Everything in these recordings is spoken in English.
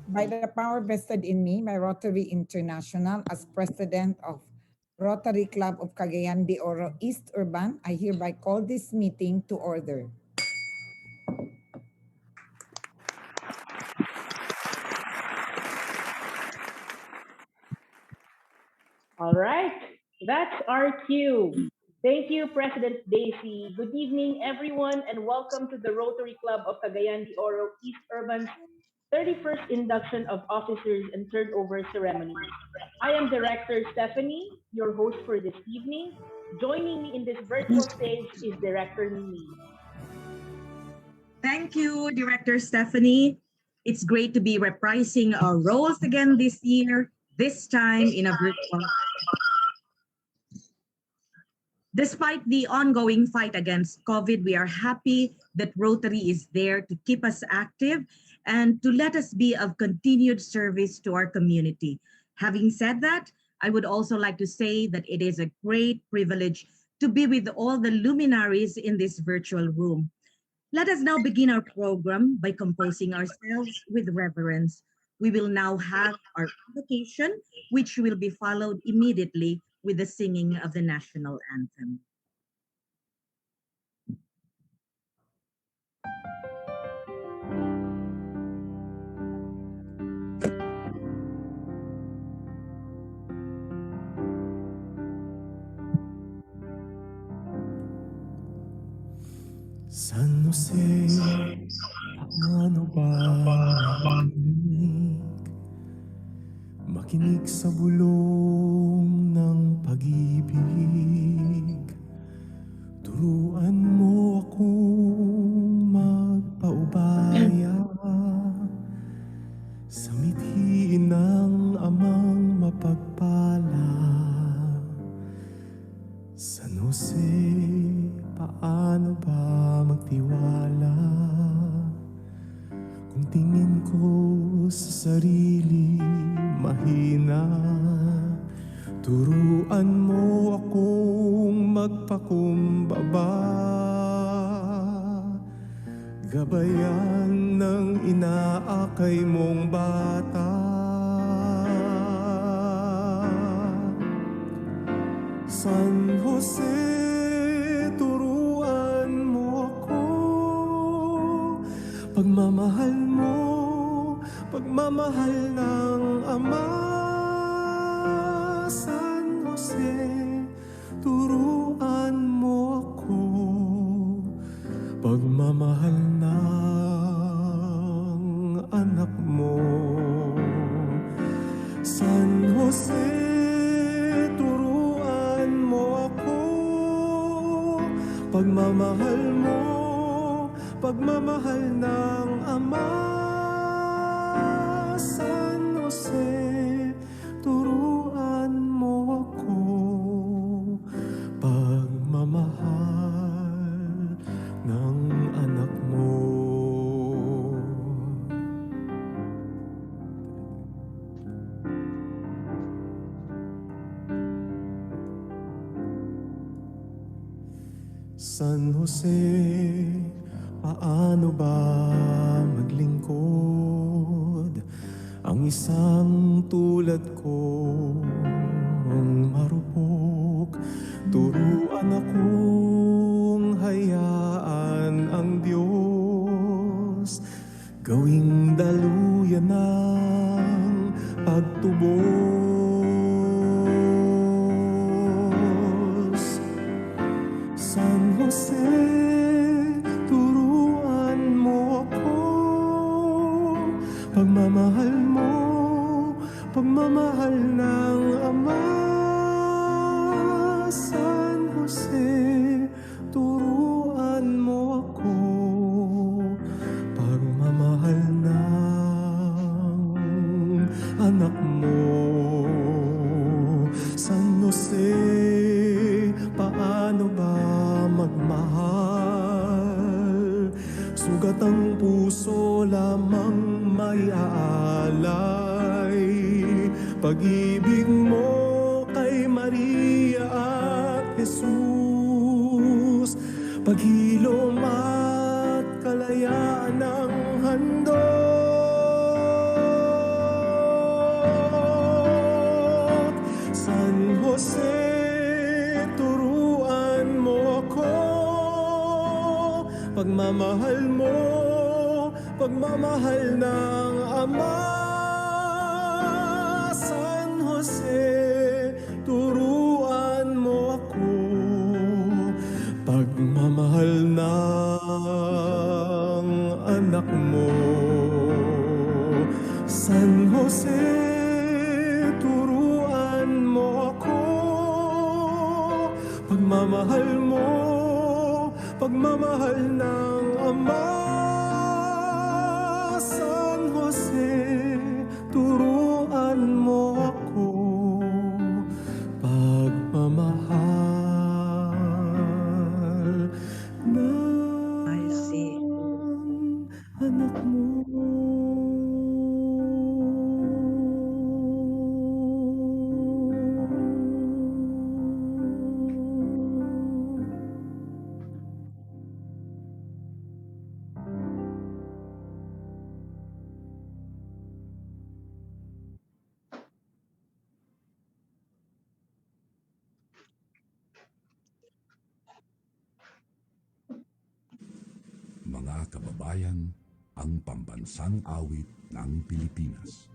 By the power vested in me by Rotary International as President of Rotary Club of Cagayan de Oro East Urban, I hereby call this meeting to order. All right, that's our cue. Thank you, President Daisy. Good evening, everyone, and welcome to the Rotary Club of Cagayan de Oro East Urban's 31st induction of officers and turnover ceremony. I am Director Stephanie, your host for this evening. Joining me in this virtual stage is Director Mimi. Thank you, Director Stephanie. It's great to be reprising our roles again this year, this time in a virtual. Despite the ongoing fight against COVID, we are happy that Rotary is there to keep us active and to let us be of continued service to our community. Having said that, I would also like to say that it is a great privilege to be with all the luminaries in this virtual room. Let us now begin our program by composing ourselves with reverence. We will now have our invocation, which will be followed immediately with the singing of the national anthem. San Jose, ano ba marinig? Makinig sa bulong ng pag-ibig. Turuan mo akong magpaubaya sa mithiin ng amang mapagpala. San Jose, paano ba magtiwala kung tingin ko sa sarili mahina? Turuan mo akong magpakumbaba, gabayan ng inaakay mong bata. San Jose, turuan mo ako, pagmamahal mo, pagmamahal ng Ama. San Jose, turuan mo ako, pagmamahal ng anak mo. San Jose, turuan mo ako, pagmamahal mo, pagmamahal ng Ama. San Jose, turuan mo ako, pagmamahal ng anak mo. San Jose, paano ba maglingkod ang isang tulad ko ang marupok? Turuan akong hayaan ang Diyos gawing daluyan ng pagtubos. San Jose, turuan mo ako, pagmamahal mo, pagmamahal ng Ama. San Jose, turuan mo ako, pagmamahal ng anak mo. San Jose, paano ba magmahal? Sugat ang puso lamang may aalay. Pag-ibig mo kay Maria at Jesus, paghilom at kalayaan ng handog. pagmamahal mo, pagmamahal ng Ama. San Jose, turuan mo ako, pagmamahal ng anak mo. San Jose, turuan mo ako, pagmamahal mo, pagmamahal ng Ama. San Jose, turuan mo ako, pagmamahal I see. ng anak mo. Mga kababayan, ang pambansang awit ng Pilipinas.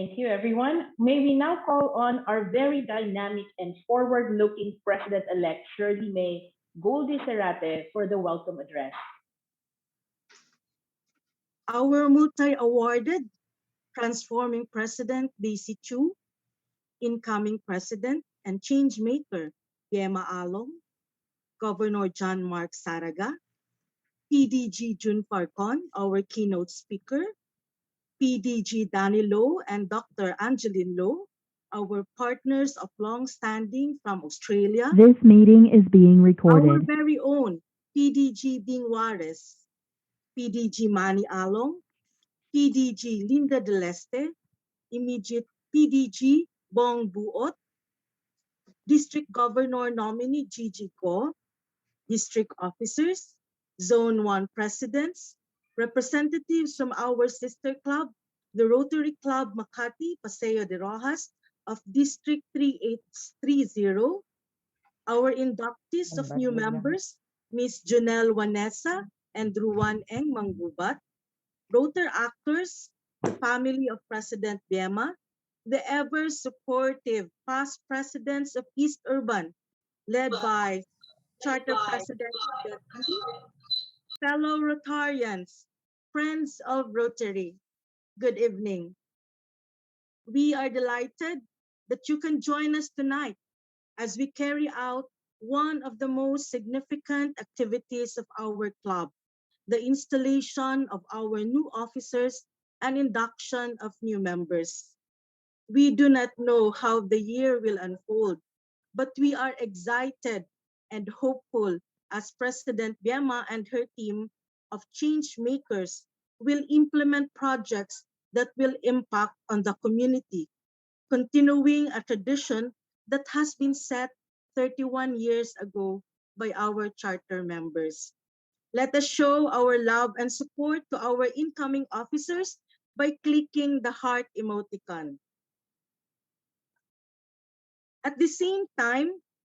Thank you, everyone. May we now call on our very dynamic and forward-looking President-elect Shirley May Goldie Cerate for the welcome address. Our multi-awarded transforming President Daisy Chu, incoming President and change maker Biema Along, Governor John Mark Saraga, PDG Jun Farcon, our keynote speaker, PDG Danny Low and Dr. Angeline Low, our partners of long-standing from Australia, This meeting is being our recorded. very own PDG Bing Juarez, PDG Manny Along, PDG Linda de Leste, immediate PDG Bong Buot, District Governor nominee Gigi Go, district officers, Zone 1 presidents, representatives from our sister club, the Rotary Club Makati, Paseo de Rojas of District 3830, our inductees of new members, Ms. Janelle Wanesa and Ruan Eng Manggubat, Rotar actors, the family of President Biema, the ever-supportive past presidents of East Urban, led by Charter President Betty, fellow Rotarians, friends of Rotary, good evening. We are delighted that you can join us tonight as we carry out one of the most significant activities of our club, the installation of our new officers and induction of new members. We do not know how the year will unfold, but we are excited and hopeful as President Biema and her team of change makers will implement projects that will impact on the community, continuing a tradition that has been set 31 years ago by our charter members. Let us show our love and support to our incoming officers by clicking the heart emoticon. At the same time,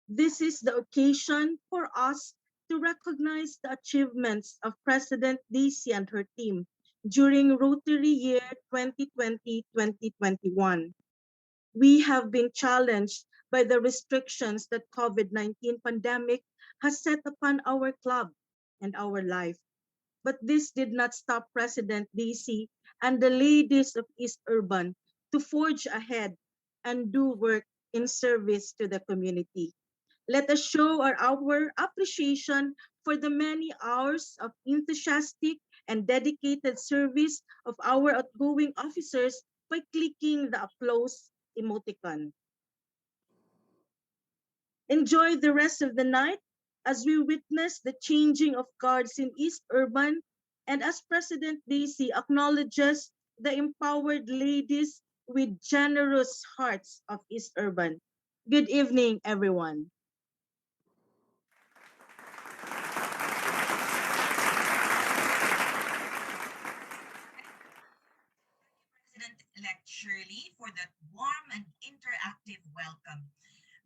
this is the occasion for us to recognize the achievements of President Daisy and her team during Rotary year 2020-2021. We have been challenged by the restrictions that COVID-19 pandemic has set upon our club and our life. But this did not stop President Daisy and the ladies of East Urban to forge ahead and do work in service to the community. Let us show our appreciation for the many hours of enthusiastic and dedicated service of our outgoing officers by clicking the applause emoticon. Enjoy the rest of the night as we witness the changing of guards in East Urban and as President Daisy acknowledges the empowered ladies with generous hearts of East Urban. Good evening, everyone. President-elect Shirley for that warm and interactive welcome.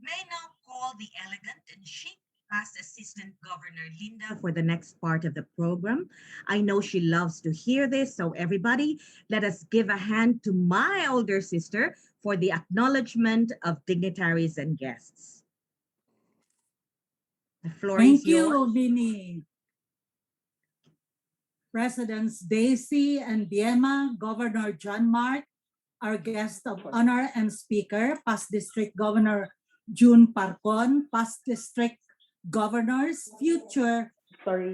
May I now call the elegant and chic past Assistant Governor Linda for the next part of the program. I know she loves to hear this, so everybody, let us give a hand to my older sister for the acknowledgement of dignitaries and guests. The floor is Thank you, yours. Vinny. Presidents Daisy and Biema, Governor John Mark, our guest of honor and speaker, past District Governor June Parcon, past District Governors, future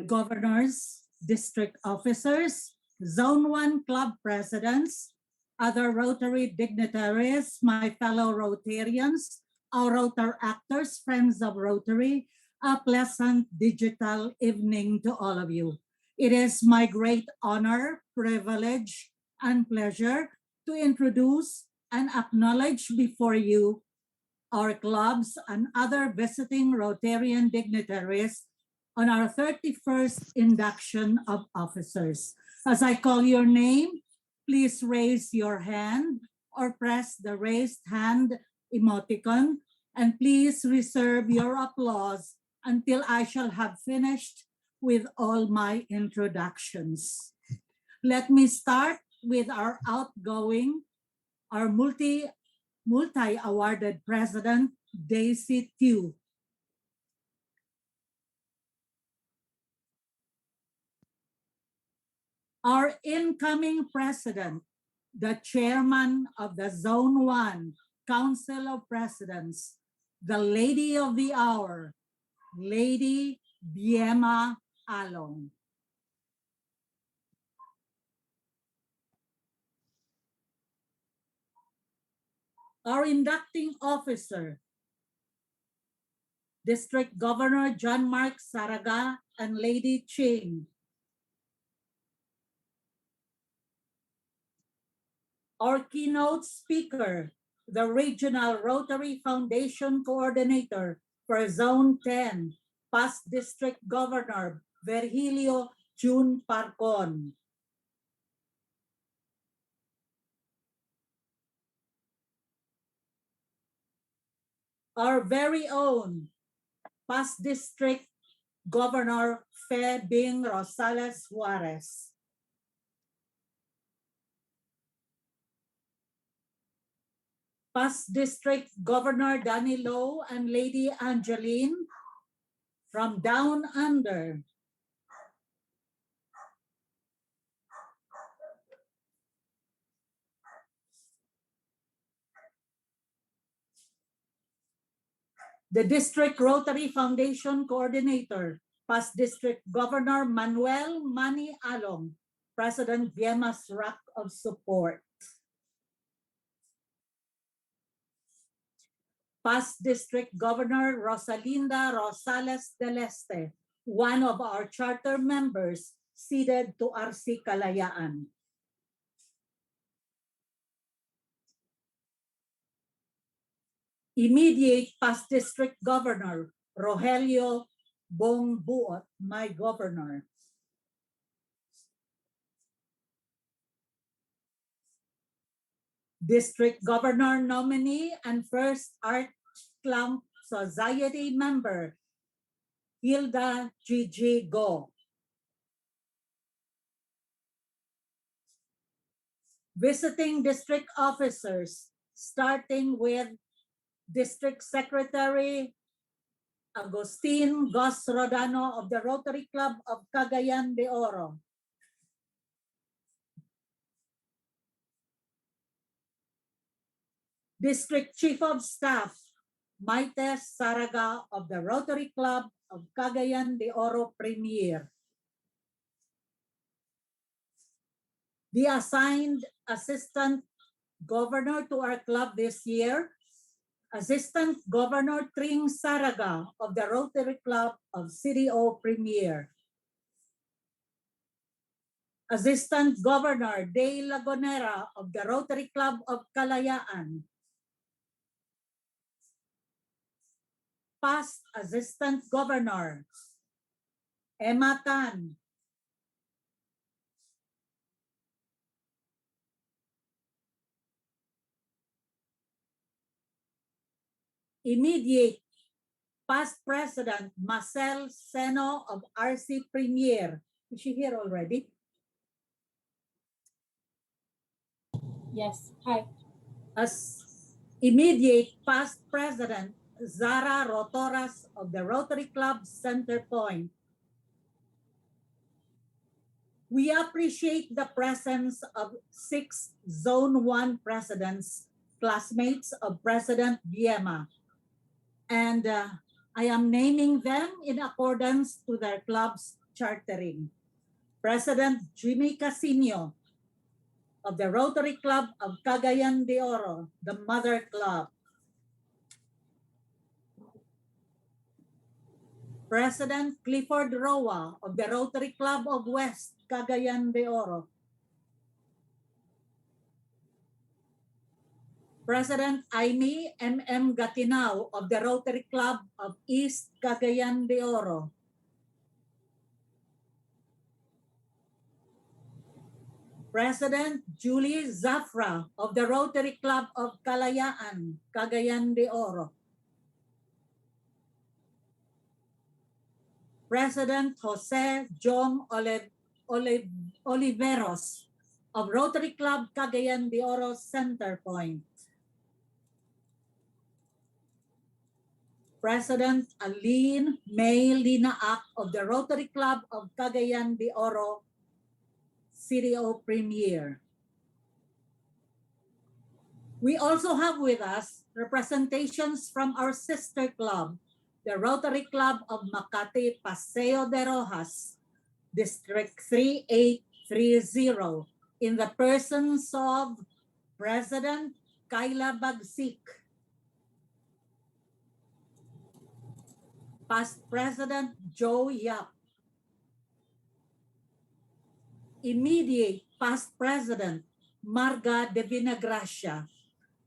governors, district officers, Zone 1 club presidents, other Rotary dignitaries, my fellow Rotarians, our Rotary actors, friends of Rotary, a pleasant digital evening to all of you. It is my great honor, privilege, and pleasure to introduce and acknowledge before you our clubs and other visiting Rotarian dignitaries on our 31st induction of officers. As I call your name, please raise your hand or press the raised hand emoticon, and please reserve your applause until I shall have finished with all my introductions. Let me start with our outgoing, our multi-awarded president, Daisy Tew. Our incoming president, the chairman of the Zone 1 Council of Presidents, the lady of the hour, Lady Biema Along. Our inducting officer, District Governor John Mark Saraga and Lady Ching. Our keynote speaker, the Regional Rotary Foundation Coordinator for Zone 10, past District Governor Virgilio June Parcon. Our very own past District Governor Fe Bing Rosales Juarez. Past District Governor Danny Low and Lady Angeline from Down Under. The District Rotary Foundation Coordinator, past District Governor Manuel Manny Along, President Biema's Rock of Support. Past District Governor Rosalinda Rosales del Este, one of our charter members seated to RC Kalayaan. Immediate past District Governor Rogelio Bongbuot, my governor. District Governor nominee and first Art Club Society member, Hilda Gigi Go. visiting district officers, starting with District Secretary Agustin Gos Rodano of the Rotary Club of Cagayan de Oro. District Chief of Staff Maites Saraga of the Rotary Club of Cagayan de Oro Premier. The assigned Assistant Governor to our club this year, Assistant Governor Tring Saraga of the Rotary Club of CdO Premier. Assistant Governor De Lagonera of the Rotary Club of Kalayaan. Past Assistant Governor Emma Tan. Immediate Past President Marcel Seno of RC Premier. Is she here already? Yes. Hi. As immediate past president Zara Rotoras of the Rotary Club Center Point. We appreciate the presence of 6 Zone 1 presidents, classmates of President Biema. And I am naming them in accordance to their club's chartering. President Jimmy Casino of the Rotary Club of Cagayan de Oro, the mother club. President Clifford Roa of the Rotary Club of West Cagayan de Oro. President Aimee M.M. Gatinao of the Rotary Club of East Cagayan de Oro. President Julie Zafra of the Rotary Club of Kalayaan, Cagayan de Oro. President Jose Jom Oliveros of Rotary Club Cagayan de Oro Center Point. President Aline May Linaak of the Rotary Club of Cagayan de Oro CdO Premier. We also have with us representations from our sister club, the Rotary Club of Makati Paseo de Rojas, District 3830, in the persons of President Kyla Bagsik, Past President Joe Yap, immediate Past President Marga de Vinagracia,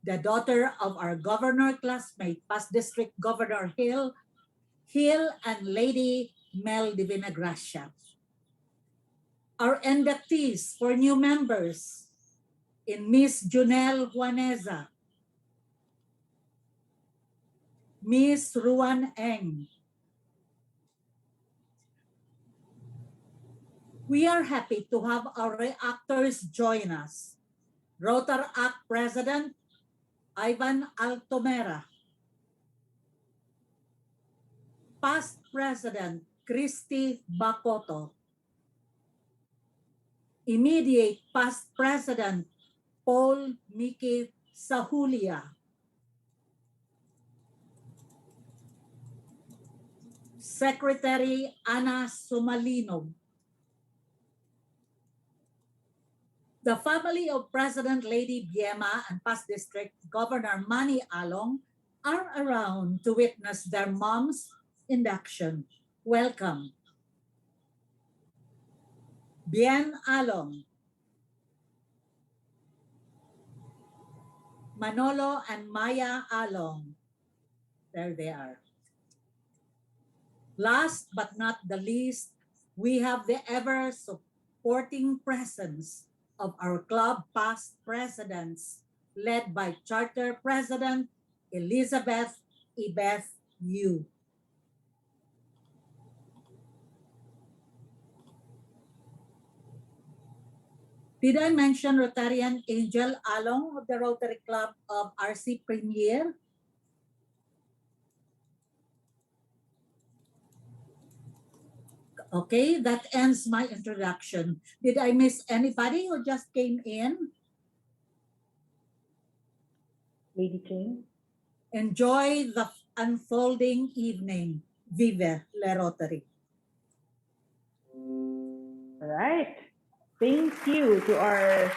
the daughter of our governor classmate, Past District Governor Hill and Lady Mel de Vinagracia. Our inductees for new members in Miss Junel Juaneza, Miss Ruan Eng. We are happy to have our reactors join us. Rotaract President Ivan Altomera, Past President Christy Bacoto, immediate Past President Paul Miki Sahulia, Secretary Ana Sumalinog, the family of President Lady Biema and Past District Governor Manny Along are around to witness their mom's induction. Welcome. Bien Along, Manolo and Maya Along. There they are. Last but not the least, we have the ever supporting presence of our club past presidents, led by Charter President Elizabeth Ibeth Yu. Did I mention Rotarian Angel Along of the Rotary Club of RC Premier? Okay, that ends my introduction. Did I miss anybody who just came in? Lady Ching. Enjoy the unfolding evening. Vive le Rotary. All right. Thank you to our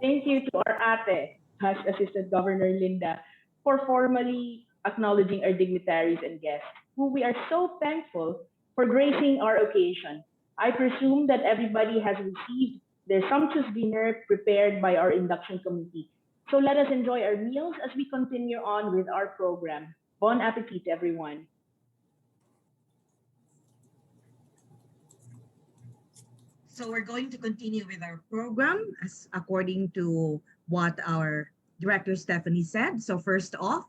ate, Hush Assistant Governor Linda, for formally acknowledging our dignitaries and guests, who we are so thankful for gracing our occasion. I presume that everybody has received their sumptuous dinner prepared by our induction committee. So let us enjoy our meals as we continue on with our program. Bon appetit, everyone. So we're going to continue with our program as according to what our director Stephanie said. So first off,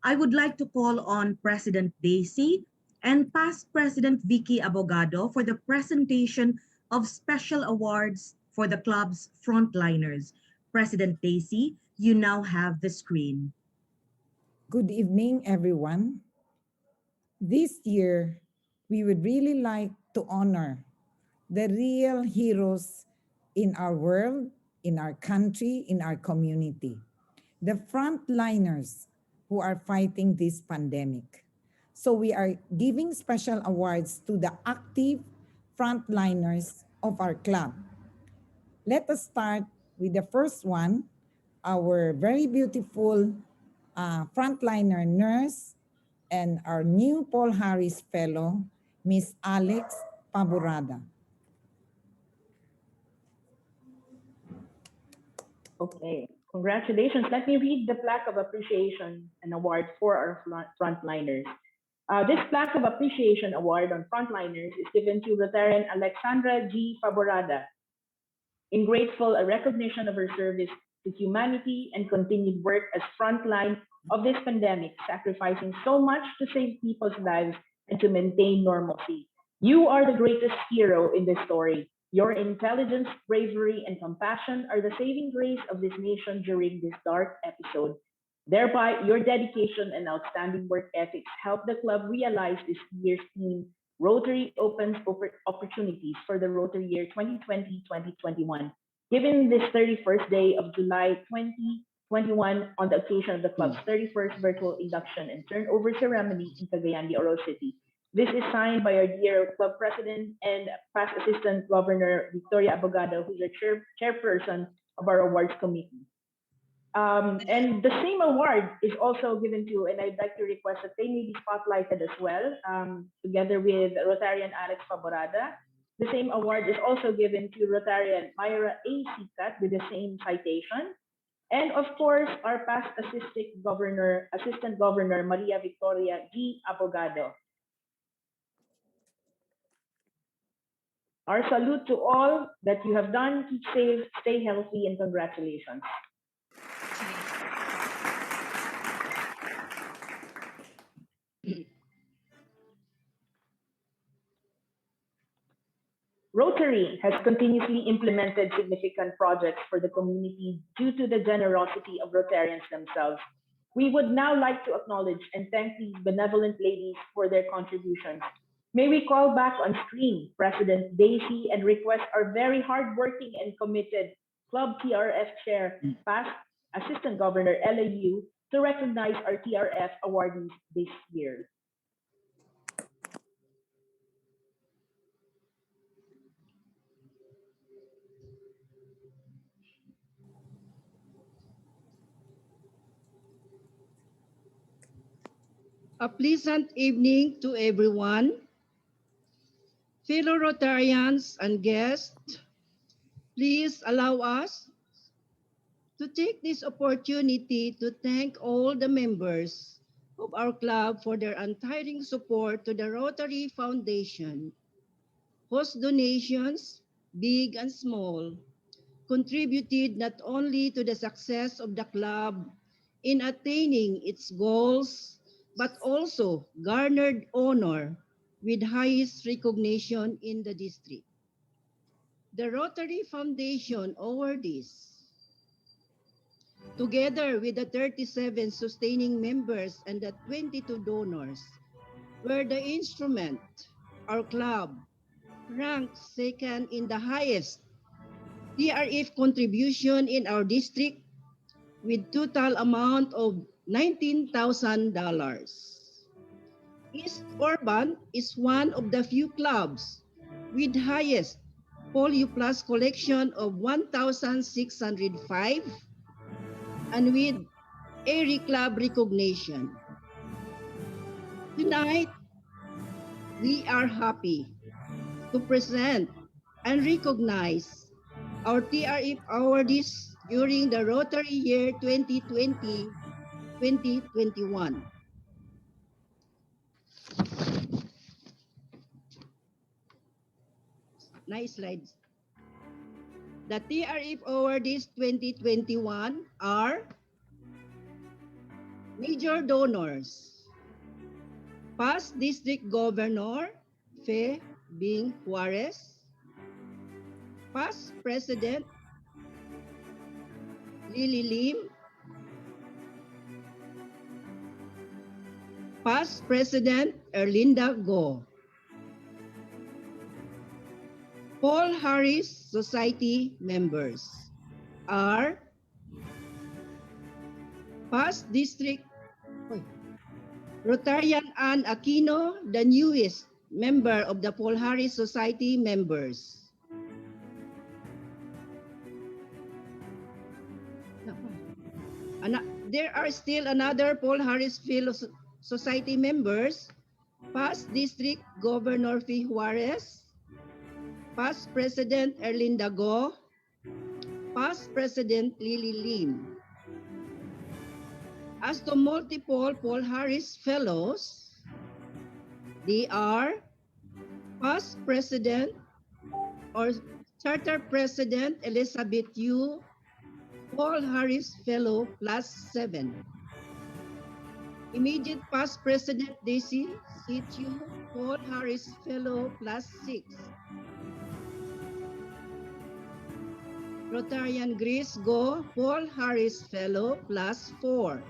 I would like to call on President Daisy and past President Vicky Abogado for the presentation of special awards for the club's frontliners. President Daisy, you now have the screen. Good evening, everyone. This year, we would really like to honor the real heroes in our world, in our country, in our community, the frontliners who are fighting this pandemic. So we are giving special awards to the active frontliners of our club. Let us start with the first one, our very beautiful frontliner nurse and our new Paul Harris Fellow, Miss Alex Paburada. Okay, congratulations. Let me read the plaque of appreciation and award for our frontliners. This plaque of appreciation award on frontliners is given to Rotarian Alexandra G. Faborada in grateful recognition of her service to humanity and continued work as frontline of this pandemic, sacrificing so much to save people's lives and to maintain normalcy. You are the greatest hero in this story. Your intelligence, bravery, and compassion are the saving grace of this nation during this dark episode. Thereby, your dedication and outstanding work ethics help the club realize this year's theme, Rotary opens opportunities for the Rotary year 2020-2021. Given this 31st day of July 2021 on the occasion of the club's 31st virtual induction and turnover ceremony in Cagayan de Oro City. This is signed by our dear club president and past assistant governor, Victoria Abogado, who's our chairperson of our awards committee. And the same award is also given to, and I'd like to request that they may be spotlighted as well, together with Rotarian Alex Faborada. The same award is also given to Rotarian Myra A. Sikat with the same citation. And of course, our past Assistant Governor Maria Victoria G. Abogado. Our salute to all that you have done. Keep safe, stay healthy, and congratulations. Rotary has continuously implemented significant projects for the community due to the generosity of Rotarians themselves. We would now like to acknowledge and thank these benevolent ladies for their contributions. May we call back on screen President Daisy and request our very hardworking and committed Club TRF Chair, past Assistant Governor LAU, to recognize our TRF awardees this year. A pleasant evening to everyone. Fellow Rotarians and guests, please allow us to take this opportunity to thank all the members of our club for their untiring support to the Rotary Foundation, whose donations, big and small, contributed not only to the success of the club in attaining its goals, but also garnered honor with highest recognition in the district. the Rotary Foundation awardees, together with the 37 sustaining members and the 22 donors, were the instrument our club ranked second in the highest TRF contribution in our district with total amount of $19,000. East Urban is one of the few clubs with highest Polio Plus collection of 1,605 and with ARI Club recognition. Tonight, we are happy to present and recognize our TRF awardees during the Rotary Year 2020-2021. Nice slides. The TRF awardees 2021 are major donors. Past District Governor Fe Bing Juarez, past President Lily Lim, past President Erlinda Go, Paul Harris Society members are past District Rotarian Ann Aquino, the newest member of the Paul Harris Society members. There are still another Paul Harris Philo Society members, past District Governor Fi Juarez, past President Erlinda Go, past President Lily Lim. As to multiple Paul Harris Fellows, they are past President or Charter President Elizabeth Yu, Paul Harris Fellow plus 7. Immediate past President Daisy Situ, Paul Harris Fellow plus 6. Rotarian Grace Go, Paul Harris Fellow plus 4.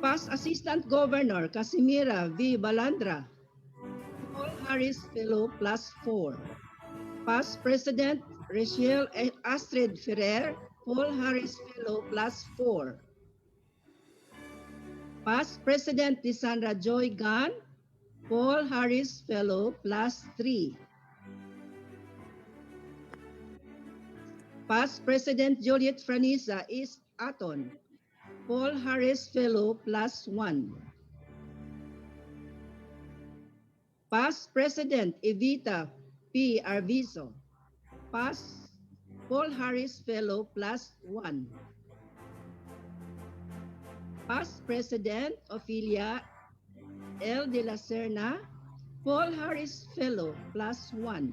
Past Assistant Governor Casimira V. Balandra, Paul Harris Fellow plus 4. Past President Rachel Astrid Ferrer, Paul Harris Fellow plus 4. Past President Lisandra Joy Gan, Paul Harris Fellow plus 3. Past President Juliet Franisa East Aton, Paul Harris Fellow plus 1. Past President Evita P. Arvizo, past Paul Harris Fellow plus 1. Past President Ophelia L. de la Serna, Paul Harris Fellow plus 1.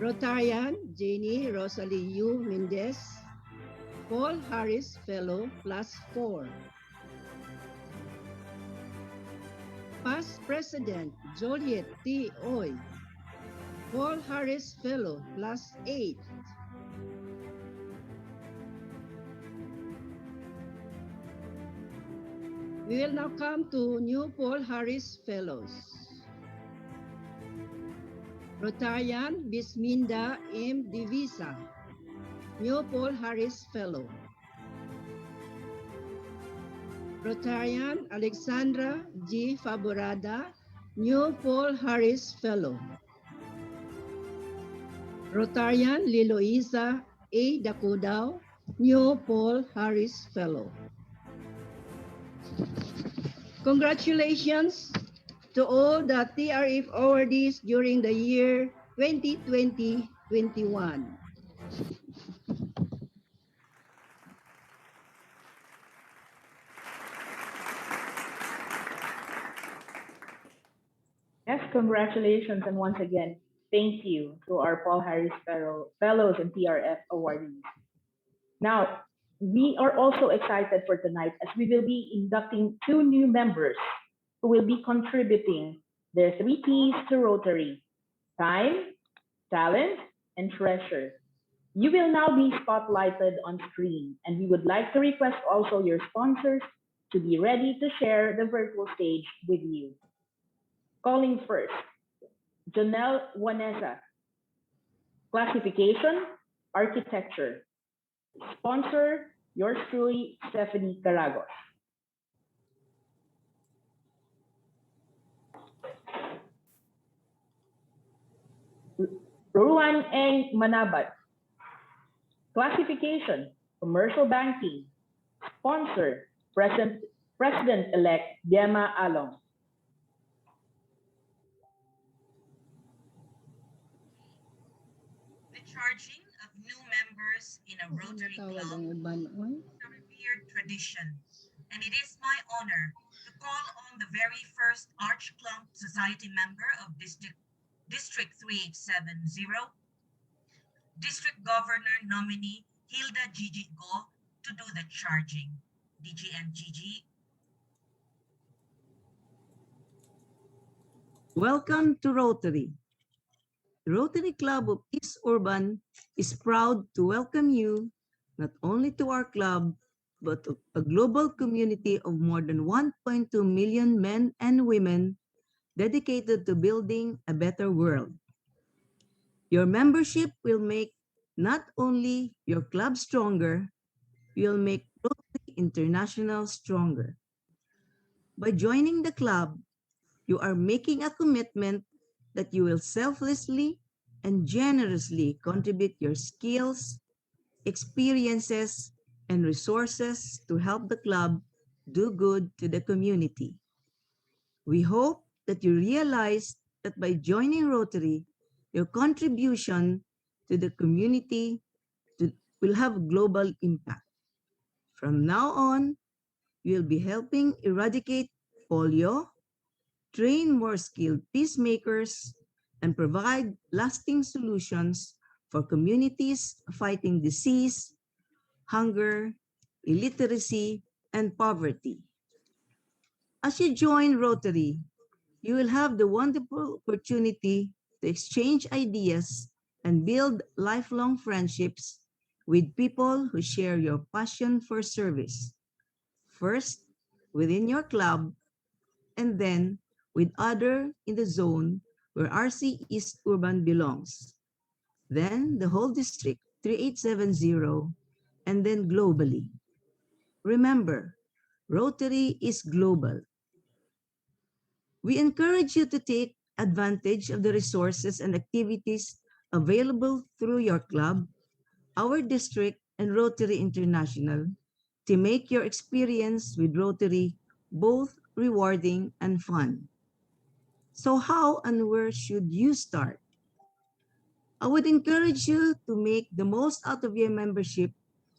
Rotarian Jenny Rosalie U. Mendez, Paul Harris Fellow plus 4. Past President Joliet T. Oy, Paul Harris Fellow plus 8. We will now come to new Paul Harris Fellows. Rotarian Bisminda M. Divisa, new Paul Harris Fellow. Rotarian Alexandra G. Faborada, new Paul Harris Fellow. Rotarian Liloisa A. Dacudao, new Paul Harris Fellow. Congratulations to all the TRF awardees during the year 2020-21. Yes, congratulations, and once again, thank you to our Paul Harris Fellows and TRF awardees. Now, we are also excited for tonight as we will be inducting 2 new members who will be contributing their three T's to Rotary: time, talent, and treasure. You will now be spotlighted on screen, and we would like to request also your sponsors to be ready to share the virtual stage with you. Calling first, Janelle Wanesa. Classification, architecture. Sponsor, yours truly, Stephanie Caragos. Ruan Eng Manabat. Classification, commercial banking. Sponsor, President-elect Biema Along. The charging of new members in a Rotary Club is a revered tradition, and it is my honor to call on the very first Arch Clump Society member of District 3870, District Governor nominee Hilda Gigi Go, to do the charging. DG and Gigi. Welcome to Rotary. The Rotary Club of East Urban is proud to welcome you not only to our club, but to a global community of more than 1.2 million men and women dedicated to building a better world. Your membership will make not only your club stronger, you'll make Rotary International stronger. By joining the club, you are making a commitment that you will selflessly and generously contribute your skills, experiences, and resources to help the club do good to the community. We hope that you realize that by joining Rotary, your contribution to the community will have global impact. From now on, you'll be helping eradicate polio, train more skilled peacemakers, and provide lasting solutions for communities fighting disease, hunger, illiteracy, and poverty. As you join Rotary, you will have the wonderful opportunity to exchange ideas and build lifelong friendships with people who share your passion for service. First, within your club, and then with other in the zone where RC East Urban belongs. Then the whole district 3870, and then globally. Remember, Rotary is global. We encourage you to take advantage of the resources and activities available through your club, our district, and Rotary International to make your experience with Rotary both rewarding and fun. So how and where should you start? I would encourage you to make the most out of your membership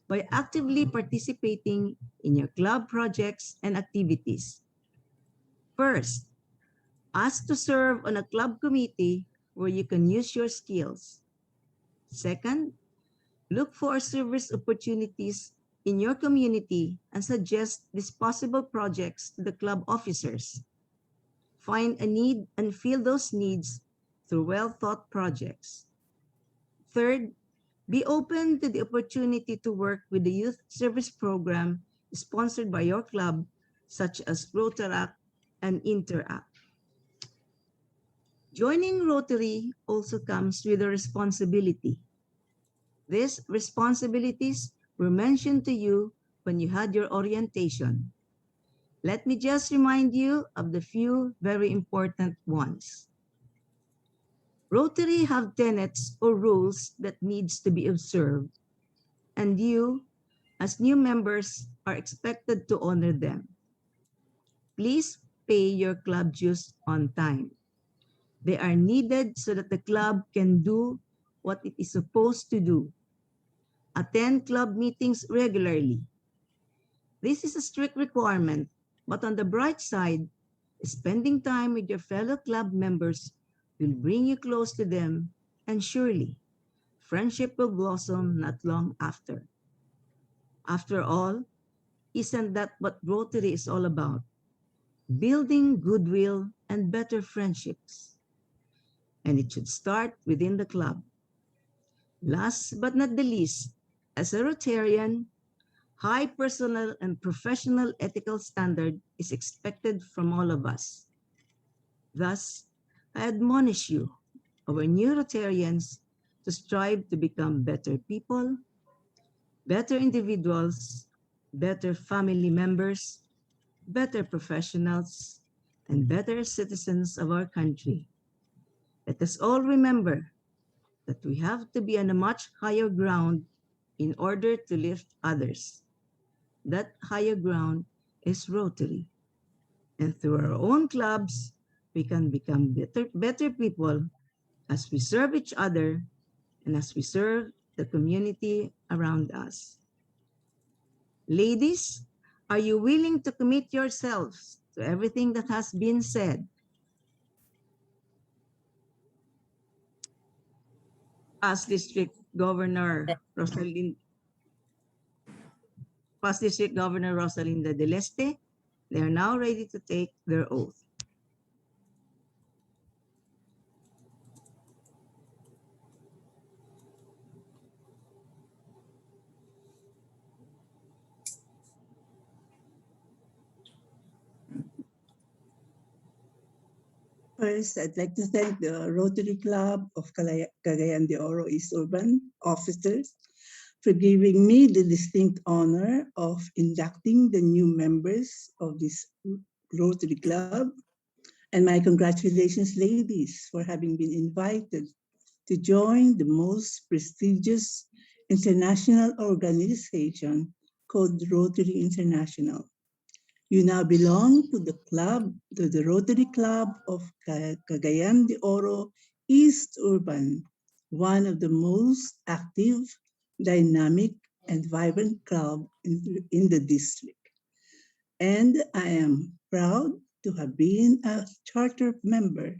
by actively participating in your club projects and activities. First, ask to serve on a club committee where you can use your skills. Second, look for service opportunities in your community and suggest these possible projects to the club officers. Find a need and fill those needs through well-thought projects. Third, be open to the opportunity to work with the youth service program sponsored by your club, such as Rotaract and Interact. Joining Rotary also comes with a responsibility. These responsibilities were mentioned to you when you had your orientation. Let me just remind you of the few very important ones. Rotary have tenets or rules that needs to be observed, and you, as new members, are expected to honor them. Please pay your club dues on time. They are needed so that the club can do what it is supposed to do. Attend club meetings regularly. This is a strict requirement, but on the bright side, spending time with your fellow club members will bring you close to them, and surely, friendship will blossom not long after. After all, isn't that what Rotary is all about? building goodwill and better friendships. And it should start within the club. Last but not the least, as a Rotarian, high personal and professional ethical standard is expected from all of us. Thus, I admonish you, our new Rotarians, to strive to become better people, better individuals, better family members, better professionals, and better citizens of our country. Let us all remember that we have to be on a much higher ground in order to lift others. That higher ground is Rotary. And through our own clubs, we can become better people as we serve each other and as we serve the community around us. Ladies, are you willing to commit yourselves to everything that has been said? As District Governor Rosalinda de Leste, they are now ready to take their oath. First, I'd like to thank the Rotary Club of Cagayan de Oro East Urban officers for giving me the distinct honor of inducting the new members of this Rotary Club. And my congratulations, ladies, for having been invited to join the most prestigious international organization called Rotary International. You now belong to the Rotary Club of Cagayan de Oro East Urban, one of the most active, dynamic, and vibrant club in the district. And I am proud to have been a charter member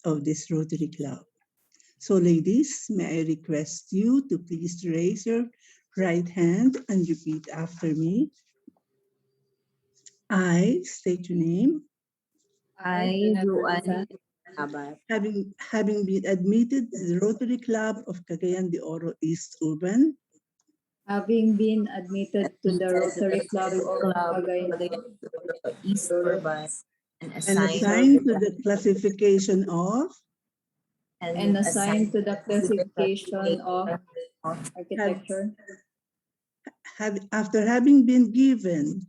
of this Rotary Club. So ladies, may I request you to please raise your right hand and repeat after me. I state your name. I, Ruan Abat, Having been admitted to the Rotary Club of Cagayan de Oro East Urban having been admitted to the Rotary Club of Cagayan East Urban and and assigned to the classification of classification of architecture. After having been given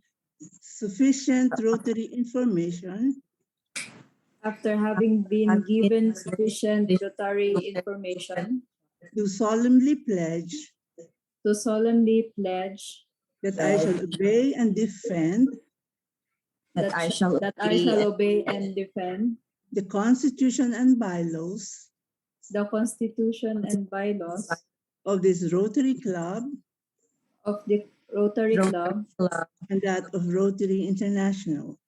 sufficient Rotary information, After having been given sufficient Rotary information, do solemnly pledge that I shall obey and defend that I shall obey and defend the Constitution and bylaws the Constitution and bylaws of this Rotary Club of the Rotary Club and that of Rotary International.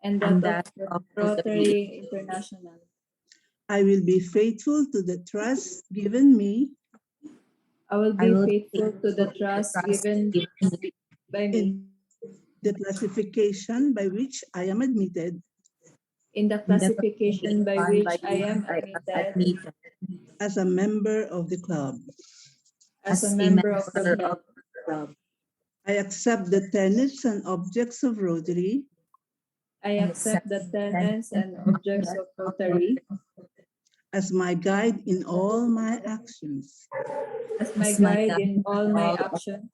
and that of Rotary International. I will be faithful to the trust given me I will be faithful to the trust given by me in the classification by which I am admitted in the classification by which I am admitted as a member of the club. as a member of the club. I accept the tenets and objects of Rotary I accept the tenets and objects of Rotary as my guide in all my actions. as my guide in all my actions.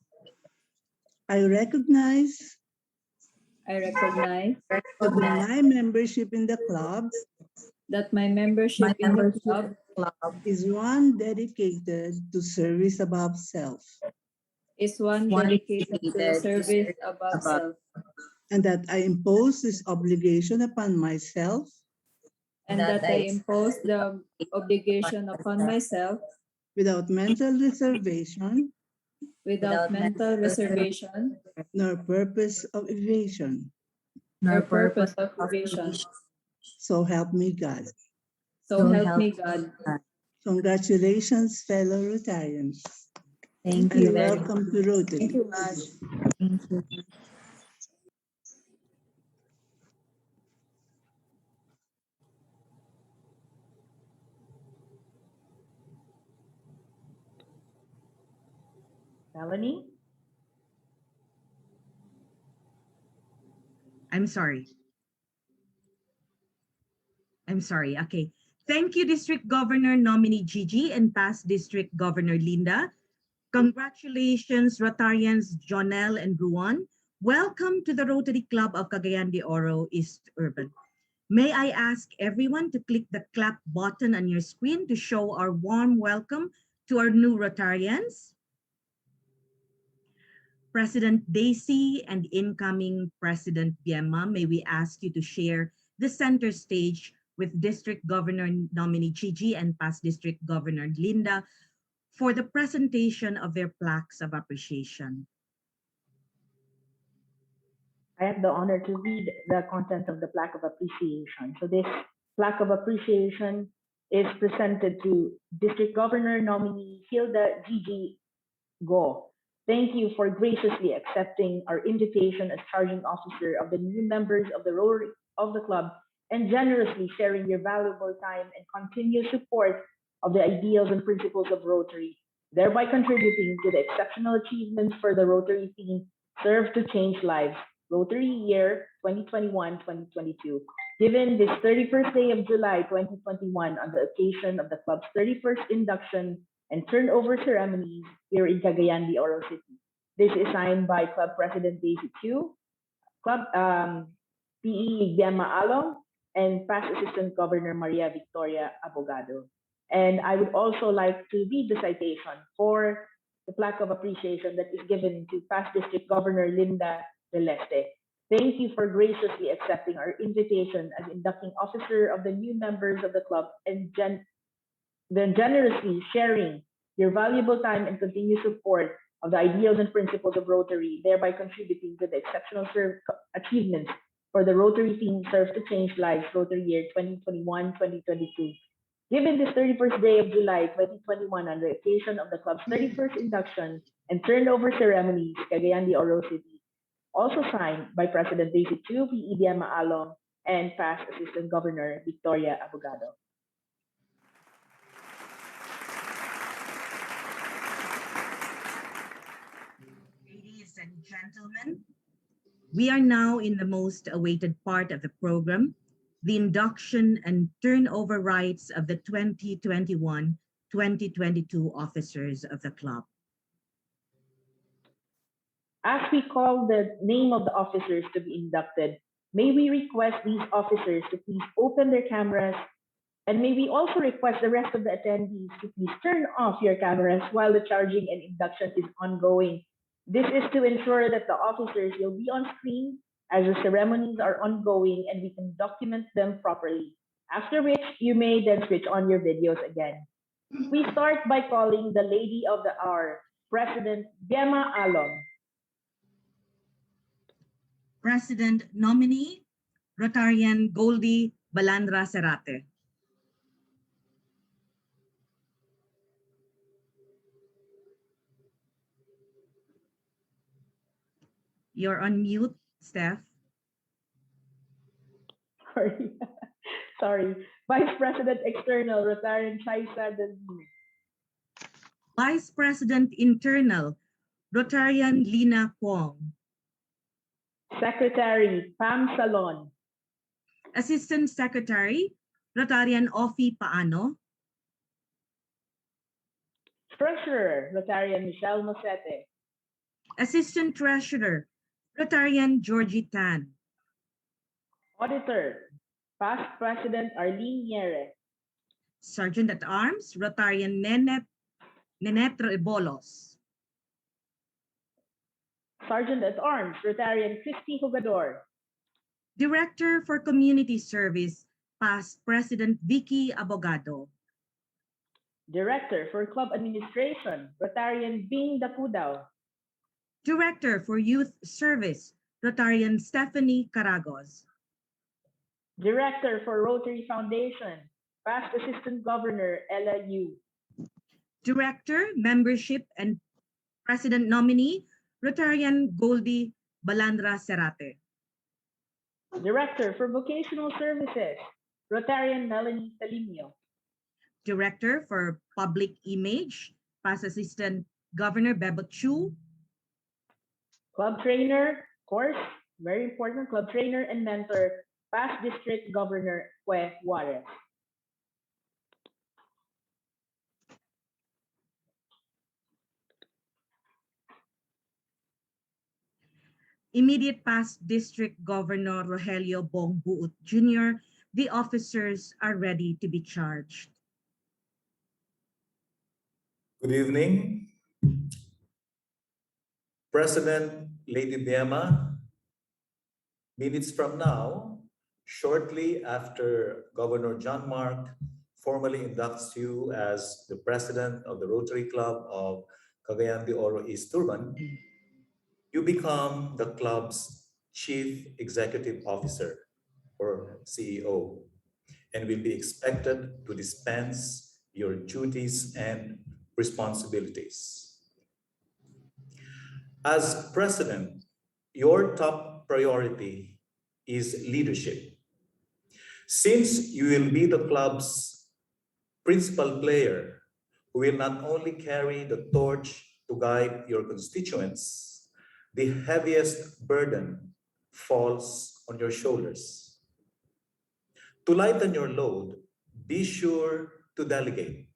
I recognize that that my membership in the club my membership in the club is one dedicated to service above self, is one dedicated to the service above self, and that I impose this obligation upon myself and that I impose the obligation upon myself without mental reservation nor purpose of evasion. So help me God. So help me God. Congratulations, fellow Rotarians. Thank And you. welcome to Rotary. Thank you much. Thank you. Melanie? I'm sorry. Okay. Thank you, District Governor nominee Gigi and past District Governor Linda. Congratulations, Rotarians Jonel and Ruan. Welcome to the Rotary Club of Cagayan de Oro East Urban. May I ask everyone to click the clap button on your screen to show our warm welcome to our new Rotarians. President Daisy and incoming President Biema, may we ask you to share the center stage with District Governor nominee Gigi and past District Governor Linda for the presentation of their plaques of appreciation. I have the honor to read the content of the plaque of appreciation. So this plaque of appreciation is presented to District Governor nominee Hilda Gigi Go. Thank you for graciously accepting our invitation as charging officer of the new members of the Rotary of the club and generously sharing your valuable time and continued support of the ideals and principles of Rotary, thereby contributing to the exceptional achievements for the Rotary team Serve to Change Lives, Rotary Year 2021-2022. Given this 31st day of July 2021 on the occasion of the club's 31st induction and turnover ceremonies here in Cagayan de Oro City. This is signed by Club President Daisy Chu, Club PE Biema Along, and past Assistant Governor Maria Victoria Abogado. And I would also like to read the citation for the plaque of appreciation that is given to past District Governor Linda Celeste. Thank you for graciously accepting our invitation as inducting officer of the new members of the club and then generously sharing your valuable time and continued support of the ideals and principles of Rotary, thereby contributing to the exceptional achievements for the Rotary team Serve to Change Lives Rotary Year 2021-2022. Given this 31st day of July 2021 on the occasion of the club's 31st induction and turnover ceremonies, Cagayan de Oro City, also signed by President Daisy Chu, PE Biema Along, and past Assistant Governor Victoria Abogado. Ladies and gentlemen, we are now in the most awaited part of the program, the induction and turnover rights of the 2021-2022 officers of the club. As we call the name of the officers to be inducted, may we request these officers to please open their cameras, and may we also request the rest of the attendees to please turn off your cameras while the charging and induction is ongoing. This is to ensure that the officers will be on screen as the ceremonies are ongoing and we can document them properly, after which you may then switch on your videos again. We start by calling the Lady of the Hour, President Biema Along. President nominee, Rotarian Goldie Balandra Cerate. You're on mute, Steph. Sorry. Vice President External, Rotarian Chaisa Delvino. Vice President Internal, Rotarian Lina Kwong. Secretary, Pam Salon. Assistant Secretary, Rotarian Ofi Paano. Treasurer, Rotarian Michelle Mosete. Assistant Treasurer, Rotarian Georgie Tan. Auditor, Past President Arlene Niere. Sergeant at Arms, Rotarian Nenet Ebolos. Sergeant at Arms, Rotarian Christy Jugador. Director for Community Service, Past President Vicky Abogado. Director for Club Administration, Rotarian Bing Dacudao. Director for Youth Service, Rotarian Stephanie Caragos. Director for Rotary Foundation, Past Assistant Governor Ella Yu. Director, Membership and President Nominee, Rotarian Goldie Balandra Cerate. Director for Vocational Services, Rotarian Melanie Salimio. Director for Public Image, Past Assistant Governor Bebot Chu, Club trainer, of course, very important, club trainer and mentor, past district governor Pue Juarez. immediate past District Governor Rogelio Bong Buut Jr., the officers are ready to be charged. Good evening. President Lady Biema, minutes from now, shortly after Governor John Mark formally inducts you as the president of the Rotary Club of Cagayan de Oro East Turban, you become the club's chief executive officer or CEO and will be expected to dispense your duties and responsibilities. As president, your top priority is leadership. Since you will be the club's principal player who will not only carry the torch to guide your constituents, the heaviest burden falls on your shoulders. To lighten your load, be sure to delegate,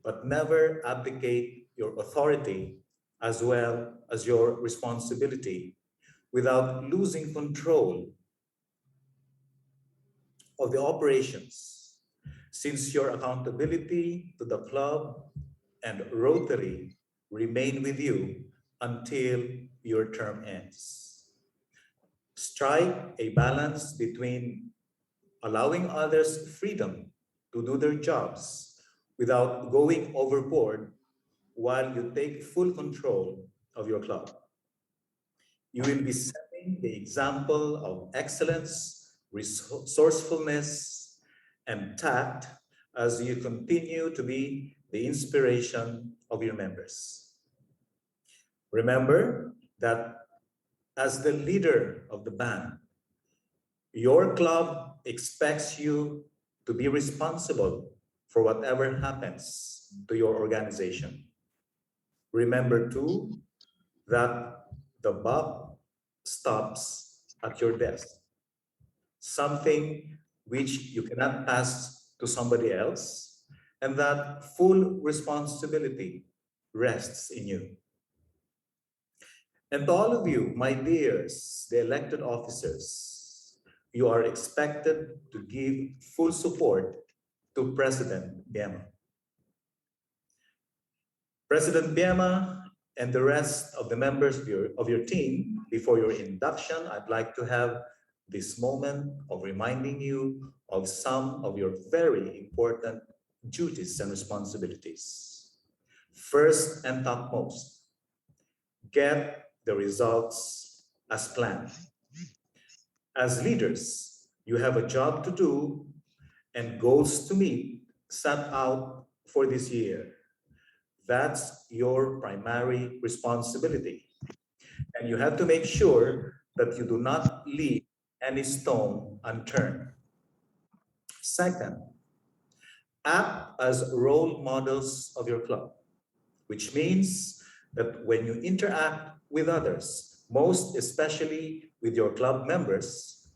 but never abdicate your authority as well as your responsibility without losing control of the operations, since your accountability to the club and Rotary remain with you until your term ends. Strike a balance between allowing others freedom to do their jobs without going overboard while you take full control of your club. You will be setting the example of excellence, resourcefulness, and tact as you continue to be the inspiration of your members. Remember that as the leader of the band, your club expects you to be responsible for whatever happens to your organization. Remember too that the buck stops at your desk, something which you cannot pass to somebody else, and that full responsibility rests in you. And to all of you, my dears, the elected officers, you are expected to give full support to President Biema. President Biema and the rest of the members of your team, before your induction, I'd like to have this moment of reminding you of some of your very important duties and responsibilities. First and topmost, get the results as planned. As leaders, you have a job to do and goals to meet set out for this year. That's your primary responsibility. And you have to make sure that you do not leave any stone unturned. Second, act as role models of your club, which means that when you interact with others, most especially with your club members,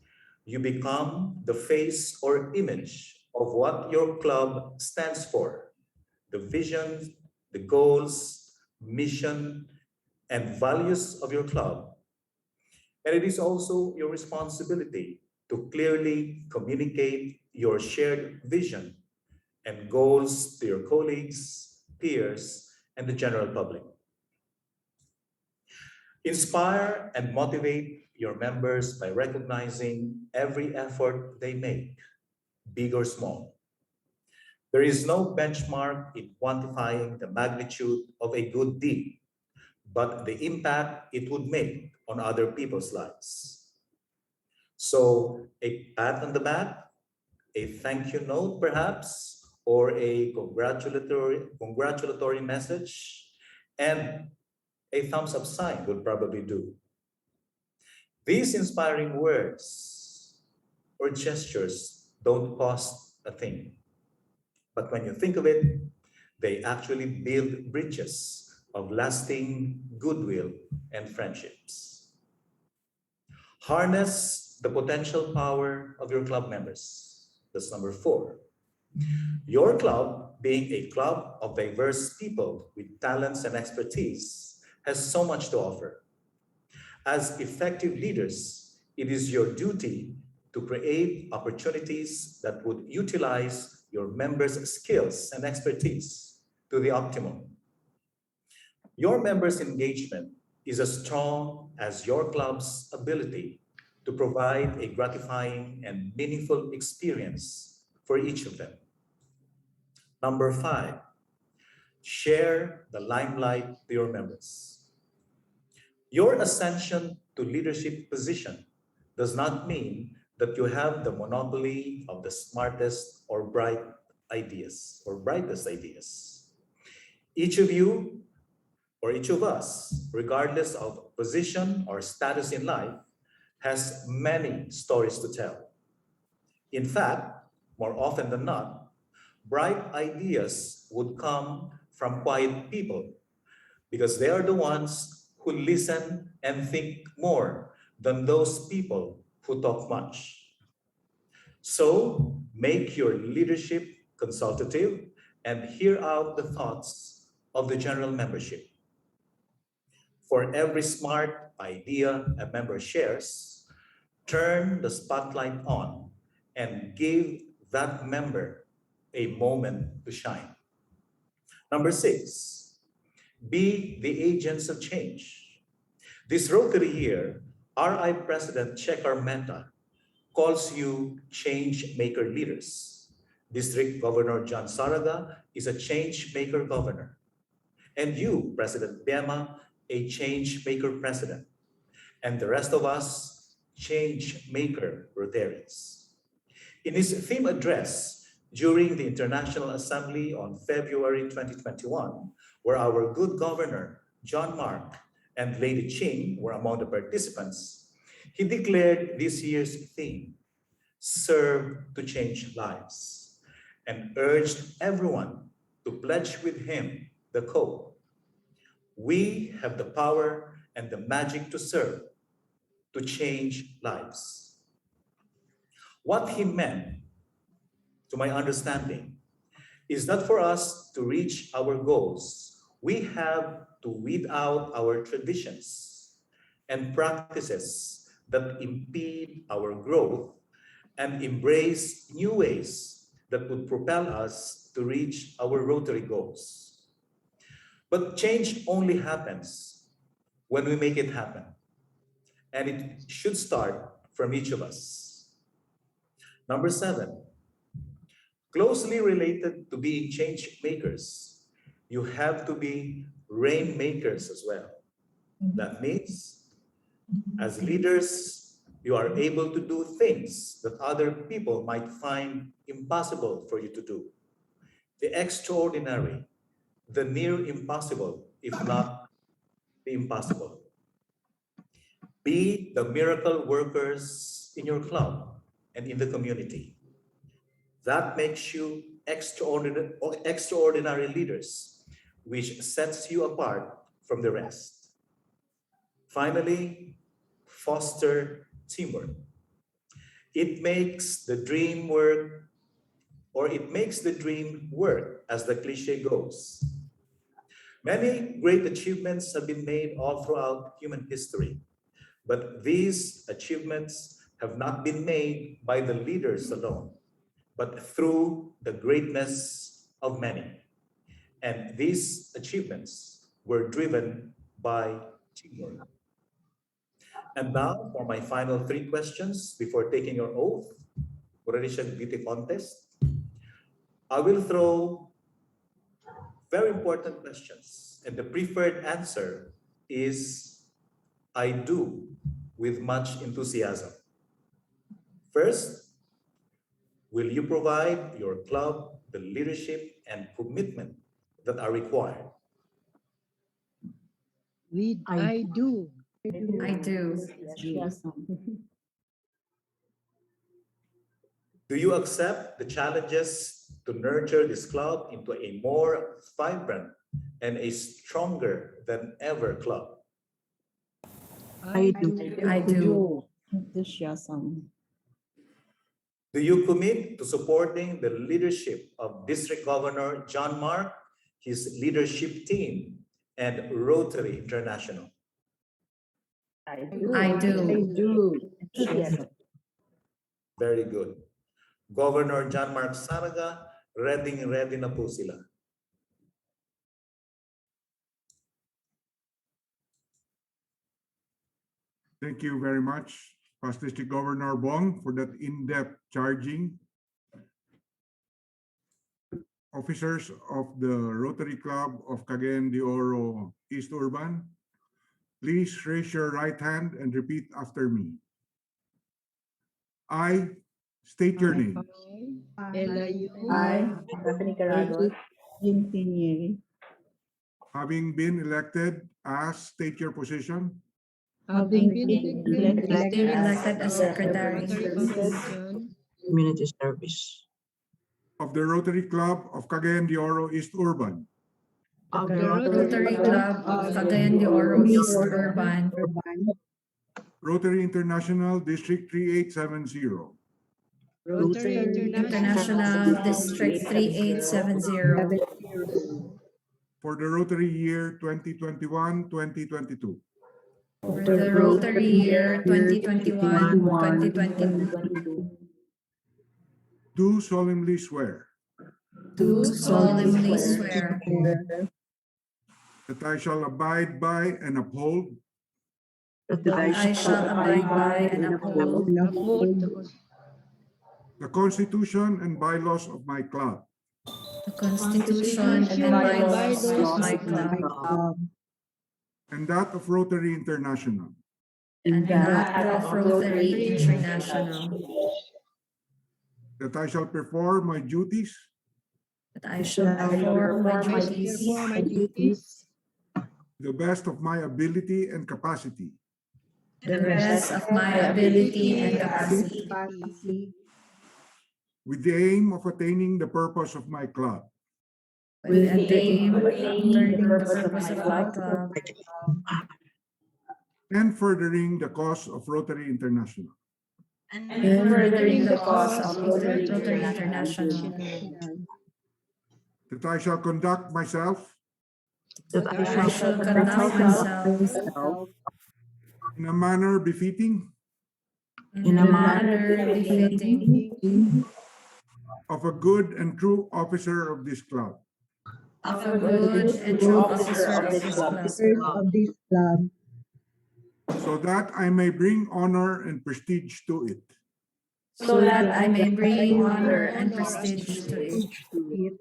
you become the face or image of what your club stands for, the vision, the goals, mission, and values of your club. And it is also your responsibility to clearly communicate your shared vision and goals to your colleagues, peers, and the general public. Inspire and motivate your members by recognizing every effort they make, big or small. There is no benchmark in quantifying the magnitude of a good deed, but the impact it would make on other people's lives. So a pat on the back, a thank you note perhaps, or a congratulatory message, and a thumbs up sign would probably do. These inspiring words or gestures don't cost a thing. But when you think of it, they actually build bridges of lasting goodwill and friendships. Harness the potential power of your club members. That's number 4. Your club, being a club of diverse people with talents and expertise, has so much to offer. As effective leaders, it is your duty to create opportunities that would utilize your members' skills and expertise to the optimum. Your members' engagement is as strong as your club's ability to provide a gratifying and meaningful experience for each of them. Number 5, share the limelight to your members. Your ascension to leadership position does not mean that you have the monopoly of the smartest or bright ideas or brightest ideas. Each of you or each of us, regardless of position or status in life, has many stories to tell. In fact, more often than not, bright ideas would come from quiet people because they are the ones who listen and think more than those people who talk much. So make your leadership consultative and hear out the thoughts of the general membership. For every smart idea a member shares, turn the spotlight on and give that member a moment to shine. Number 6, be the agents of change. This Rotary year, RI President Check Armenta calls you change maker leaders. District Governor John Saraga is a change maker governor. And you, President Biema, a change maker president. And the rest of us, change maker Rotarians. In his theme address during the International Assembly on February 2021, where our good governor, John Mark, and Lady Ching were among the participants, he declared this year's theme, Serve to Change Lives, and urged everyone to pledge with him the code. We have the power and the magic to serve, to change lives. What he meant, to my understanding, is that for us to reach our goals, we have to weed out our traditions and practices that impede our growth and embrace new ways that would propel us to reach our Rotary goals. But change only happens when we make it happen. And it should start from each of us. Number 7, closely related to being change makers, you have to be rain makers as well. That means, as leaders, you are able to do things that other people might find impossible for you to do. The extraordinary, the near impossible, if not the impossible. Be the miracle workers in your club and in the community. That makes you extraordinary leaders, which sets you apart from the rest. Finally, foster teamwork. It makes the dream work, or it makes the dream work, as the cliche goes. Many great achievements have been made all throughout human history, but these achievements have not been made by the leaders alone, but through the greatness of many. And these achievements were driven by teamwork. And now for my final 3 questions before taking your oath, Rotary Beauty Contest. I will throw very important questions, and the preferred answer is I do, with much enthusiasm. First, will you provide your club the leadership and commitment that are required? I do. I do. Do you accept the challenges to nurture this club into a more vibrant and a stronger than ever club? I do. I do. Enthusiasm. Do you commit to supporting the leadership of District Governor John Mark, his leadership team, and Rotary International? I do. I do. Enthusiasm. Very good. Governor John Mark Saraga, ready na po sila. Thank you very much, Past District Governor Bong, for that in-depth charging. Officers of the Rotary Club of Cagayan de Oro East Urban, please raise your right hand and repeat after me. I state your name. I, Stephanie Caragos, Having been elected as, state your position, Having been elected Elected as secretary Community service. of the Rotary Club of Cagayan de Oro East Urban, of the Rotary Club of Cagayan de Oro East Urban, Rotary International District 3870, Rotary International District 3870, for the Rotary year 2021-2022. for the Rotary year 2021-2022, Do solemnly swear do solemnly swear that I shall abide by and uphold that I shall abide by and uphold the Constitution and bylaws of my club, the Constitution and bylaws of my club, and that of Rotary International, and that of Rotary International, that I shall perform my duties that I shall perform my duties to the best of my ability and capacity, to the best of my ability and capacity, with the aim of attaining the purpose of my club, with the aim of turning the purpose of my club, and furthering the cause of Rotary International. and furthering the cause of Rotary International, That I shall conduct myself that I shall conduct myself in a manner befitting in a manner befitting of a good and true officer of this club, of a good and true officer of this club, so that I may bring honor and prestige to it, so that I may bring honor and prestige to it,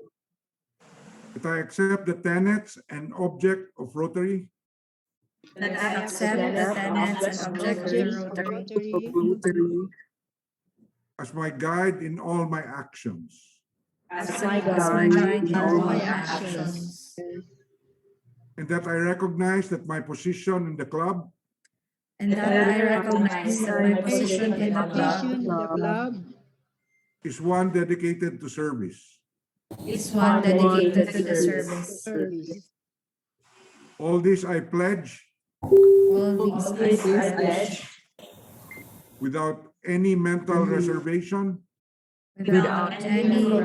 that I accept the tenets and object of Rotary that I accept the tenets and object of the Rotary as my guide in all my actions, as my guide in all my actions, and that I recognize that my position in the club and that I recognize that my position in the club is one dedicated to service. is one dedicated to the service. All this I pledge All these I pledge without any mental reservation without any mental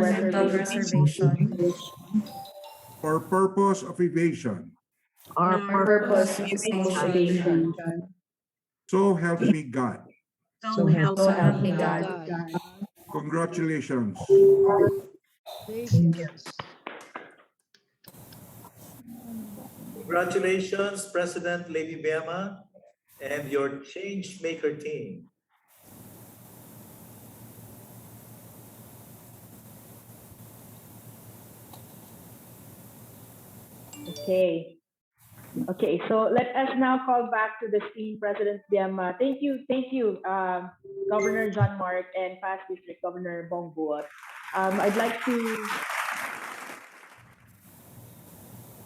reservation or purpose of evasion. or purpose of evasion. So help me God. So help me God. Congratulations. Congratulations, President Lady Biema and your change maker team. Okay. Okay, so let us now call back to the screen President Biema. Thank you, Governor John Mark and past District Governor Bong Buot. I'd like to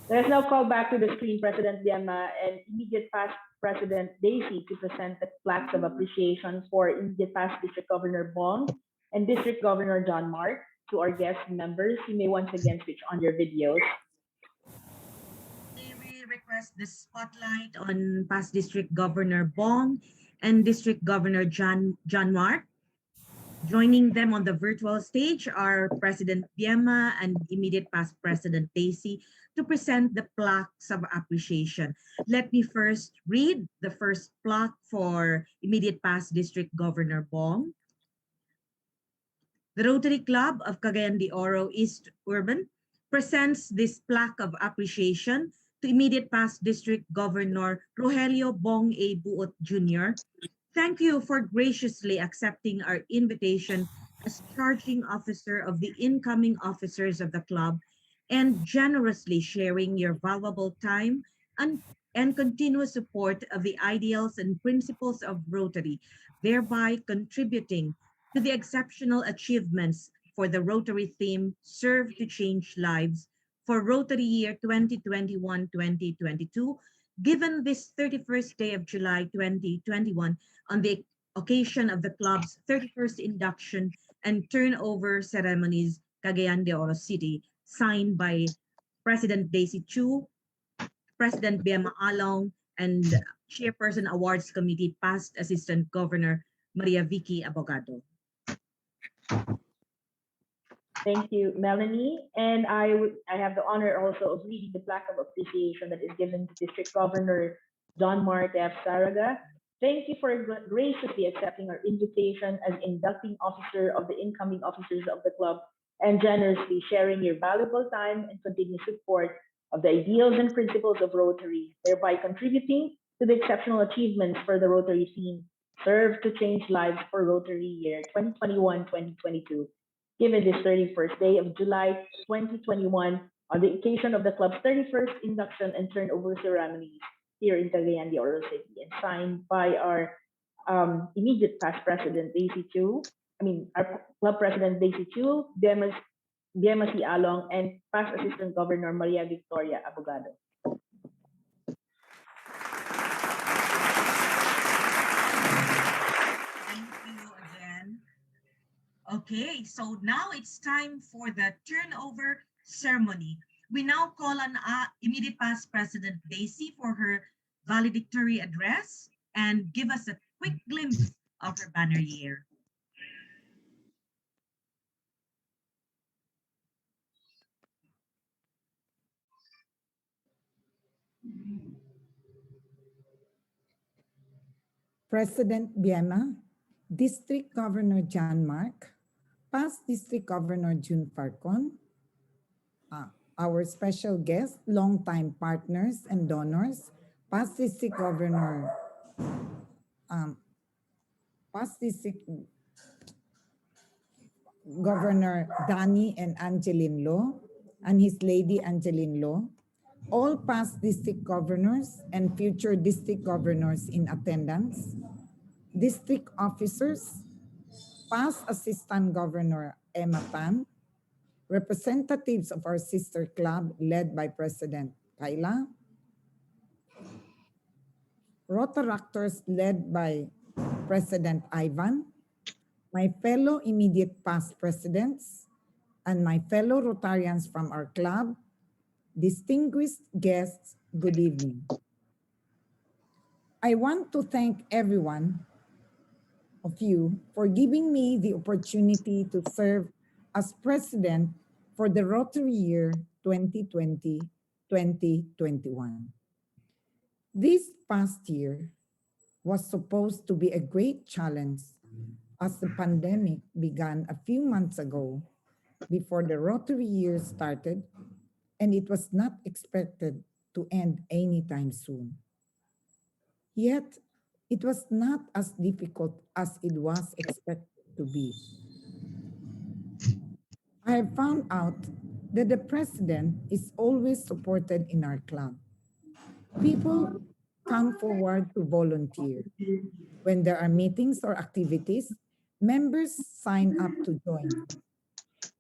let us now call back to the screen President Biema and immediate past President Daisy to present the plaques of appreciation for immediate past District Governor Bong and District Governor John Mark. To our guest members, you may once again switch on your videos. request the spotlight on past District Governor Bong and District Governor John Mark. Joining them on the virtual stage are President Biema and immediate past President Daisy to present the plaques of appreciation. Let me first read the first plaque for immediate past District Governor Bong. The Rotary Club of Cagayan de Oro East Urban presents this plaque of appreciation to immediate past District Governor Rogelio Bong A. Buot Jr. Thank you for graciously accepting our invitation as charging officer of the incoming officers of the club and generously sharing your valuable time and continuous support of the ideals and principles of Rotary, thereby contributing to the exceptional achievements for the Rotary theme Serve to Change Lives for Rotary Year 2021-2022, given this 31st day of July 2021 on the occasion of the club's 31st induction and turnover ceremonies, Cagayan de Oro City, signed by President Daisy Chu, President Biema Along, and Chairperson Awards Committee past Assistant Governor Maria Vicky Abogado. Thank you, Melanie. And I have the honor also of reading the plaque of appreciation that is given to District Governor John Mark F. Saraga. Thank you for graciously accepting our invitation as inducting officer of the incoming officers of the club and generously sharing your valuable time and continued support of the ideals and principles of Rotary, thereby contributing to the exceptional achievements for the Rotary theme, Serve to Change Lives for Rotary Year 2021-2022, given this 31st day of July 2021 on the occasion of the club's 31st induction and turnover ceremonies here in Cagayan de Oro City, and signed by our immediate past president, our club president, Daisy Chu, Biema C. Along, and past assistant governor, Maria Victoria Abogado. Thank you again. Okay, so now it's time for the turnover ceremony. We now call on immediate past President Daisy for her valedictory address and give us a quick glimpse of her banner year. President Biema, District Governor John Mark, past District Governor June Farcon, our special guest, longtime partners and donors, past District Governor, Governor Danny and Angeline Lo, and his lady Angeline Lo, all past district governors and future district governors in attendance, district officers, past Assistant Governor Emma Tan, representatives of our sister club led by President Kyla, Rotaractors led by President Ivan, my fellow immediate past presidents, and my fellow Rotarians from our club, distinguished guests, good evening. I want to thank everyone of you for giving me the opportunity to serve as president for the Rotary year 2020-2021. This past year was supposed to be a great challenge as the pandemic began a few months ago before the Rotary year started, and it was not expected to end anytime soon. Yet, it was not as difficult as it was expected to be. I have found out that the president is always supported in our club. People come forward to volunteer. When there are meetings or activities, members sign up to join.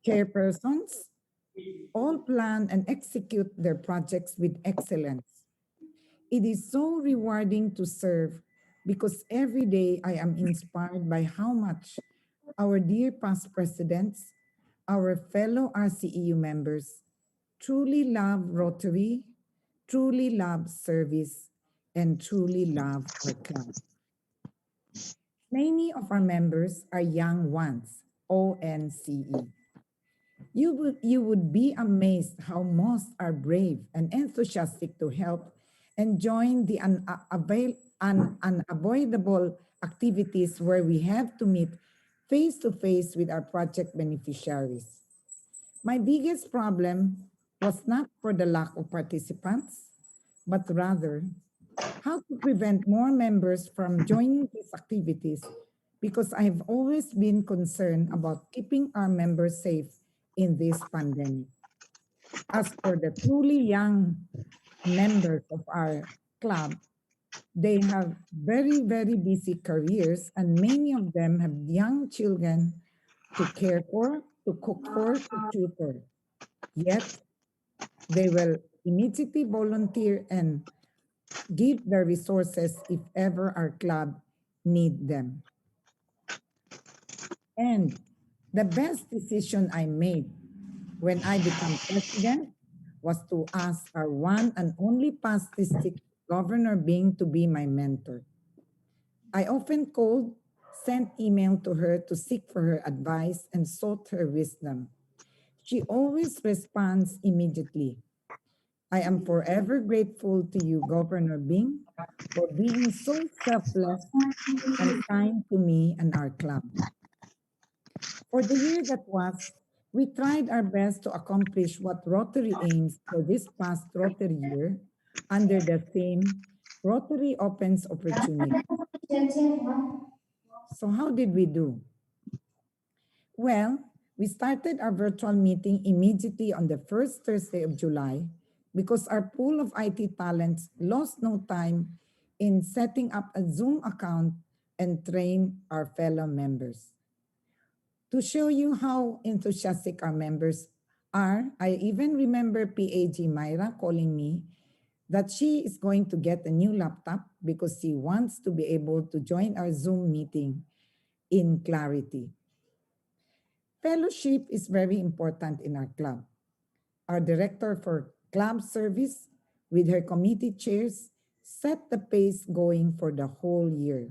Chairpersons all plan and execute their projects with excellence. It is so rewarding to serve because every day I am inspired by how much our dear past presidents, our fellow RCEU members, truly love Rotary, truly love service and truly love our club. Many of our members are young ones, ONCE. You would be amazed how most are brave and enthusiastic to help and join the unavoidable activities where we have to meet face to face with our project beneficiaries. My biggest problem was not for the lack of participants, but rather how to prevent more members from joining these activities because I have always been concerned about keeping our members safe in this pandemic. As for the truly young members of our club, they have very, very busy careers, and many of them have young children to care for, to cook for, to tutor. Yet, they will immediately volunteer and give their resources if ever our club need them. And the best decision I made when I became president was to ask our one and only past district governor Bing to be my mentor. I often called, sent email to her to seek for her advice and sought her wisdom. She always responds immediately. I am forever grateful to you, Governor Bing, for being so selfless and kind to me and our club. For the year that was, we tried our best to accomplish what Rotary aims for this past Rotary year under the theme Rotary Opens Opportunity. So how did we do? Well, we started our virtual meeting immediately on the first Thursday of July because our pool of IT talents lost no time in setting up a Zoom account and train our fellow members. To show you how enthusiastic our members are, I even remember PAG Myra calling me that she is going to get a new laptop because she wants to be able to join our Zoom meeting in clarity. Fellowship is very important in our club. Our director for club service, with her committee chairs, set the pace going for the whole year.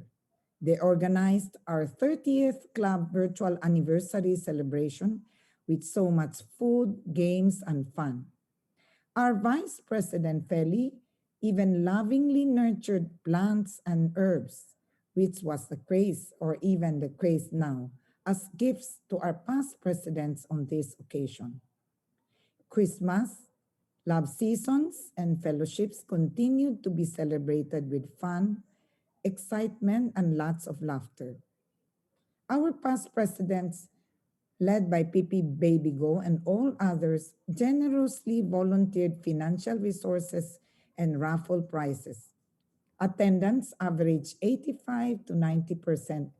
They organized our 30th club virtual anniversary celebration with so much food, games, and fun. Our Vice President Feli even lovingly nurtured plants and herbs, which was the craze or even the craze now, as gifts to our past presidents on this occasion. Christmas, love seasons, and fellowships continued to be celebrated with fun, excitement, and lots of laughter. Our past presidents, led by PP Babygo and all others, generously volunteered financial resources and raffle prizes. Attendance averaged 85 to 90%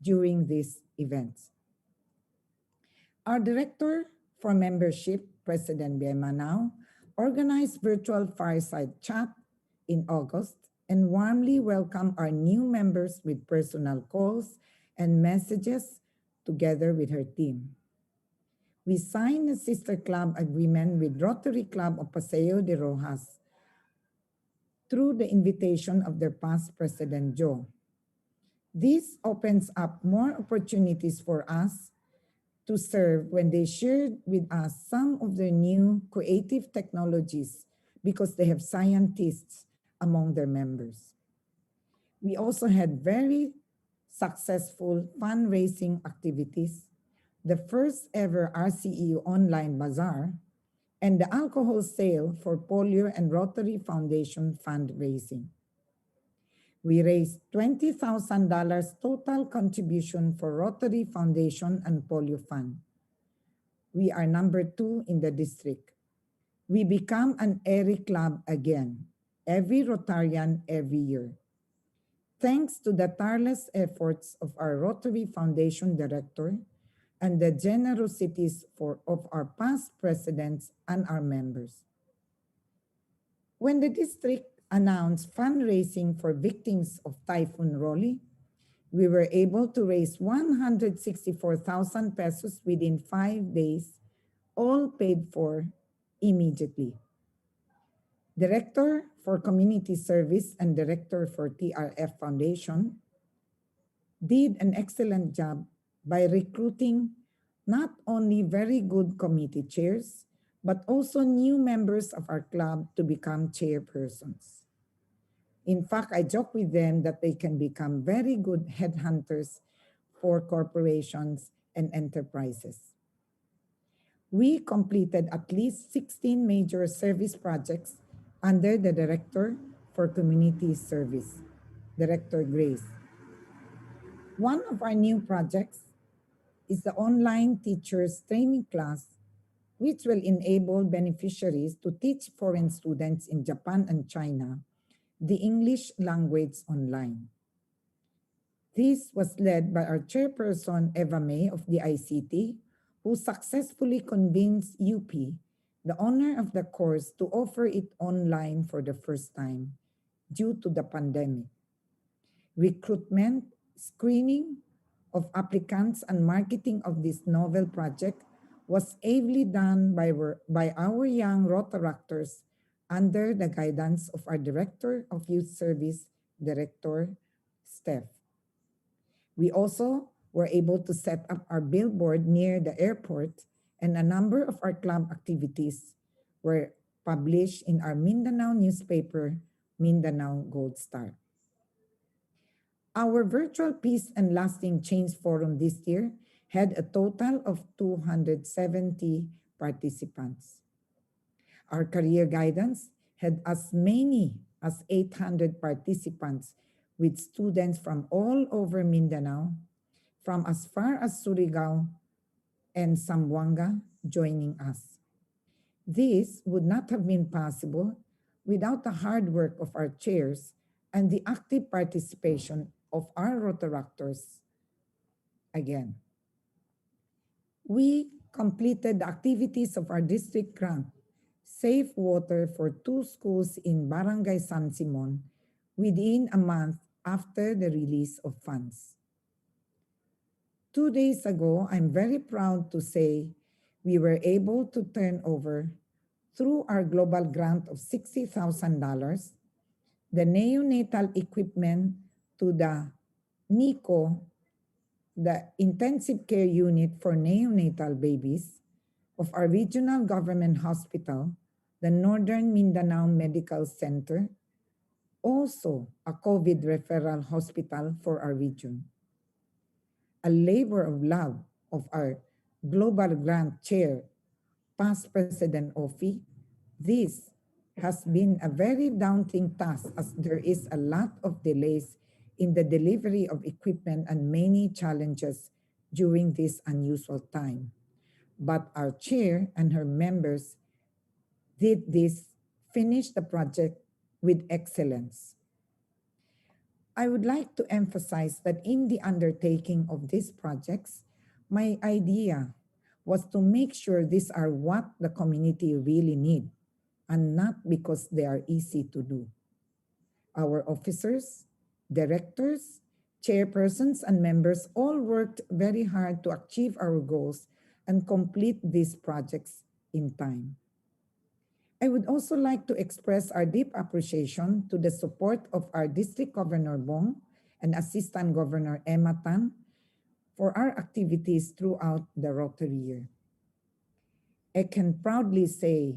during these events. Our director for membership, President Biema now, organized virtual fireside chat in August and warmly welcomed our new members with personal calls and messages together with her team. We signed a sister club agreement with Rotary Club of Paseo de Rojas through the invitation of their past president, Joe. This opens up more opportunities for us to serve when they shared with us some of their new creative technologies because they have scientists among their members. We also had very successful fundraising activities, the first ever RCEU online bazaar, and the alcohol sale for Polio and Rotary Foundation fundraising. We raised $20,000 total contribution for Rotary Foundation and Polio Fund. We are number 2 in the district. We become an airy club again, every Rotarian every year. Thanks to the tireless efforts of our Rotary Foundation Director and the generosities of our past presidents and our members. When the district announced fundraising for victims of Typhoon Rolly, we were able to raise 164,000 pesos within 5 days, all paid for immediately. Director for Community Service and Director for TRF Foundation, did an excellent job by recruiting not only very good committee chairs, but also new members of our club to become chairpersons. In fact, I joke with them that they can become very good headhunters for corporations and enterprises. We completed at least 16 major service projects under the Director for Community Service, Director Grace. One of our new projects is the online teachers training class, which will enable beneficiaries to teach foreign students in Japan and China the English language online. This was led by our chairperson, Eva May of the ICT, who successfully convinced UP, the owner of the course, to offer it online for the first time due to the pandemic. Recruitment, screening of applicants, and marketing of this novel project was ably done by our young Rotaractors under the guidance of our Director of Youth Service, Director Steph. We also were able to set up our billboard near the airport, and a number of our club activities were published in our Mindanao newspaper, Mindanao Gold Star. Our virtual Peace and Lasting Change Forum this year had a total of 270 participants. Our career guidance had as many as 800 participants, with students from all over Mindanao, from as far as Surigao and Zamboanga, joining us. This would not have been possible without the hard work of our chairs and the active participation of our Rotaractors. Again, we completed the activities of our district grant, Safe Water for 2 schools in Barangay San Simon, within a month after the release of funds. 2 days ago, I'm very proud to say we were able to turn over, through our global grant of $60,000, the neonatal equipment to the NICO, the Intensive Care Unit for Neonatal Babies of our regional government hospital, the Northern Mindanao Medical Center, also a COVID referral hospital for our region. A labor of love of our Global Grant Chair, past President Ofi. This has been a very daunting task, as there is a lot of delays in the delivery of equipment and many challenges during this unusual time. But our chair and her members did finish the project with excellence. I would like to emphasize that in the undertaking of these projects, my idea was to make sure these are what the community really need, and not because they are easy to do. Our officers, directors, chairpersons, and members all worked very hard to achieve our goals and complete these projects in time. I would also like to express our deep appreciation to the support of our District Governor Bong and Assistant Governor Emma Tan for our activities throughout the Rotary year. I can proudly say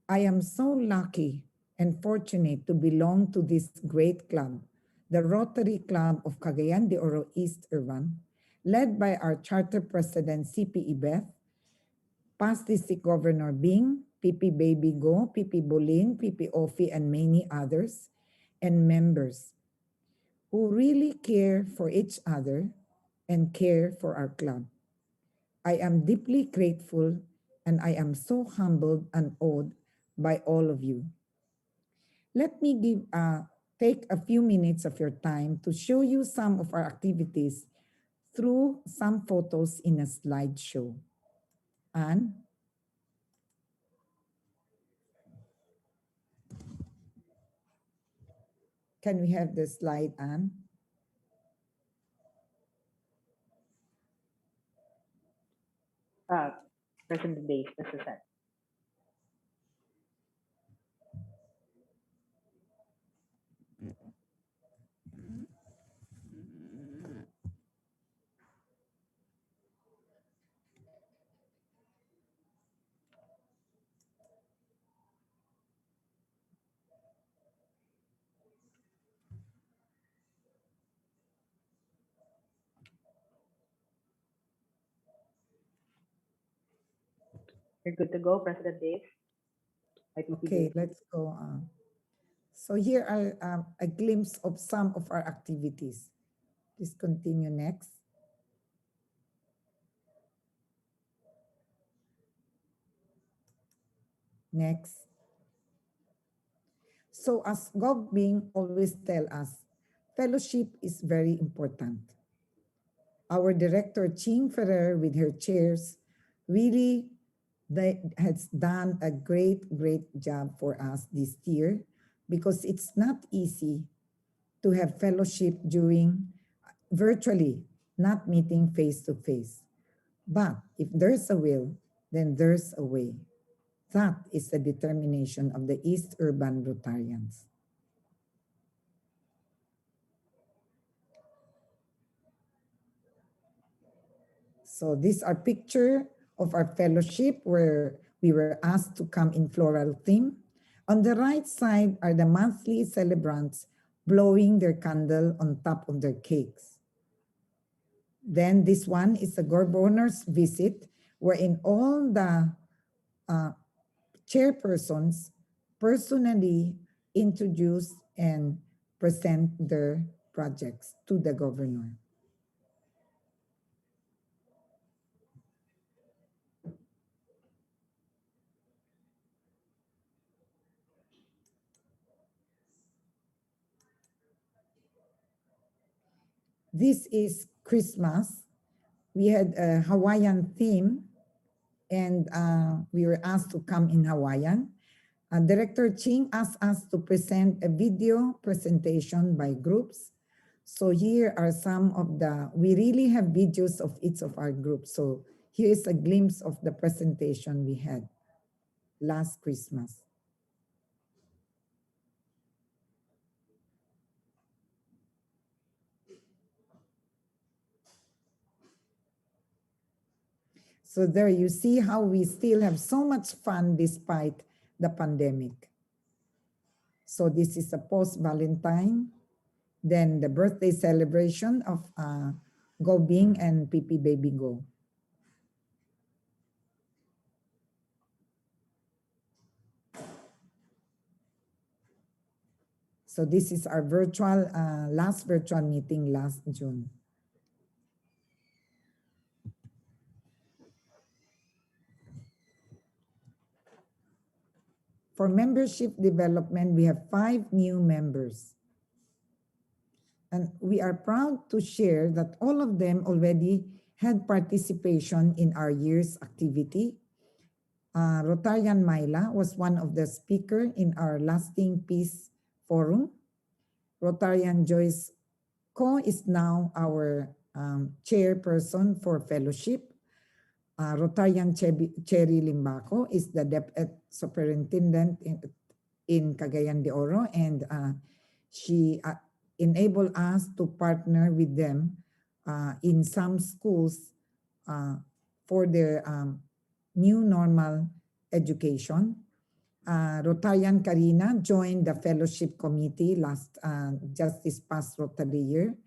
I am so lucky and fortunate to belong to this great club, the Rotary Club of Cagayan de Oro East Urban, led by our Charter President CP Beth, past District Governor Bing, PP Baby Go, PP Bolin, PP Ofi, and many others, and members who really care for each other and care for our club. I am deeply grateful, and I am so humbled and awed by all of you. Let me take a few minutes of your time to show you some of our activities through some photos in a slideshow. And can we have the slide, Anne? President Days, this is it. You're good to go, President Dave. IPP Okay, Daisy. let's go on. So here are a glimpse of some of our activities. Please continue next. Next. So as Gov Bing always tell us, fellowship is very important. Our director, Ching Ferrer, with her chairs, really has done a great job for us this year because it's not easy to have fellowship during virtually, not meeting face to face. But if there's a will, then there's a way. That is the determination of the East Urban Rotarians. So these are picture of our fellowship where we were asked to come in floral theme. On the right side are the monthly celebrants blowing their candle on top of their cakes. Then this one is the governor's visit, wherein all the chairpersons personally introduce and present their projects to the governor. This is Christmas. We had a Hawaiian theme and we were asked to come in Hawaiian. Director Ching asked us to present a video presentation by groups. So here are some of we really have videos of each of our groups. So here is a glimpse of the presentation we had last Christmas. So there you see how we still have so much fun despite the pandemic. So this is a post-Valentine, then the birthday celebration of Go Bing and PP Baby Go. So this is our virtual, last virtual meeting last June. For membership development, we have 5 new members. And we are proud to share that all of them already had participation in our year's activity. Rotarian Myla was one of the speakers in our Lasting Peace Forum. Rotarian Joyce Ko is now our chairperson for fellowship. Rotarian Cherry Limbaco is the deputy superintendent in Cagayan de Oro, and she enabled us to partner with them in some schools for their new normal education. Rotarian Karina joined the fellowship committee just this past Rotary year.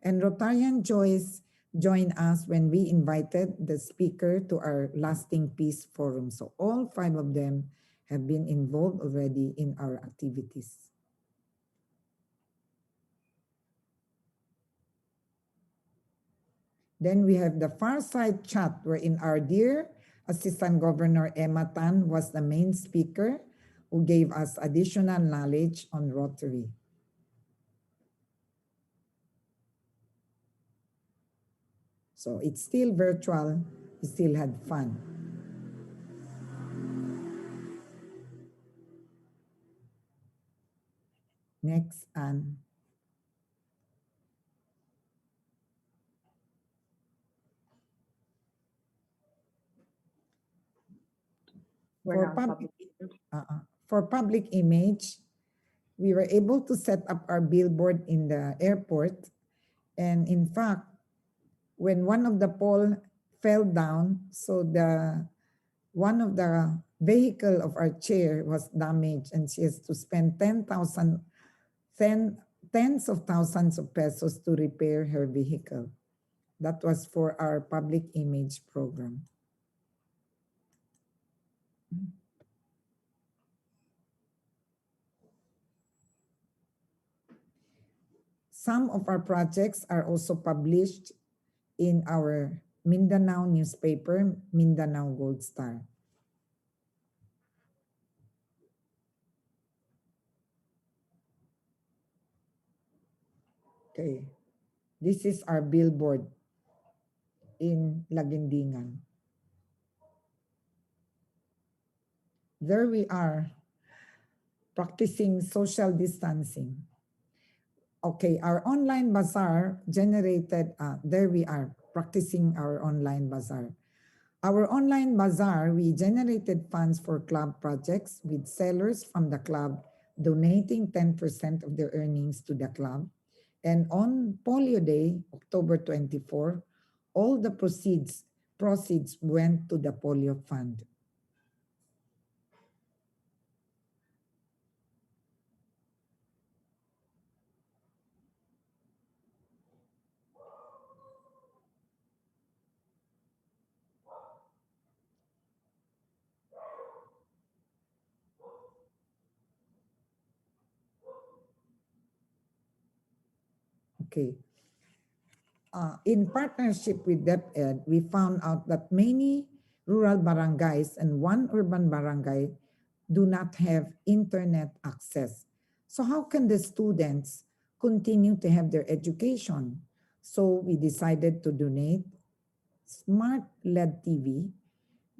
And Rotarian Joyce joined us when we invited the speaker to our Lasting Peace Forum. So all 5 of them have been involved already in our activities. Then we have the far side chat wherein our dear Assistant Governor Emma Tan was the main speaker who gave us additional knowledge on Rotary. So it's still virtual, we still had fun. Next, Anne. For public image, we were able to set up our billboard in the airport. And in fact, when one of the pole fell down, so one of the vehicle of our chair was damaged, and she has to spend tens of thousands of pesos to repair her vehicle. That was for our public image program. Some of our projects are also published in our Mindanao newspaper, Mindanao Gold Star. Okay, this is our billboard in Laguindingan. There we are, practicing social distancing. Okay, our online bazaar generated, there we are, practicing our online bazaar. Our online bazaar, we generated funds for club projects with sellers from the club donating 10% of their earnings to the club. And on Polio Day, October 24, all the proceeds went to the polio fund. Okay. In partnership with DepEd, we found out that many rural barangays and one urban barangay do not have internet access. So how can the students continue to have their education? So we decided to donate smart LED TV,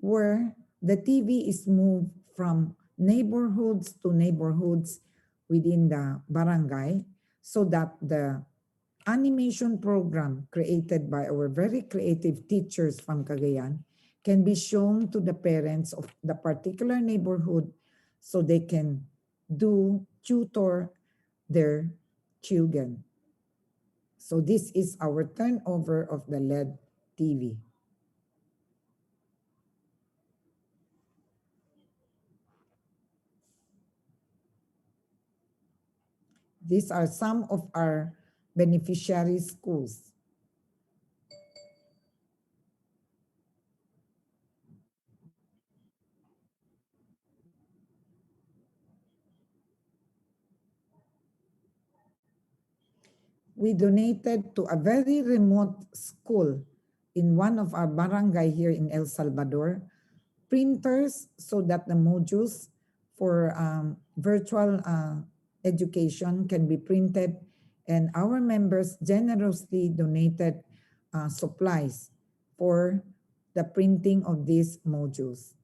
where the TV is moved from neighborhoods to neighborhoods within the barangay so that the animation program created by our very creative teachers from Cagayan can be shown to the parents of the particular neighborhood so they can tutor their children. So this is our turnover of the LED TV. These are some of our beneficiary schools. We donated to a very remote school in one of our barangay here in El Salvador, printers so that the modules for virtual education can be printed, and our members generously donated supplies for the printing of these modules.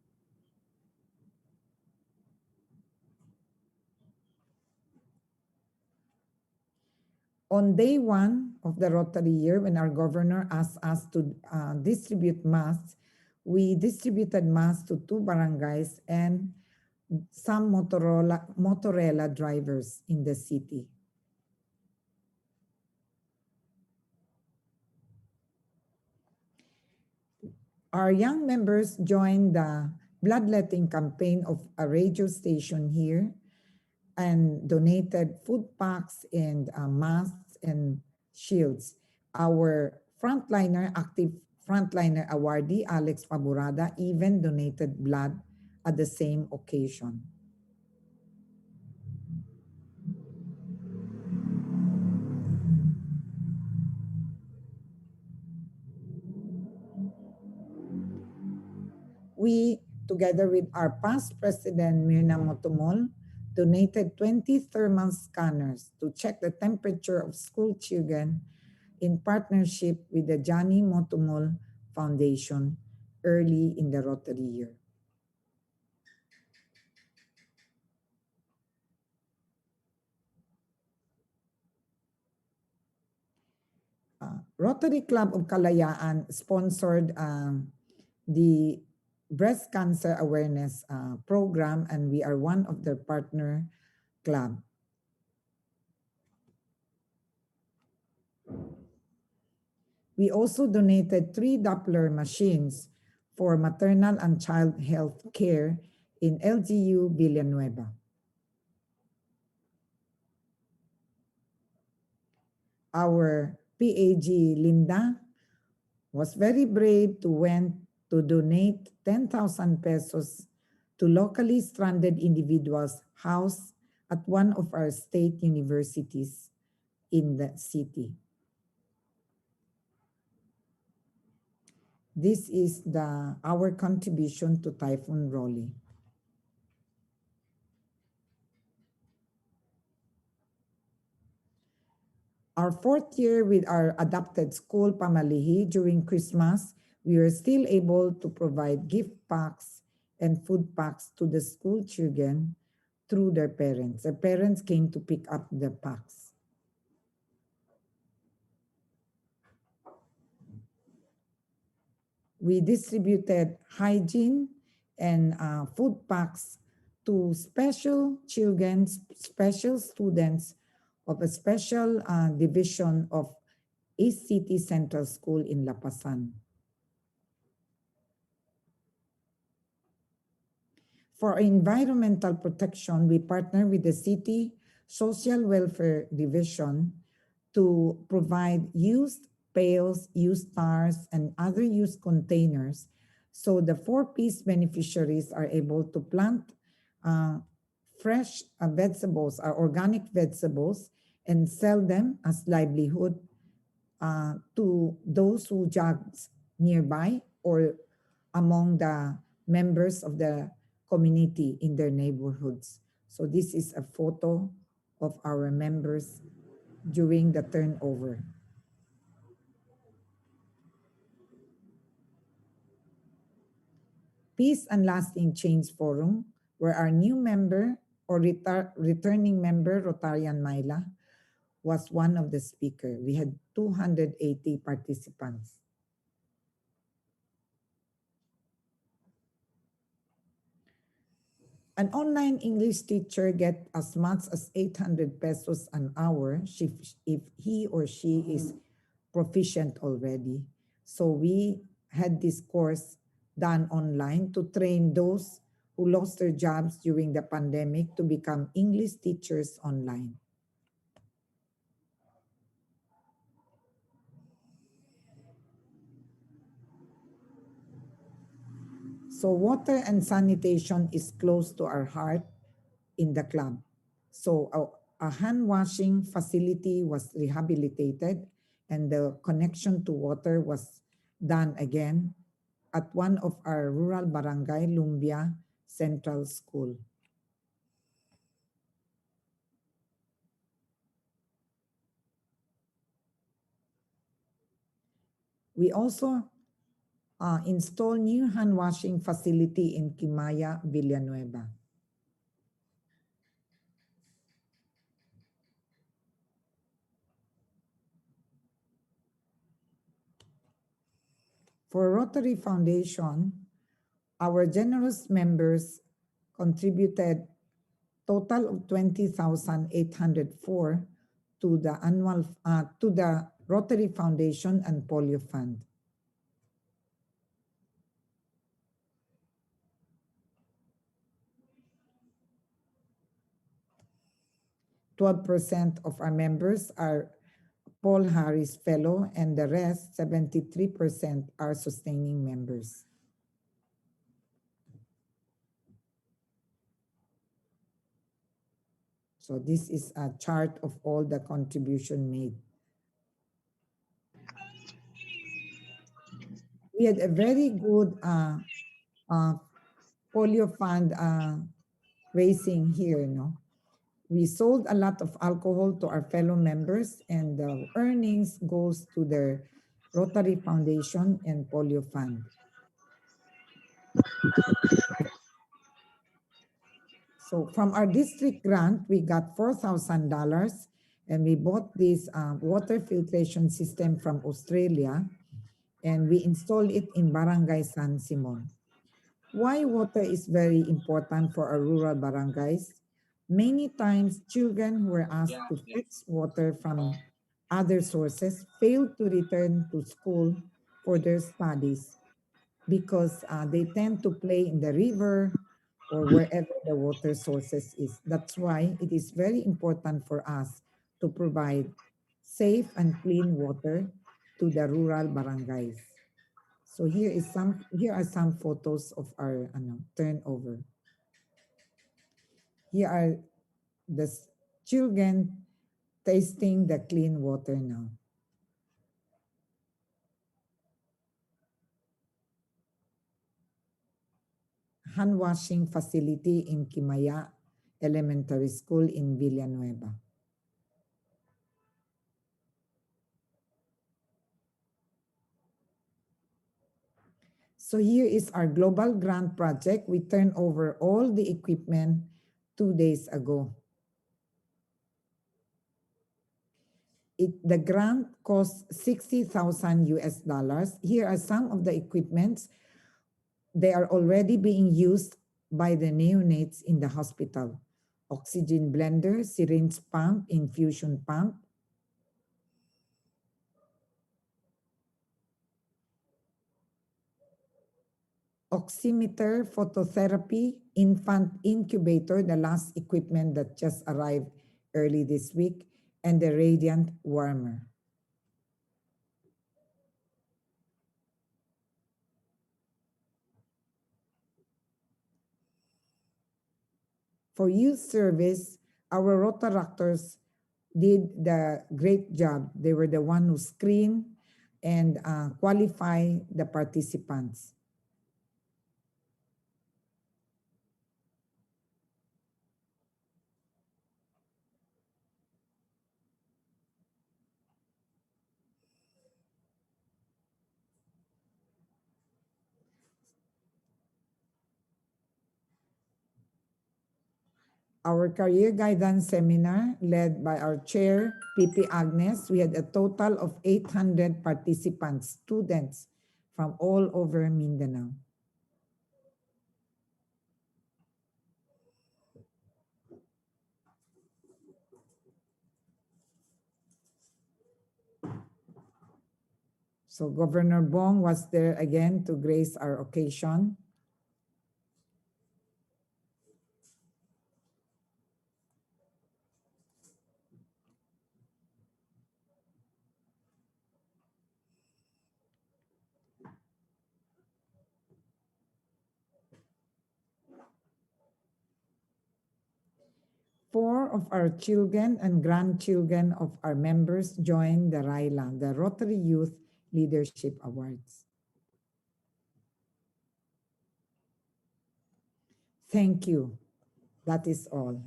On day one of the Rotary year, when our governor asked us to distribute masks, we distributed masks to 2 barangays and some Motorella drivers in the city. Our young members joined the bloodletting campaign of a radio station here and donated food packs and masks and shields. Our active frontliner awardee, Alex Faburada, even donated blood at the same occasion. We, together with our past president, Mirna Motomol, donated 20 thermal scanners to check the temperature of school children in partnership with the Johnny Motomol Foundation early in the Rotary year. Rotary Club of Kalayaan sponsored the breast cancer awareness program, and we are one of their partner club. We also donated 3 Doppler machines for maternal and child health care in LGU Villanueva. Our PAG Linda was very brave to donate 10,000 pesos to locally stranded individuals housed at one of our state universities in the city. This is our contribution to Typhoon Rolly. Our fourth year with our adopted school, Pamalihi, during Christmas, we were still able to provide gift packs and food packs to the school children through their parents. Their parents came to pick up the packs. We distributed hygiene and food packs to special children, special students of a special division of East City Central School in Lapasan. For environmental protection, we partner with the City Social Welfare Division to provide used pails, used tars, and other used containers so the 4-piece beneficiaries are able to plant fresh vegetables, organic vegetables, and sell them as livelihood to those who jogs nearby or among the members of the community in their neighborhoods. So this is a photo of our members during the turnover. Peace and Lasting Change Forum, where our new member or returning member, Rotarian Myla, was one of the speakers. We had 280 participants. An online English teacher get as much as 800 pesos an hour if he or she is proficient already. So we had this course done online to train those who lost their jobs during the pandemic to become English teachers online. So water and sanitation is close to our heart in the club. So a hand washing facility was rehabilitated and the connection to water was done again at one of our rural barangay, Lumbia Central School. We also install new hand washing facility in Kimaya, Villanueva. For Rotary Foundation, our generous members contributed total of 20,804 to the annual to the Rotary Foundation and Polio Fund. 12% of our members are Paul Harris Fellow, and the rest, 73%, are sustaining members. So this is a chart of all the contribution made. We had a very good polio fund raising here, no? We sold a lot of alcohol to our fellow members, and the earnings goes to the Rotary Foundation and Polio Fund. So from our district grant, we got $4,000, and we bought this water filtration system from Australia, and we installed it in Barangay San Simon. Why water is very important for our rural barangays? Many times, children who were asked to fetch water from other sources fail to return to school for their studies because they tend to play in the river or wherever the water sources is. That's why it is very important for us to provide safe and clean water to the rural barangays. So here are some photos of our turnover. Here are the children tasting the clean water now. Hand washing facility in Kimaya Elementary School in Villanueva. So here is our global grant project. We turned over all the equipment 2 days ago. The grant cost 60,000 US dollars. Here are some of the equipments. They are already being used by the neonates in the hospital. Oxygen blender, syringe pump, infusion pump, oximeter, phototherapy, infant incubator, the last equipment that just arrived early this week, and the radiant warmer. For youth service, our Rotaractors did the great job. They were the one who screened and qualify the participants. Our career guidance seminar led by our chair, PP Agnes, we had a total of 800 participants, students from all over Mindanao. So Governor Bong was there again to grace our occasion. Four of our children and grandchildren of our members joined the RYLA, the Rotary Youth Leadership Awards. Thank you. That is all.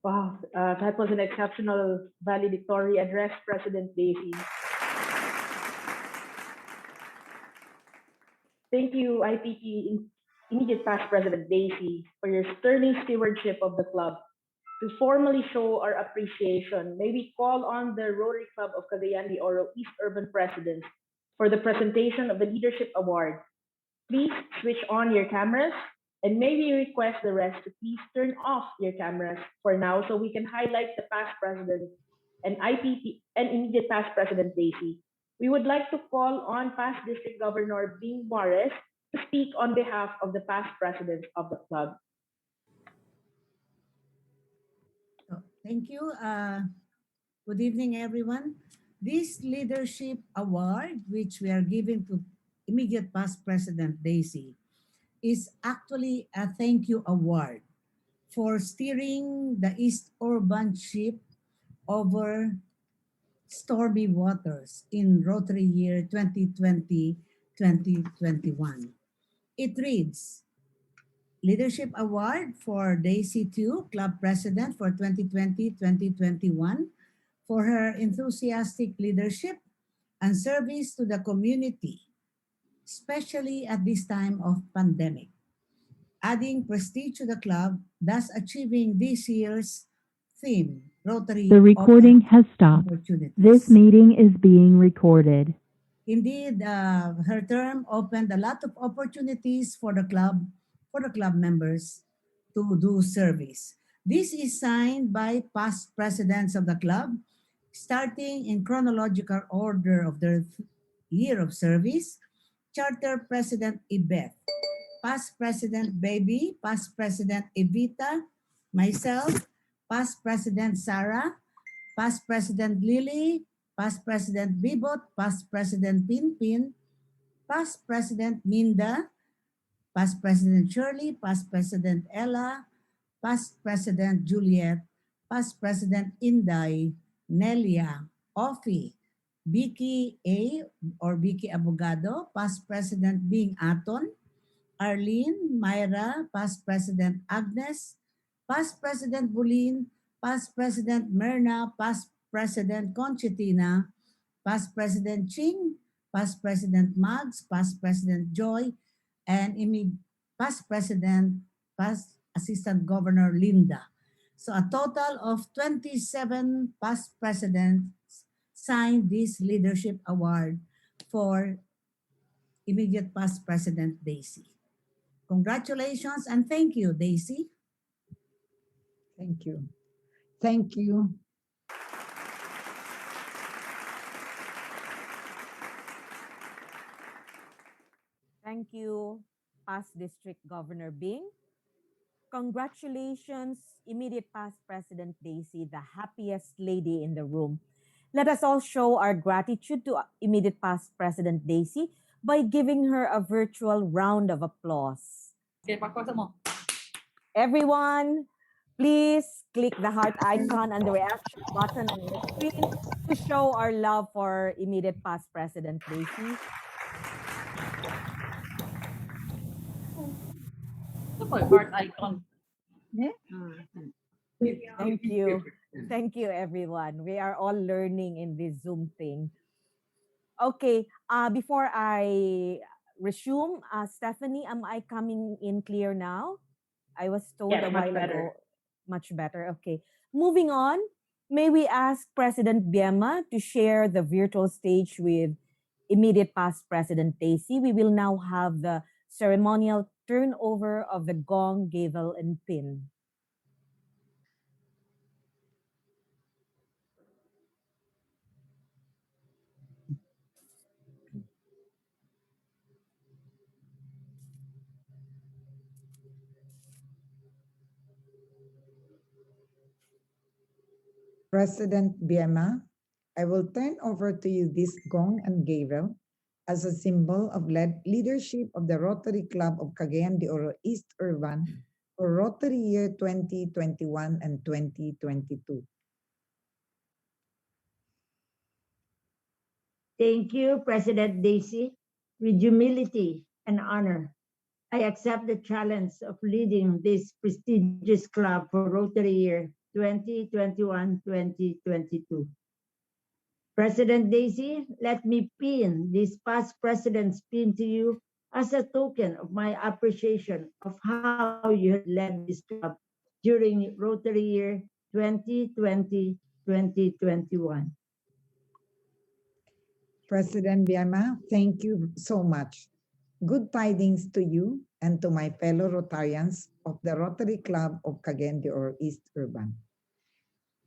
Wow, that was an exceptional valedictory address, President Daisy. Thank you, IPP Immediate Past President Daisy, for your sterling stewardship of the club. To formally show our appreciation, may we call on the Rotary Club of Cagayan de Oro East Urban Presidents for the presentation of the Leadership Award. Please switch on your cameras, and may we request the rest to please turn off your cameras for now so we can highlight the past presidents and IPP and immediate past President Daisy. We would like to call on past District Governor Bing Juarez to speak on behalf of the past presidents of the club. Thank you. Good evening, everyone. This leadership award, which we are giving to immediate past President Daisy, is actually a thank you award for steering the East Urban ship over stormy waters in Rotary year 2020-2021. It reads, Leadership Award for Daisy 2, Club President for 2020-2021, for her enthusiastic leadership and service to the community, especially at this time of pandemic, adding prestige to the club, thus achieving this year's theme, Rotary The recording Open has stopped. This Opportunities. meeting is being recorded. Indeed, her term opened a lot of opportunities for the club members to do service. This is signed by past presidents of the club, starting in chronological order of their year of service. Charter President Ibeth, past President Baby, past President Evita, myself, past President Sarah, past President Lily, Past President Bibot, Past President Pinpin, Past President Minda, Past President Shirley, Past President Ella, Past President Juliet, Past President Inday, Nelia, Ofi, Vicky A. or Vicky Abogado, Past President Bing Aton, Arlene, Myra, Past President Agnes, Past President Bulin, Past President Myrna, Past President Conchitina, Past President Ching, Past President Mags, Past President Joy, and Past President, Past Assistant Governor Linda. So a total of 27 past presidents signed this leadership award for immediate past President Daisy. Congratulations and thank you, Daisy. Thank you. Thank you. Thank you, past District Governor Bing. Congratulations, immediate past President Daisy, the happiest lady in the room. Let us all show our gratitude to immediate past President Daisy by giving her a virtual round of applause. Everyone, please click the heart icon and the reaction button on your screen to show our love for immediate past President Daisy. Heart icon. Thank you. Thank you, everyone. We are all learning in this Zoom thing. Okay, before I resume, Stephanie, am I coming in clear now? I was told Yes, a much while better. ago. Much better. Okay. Moving on, may we ask President Biema to share the virtual stage with immediate past President Daisy. We will now have the ceremonial turnover of the gong, gavel, and pin. President Biema, I will turn over to you this gong and gavel as a symbol of leadership of the Rotary Club of Cagayan de Oro East Urban for Rotary year 2021 and 2022. Thank you, President Daisy. With humility and honor, I accept the challenge of leading this prestigious club for Rotary year 2021-2022. President Daisy, let me pin this past president's pin to you as a token of my appreciation of how you have led this club during Rotary year 2020-2021. President Biema, thank you so much. Good tidings to you and to my fellow Rotarians of the Rotary Club of Cagayan de Oro East Urban.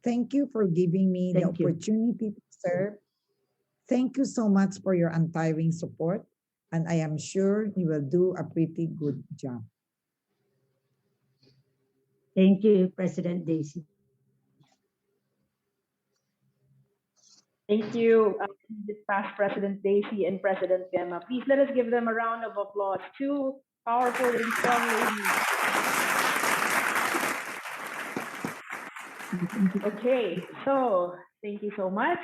Thank you for giving me the opportunity to serve. Thank you so much for your untiring support, and I am sure you will do a pretty good job. Thank you, President Daisy. Thank you, past President Daisy and President Biema. Please let us give them a round of applause. Two powerful and strong ladies. Okay, so thank you so much.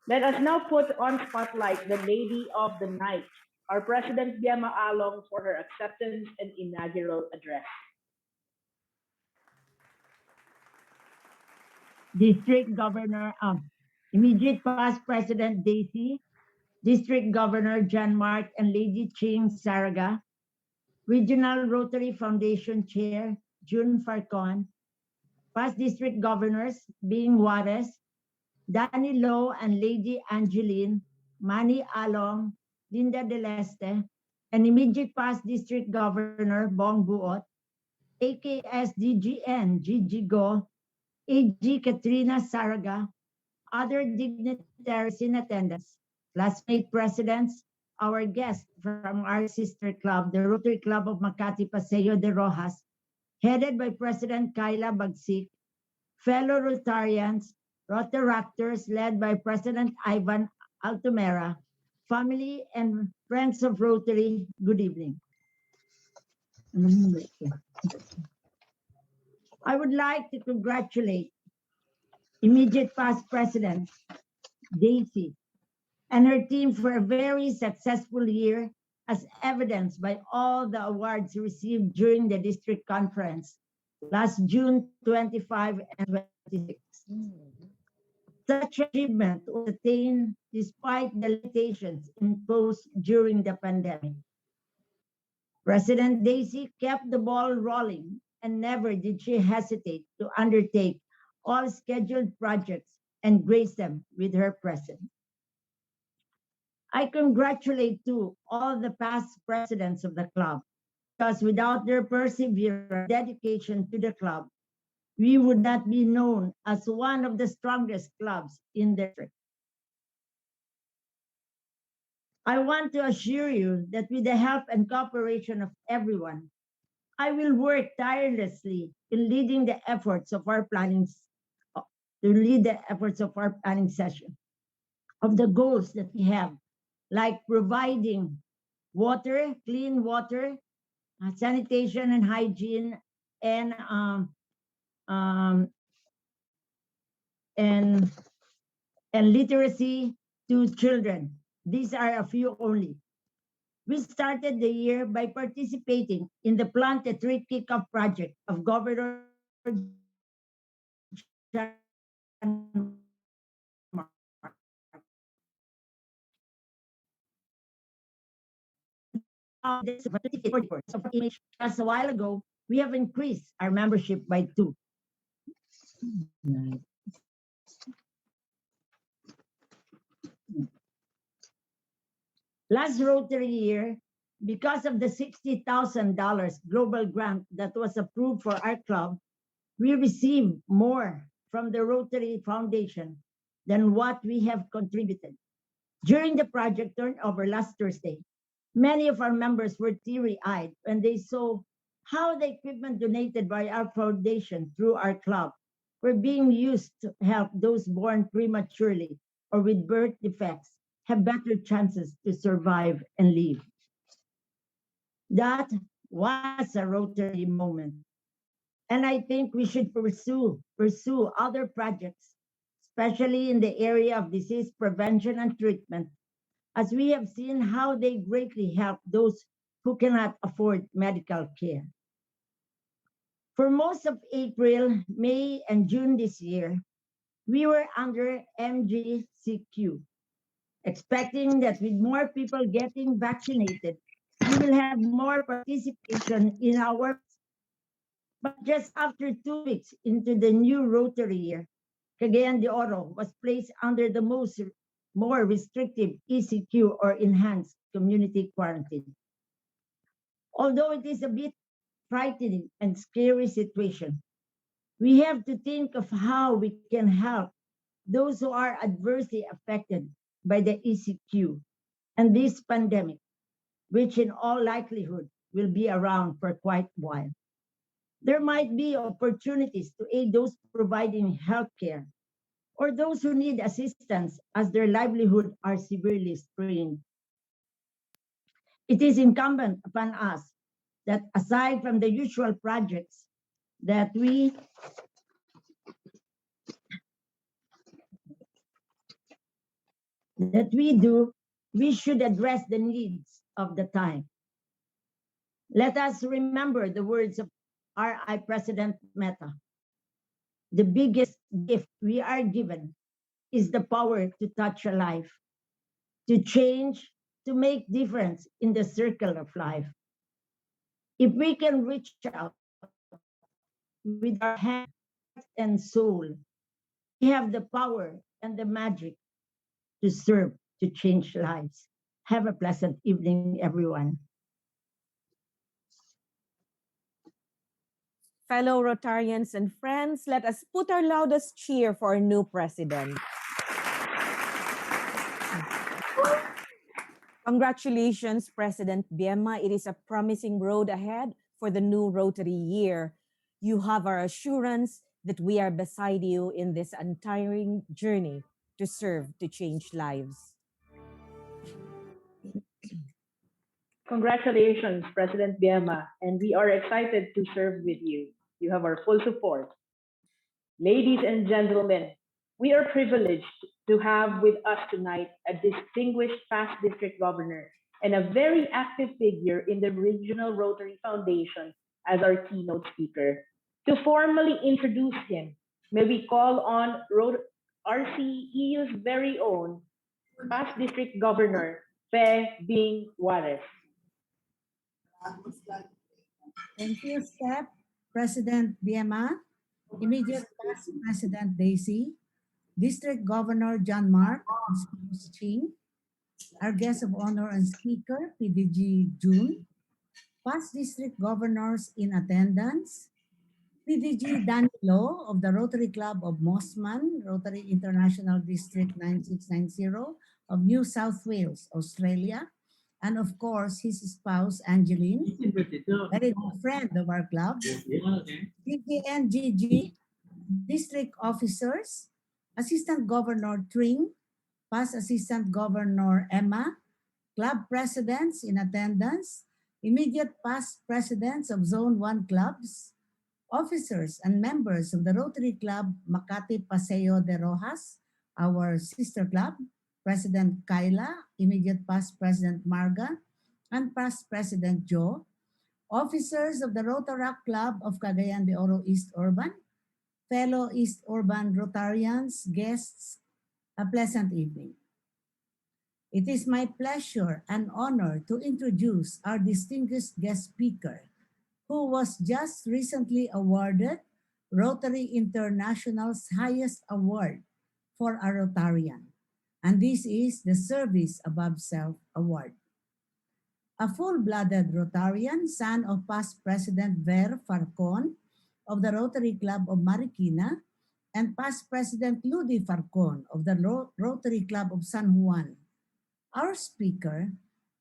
Let us now put on spotlight the Lady of the Night, our President Biema Along, for her acceptance and inaugural address. District Governor, immediate past President Daisy, District Governor John Mark and Lady Ching Saraga, Regional Rotary Foundation Chair June Farcon, past District Governors Bing Juarez, Danny Lowe and Lady Angeline, Manny Along, Linda De Leste, and immediate past District Governor Bong Buot, AKS DGN Gigi Go, AG Katrina Saraga, other dignitaries in attendance, classmate presidents, our guests from our sister club, the Rotary Club of Makati Paseo de Rojas, headed by President Kyla Bagsik, fellow Rotarians, Rotaractors led by President Ivan Altumera, family and friends of Rotary, good evening. I would like to congratulate immediate past President Daisy and her team for a very successful year, as evidenced by all the awards received during the district conference last June 25 and 26. Such achievement was attained despite the limitations imposed during the pandemic. President Daisy kept the ball rolling, and never did she hesitate to undertake all scheduled projects and grace them with her presence. I congratulate too all the past presidents of the club, because without their perseverance, dedication to the club, we would not be known as one of the strongest clubs in the district. I want to assure you that with the help and cooperation of everyone, I will work tirelessly in leading the efforts of our planning session of the goals that we have, like providing water, clean water, sanitation and hygiene, and um, and literacy to children. These are a few only. We started the year by participating in the Plant a Tree Kickoff project of Governor John Mark. Just a while ago, we have increased our membership by 2. Last Rotary year, because of the $60,000 global grant that was approved for our club, we received more from the Rotary Foundation than what we have contributed. During the project turnover last Thursday, many of our members were teary-eyed when they saw how the equipment donated by our foundation through our club were being used to help those born prematurely or with birth defects have better chances to survive and live. That was a Rotary moment. And I think we should pursue other projects, especially in the area of disease prevention and treatment, as we have seen how they greatly help those who cannot afford medical care. For most of April, May, and June this year, we were under MGCQ, expecting that with more people getting vaccinated, we will have more participation in our. But just after 2 weeks into the new Rotary year, Cagayan de Oro was placed under the more restrictive ECQ or enhanced community quarantine. Although it is a bit frightening and scary situation, we have to think of how we can help those who are adversely affected by the ECQ and this pandemic, which in all likelihood will be around for quite a while. There might be opportunities to aid those providing healthcare or those who need assistance as their livelihood are severely strained. It is incumbent upon us that aside from the usual projects that we do, we should address the needs of the time. Let us remember the words of RI President Meta. The biggest gift we are given is the power to touch a life, to change, to make difference in the circle of life. If we can reach out with our heart and soul, we have the power and the magic to serve, to change lives. Have a pleasant evening, everyone. Fellow Rotarians and friends, let us put our loudest cheer for our new president. Congratulations, President Biema. It is a promising road ahead for the new Rotary year. You have our assurance that we are beside you in this untiring journey to serve, to change lives. Congratulations, President Biema, and we are excited to serve with you. You have our full support. Ladies and gentlemen, we are privileged to have with us tonight a distinguished past district governor and a very active figure in the Regional Rotary Foundation as our keynote speaker. To formally introduce him, may we call on RCEU's very own past district governor, Fe Bing Juarez. Thank you, Step. President Biema, immediate past President Daisy, District Governor John Mark and Spouse Ching, our guest of honor and speaker, PDG June, past district governors in attendance, PDG Danilo of the Rotary Club of Mosman, Rotary International District 9690 of New South Wales, Australia, and of course his spouse Angeline, very good friend of our club, GGNGG, district officers, Assistant Governor Tring, past Assistant Governor Emma, club presidents in attendance, immediate past presidents of Zone 1 clubs, officers and members of the Rotary Club Makati Paseo de Rojas, our sister club, President Kyla, immediate past President Marga, and past President Joe, officers of the Rotaract Club of Cagayan de Oro East Urban, fellow East Urban Rotarians, guests, a pleasant evening. It is my pleasure and honor to introduce our distinguished guest speaker, who was just recently awarded Rotary International's highest award for a Rotarian, and this is the Service Above Self Award. A full-blooded Rotarian, son of past President Ver Farcon of the Rotary Club of Marikina and past President Ludi Farcon of the Rotary Club of San Juan. Our speaker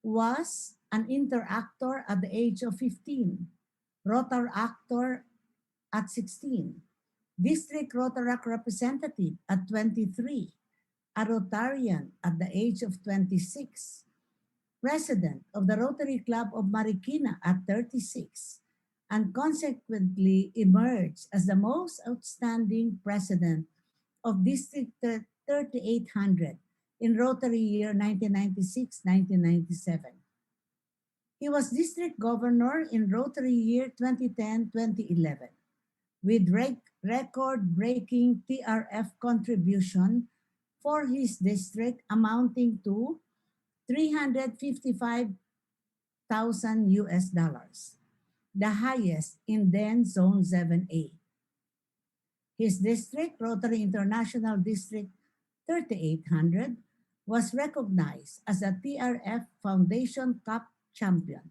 was an interactor at the age of 15, Rotar actor at 16, district Rotaract representative at 23, a Rotarian at the age of 26, president of the Rotary Club of Marikina at 36, and consequently emerged as the most outstanding president of District 3800 in Rotary year 1996-1997. He was district governor in Rotary year 2010-2011 with record-breaking TRF contribution for his district amounting to 355,000 US dollars, the highest in then Zone 7A. His district, Rotary International District 3800, was recognized as a TRF Foundation Cup champion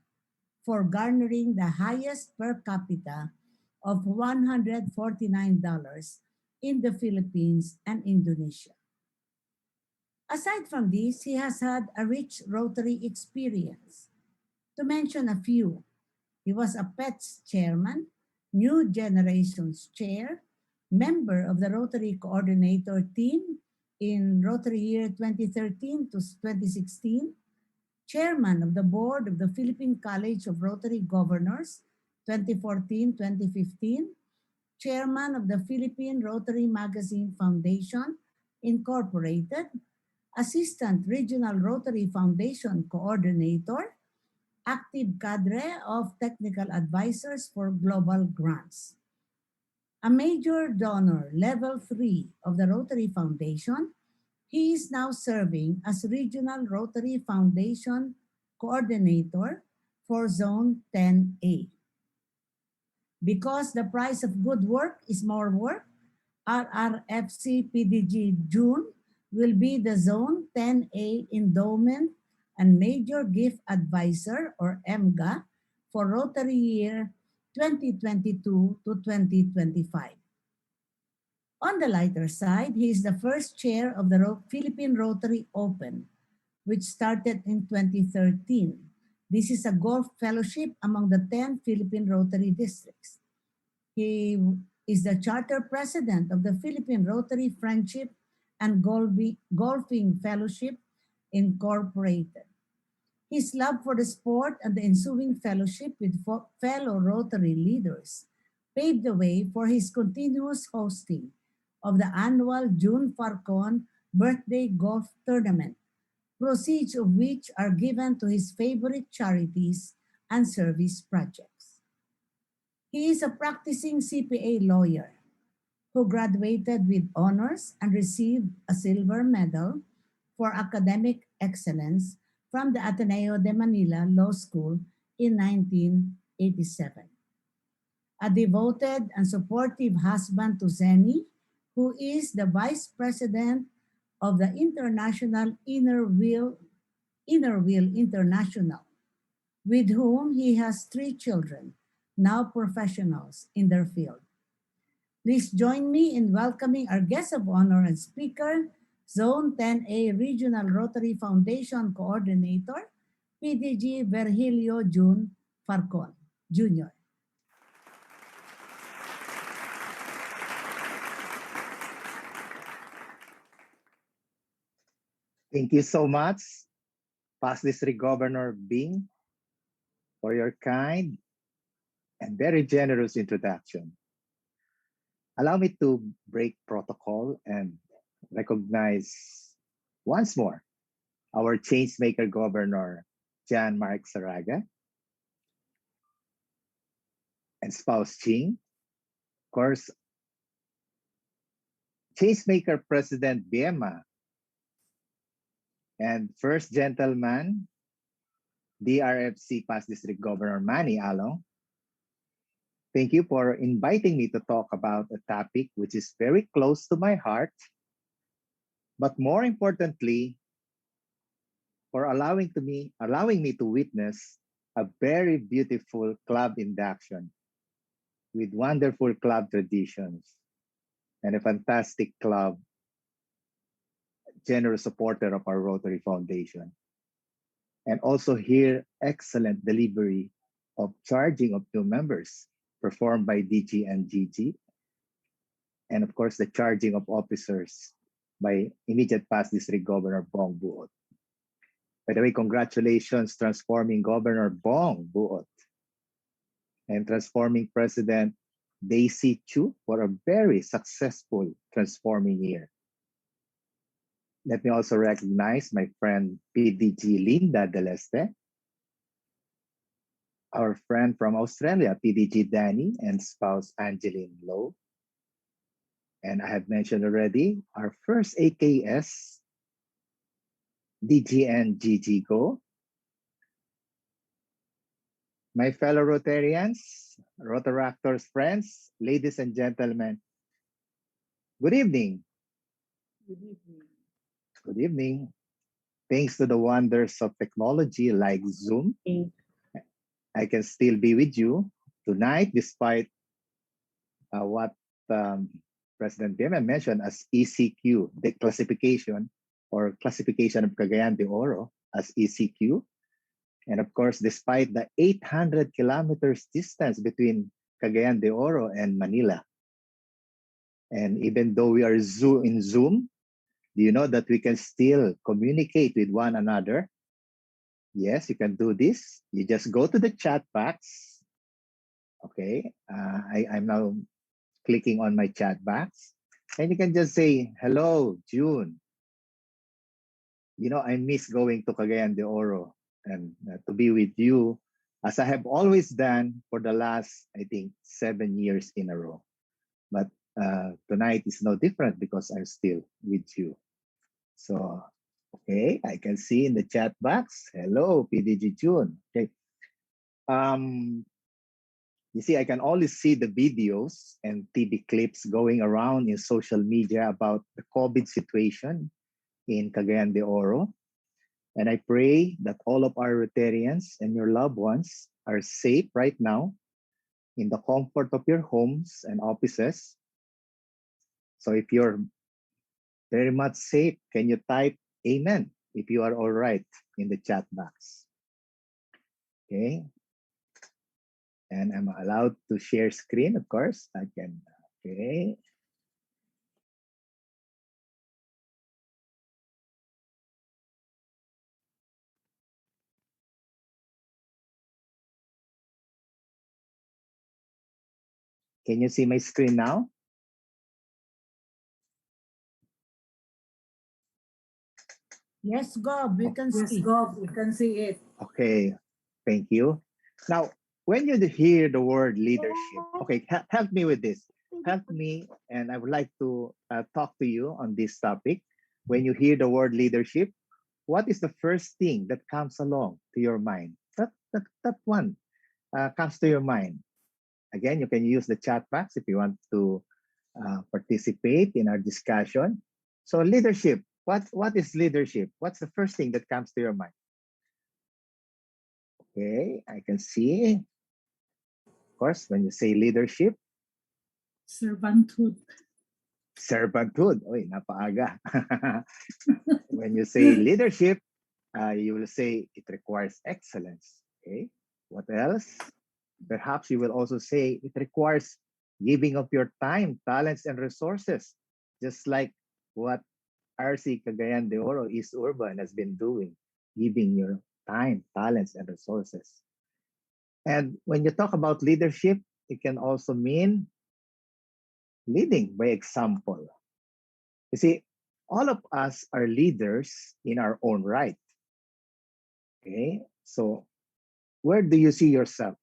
for garnering the highest per capita of $149 in the Philippines and Indonesia. Aside from this, he has had a rich Rotary experience. To mention a few, he was a PETS chairman, New Generations chair, member of the Rotary coordinator team in Rotary year 2013 to 2016, chairman of the board of the Philippine College of Rotary Governors 2014-2015, chairman of the Philippine Rotary Magazine Foundation Incorporated, assistant regional Rotary Foundation coordinator, active cadre of technical advisors for global grants. A major donor, level 3 of the Rotary Foundation, he is now serving as Regional Rotary Foundation Coordinator for Zone 10A. Because the price of good work is more work, RRFC PDG June will be the Zone 10A Endowment and Major Gift Advisor or EMGA for Rotary year 2022 to 2025. On the lighter side, he is the first chair of the Philippine Rotary Open, which started in 2013. This is a golf fellowship among the 10 Philippine Rotary districts. He is the charter president of the Philippine Rotary Friendship and Golfing Fellowship Incorporated. His love for the sport and the ensuing fellowship with fellow Rotary leaders paved the way for his continuous hosting of the annual June Farcon Birthday Golf Tournament, proceeds of which are given to his favorite charities and service projects. He is a practicing CPA lawyer who graduated with honors and received a silver medal for academic excellence from the Ateneo de Manila Law School in 1987. A devoted and supportive husband to Zeni, who is the vice president of the International Inner Wheel International, with whom he has 3 children, now professionals in their field. Please join me in welcoming our guest of honor and speaker, Zone 10A Regional Rotary Foundation Coordinator, PDG Virgilio June Farcon, Jr. Thank you so much, Past District Governor Bing, for your kind and very generous introduction. Allow me to break protocol and recognize once more our changemaker governor, John Mark Saraga, and spouse Ching. Of course, changemaker President Biema, and first gentleman, DRFC Past District Governor Manny Along. Thank you for inviting me to talk about a topic which is very close to my heart, but more importantly, for allowing me to witness a very beautiful club induction with wonderful club traditions and a fantastic club, generous supporter of our Rotary Foundation. And also here, excellent delivery of charging of new members performed by DG and GG. And of course, the charging of officers by immediate past District Governor Bong Buot. By the way, congratulations transforming Governor Bong Buot and transforming President Daisy Chu for a very successful transforming year. Let me also recognize my friend PDG Linda Deleste, our friend from Australia, PDG Danny, and spouse Angeline Lowe. And I have mentioned already, our first AKS, DG and GG Go. My fellow Rotarians, Rotaractors friends, ladies and gentlemen, good evening. Good evening. Good evening. Thanks to the wonders of technology like Zoom, I can still be with you tonight despite what President Biema mentioned as ECQ, the classification or classification of Cagayan de Oro as ECQ. And of course, despite the 800 kilometers distance between Cagayan de Oro and Manila. And even though we are in Zoom, do you know that we can still communicate with one another? Yes, you can do this. You just go to the chat box. Okay, I'm now clicking on my chat box. And you can just say, hello, June. You know, I miss going to Cagayan de Oro and to be with you as I have always done for the last, I think, 7 years in a row. But tonight is no different because I'm still with you. So, okay, I can see in the chat box, hello, PDG June. Okay. You see, I can only see the videos and TV clips going around in social media about the COVID situation in Cagayan de Oro. And I pray that all of our Rotarians and your loved ones are safe right now in the comfort of your homes and offices. So if you're very much safe, can you type amen if you are all right in the chat box? Okay. And I'm allowed to share screen, of course. I can Okay. Can you see my screen now? Yes, Gob, we can Yes, see. Gov, we can see it. Okay, thank you. Now, when you hear the word leadership, okay, help me with this. Help me, and I would like to talk to you on this topic. When you hear the word leadership, what is the first thing that comes along to your mind? That one comes to your mind. Again, you can use the chat box if you want to participate in our discussion. So leadership, what is leadership? What's the first thing that comes to your mind? Okay, I can see. Of course, when you say leadership, Servanthood. servanthood. Oy, napaaga. When you say leadership, you will say it requires excellence. Okay, what else? Perhaps you will also say it requires giving of your time, talents, and resources, just like what RC Cagayan de Oro East Urban has been doing, giving your time, talents, and resources. And when you talk about leadership, it can also mean leading by example. You see, all of us are leaders in our own right. Okay, so where do you see yourself?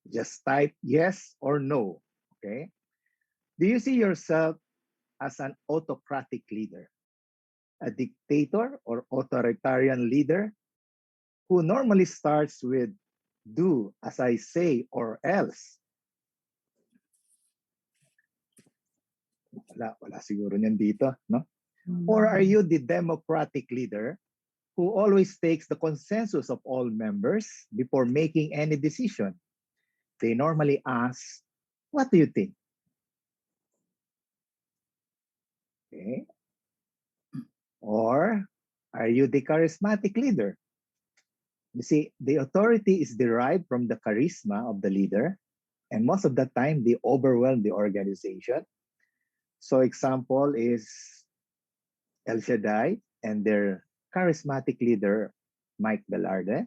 Just type yes or no. Okay, do you see yourself as an autocratic leader, a dictator or authoritarian leader who normally starts with do as I say or else? Wala siguro niyan dito, no? Or are you the democratic leader who always takes the consensus of all members before making any decision? They normally ask, what do you think? Okay. Or are you the charismatic leader? You see, the authority is derived from the charisma of the leader, and most of the time they overwhelm the organization. So example is El Shaddai and their charismatic leader, Mike Velarde.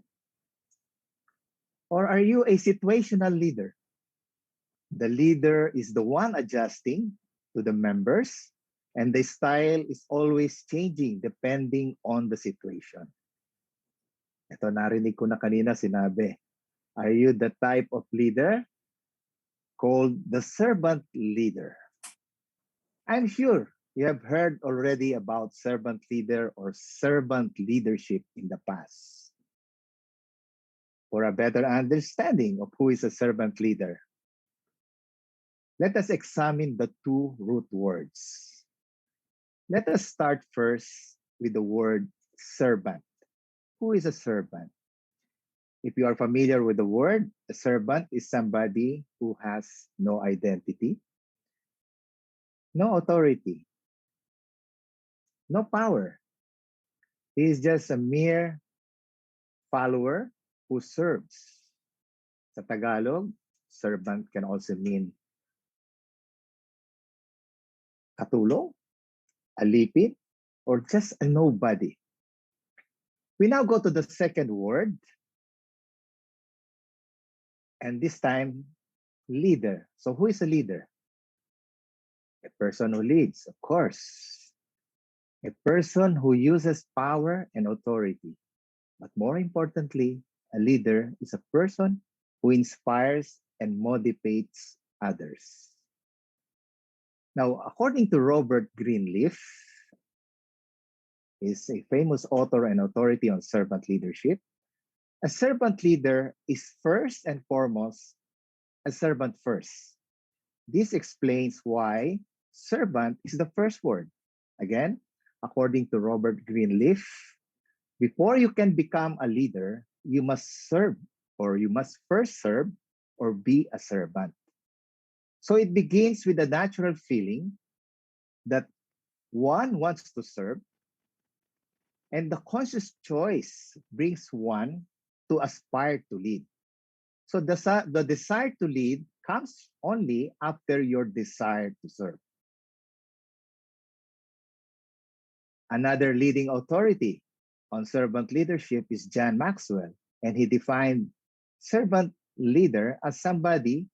Or are you a situational leader? The leader is the one adjusting to the members, and the style is always changing depending on the situation. Ito, narinig ko na kanina sinabi. Are you the type of leader called the servant leader? I'm sure you have heard already about servant leader or servant leadership in the past. For a better understanding of who is a servant leader, let us examine the two root words. Let us start first with the word servant. Who is a servant? If you are familiar with the word, a servant is somebody who has no identity, no authority, no power. He is just a mere follower who serves. Sa Tagalog, servant can also mean katulong, alipin, or just a nobody. We now go to the second word, and this time, leader. So who is a leader? A person who leads, of course. A person who uses power and authority. But more importantly, a leader is a person who inspires and motivates others. Now, according to Robert Greenleaf, is a famous author and authority on servant leadership. A servant leader is first and foremost a servant first. This explains why servant is the first word. Again, according to Robert Greenleaf, before you can become a leader, you must serve, or you must first serve or be a servant. So it begins with a natural feeling that one wants to serve, and the conscious choice brings one to aspire to lead. So the desire to lead comes only after your desire to serve. Another leading authority on servant leadership is John Maxwell, and he defined servant leader as somebody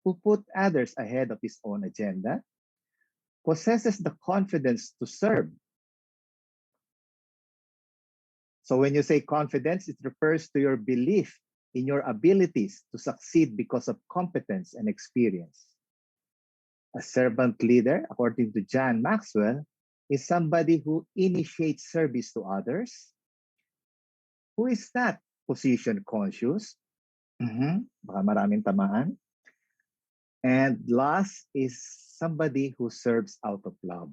who put others ahead of his own agenda, possesses the confidence to serve. So when you say confidence, it refers to your belief in your abilities to succeed because of competence and experience. A servant leader, according to John Maxwell, is somebody who initiates service to others, who is not position conscious. Baka maraming tamaan. And last is somebody who serves out of love.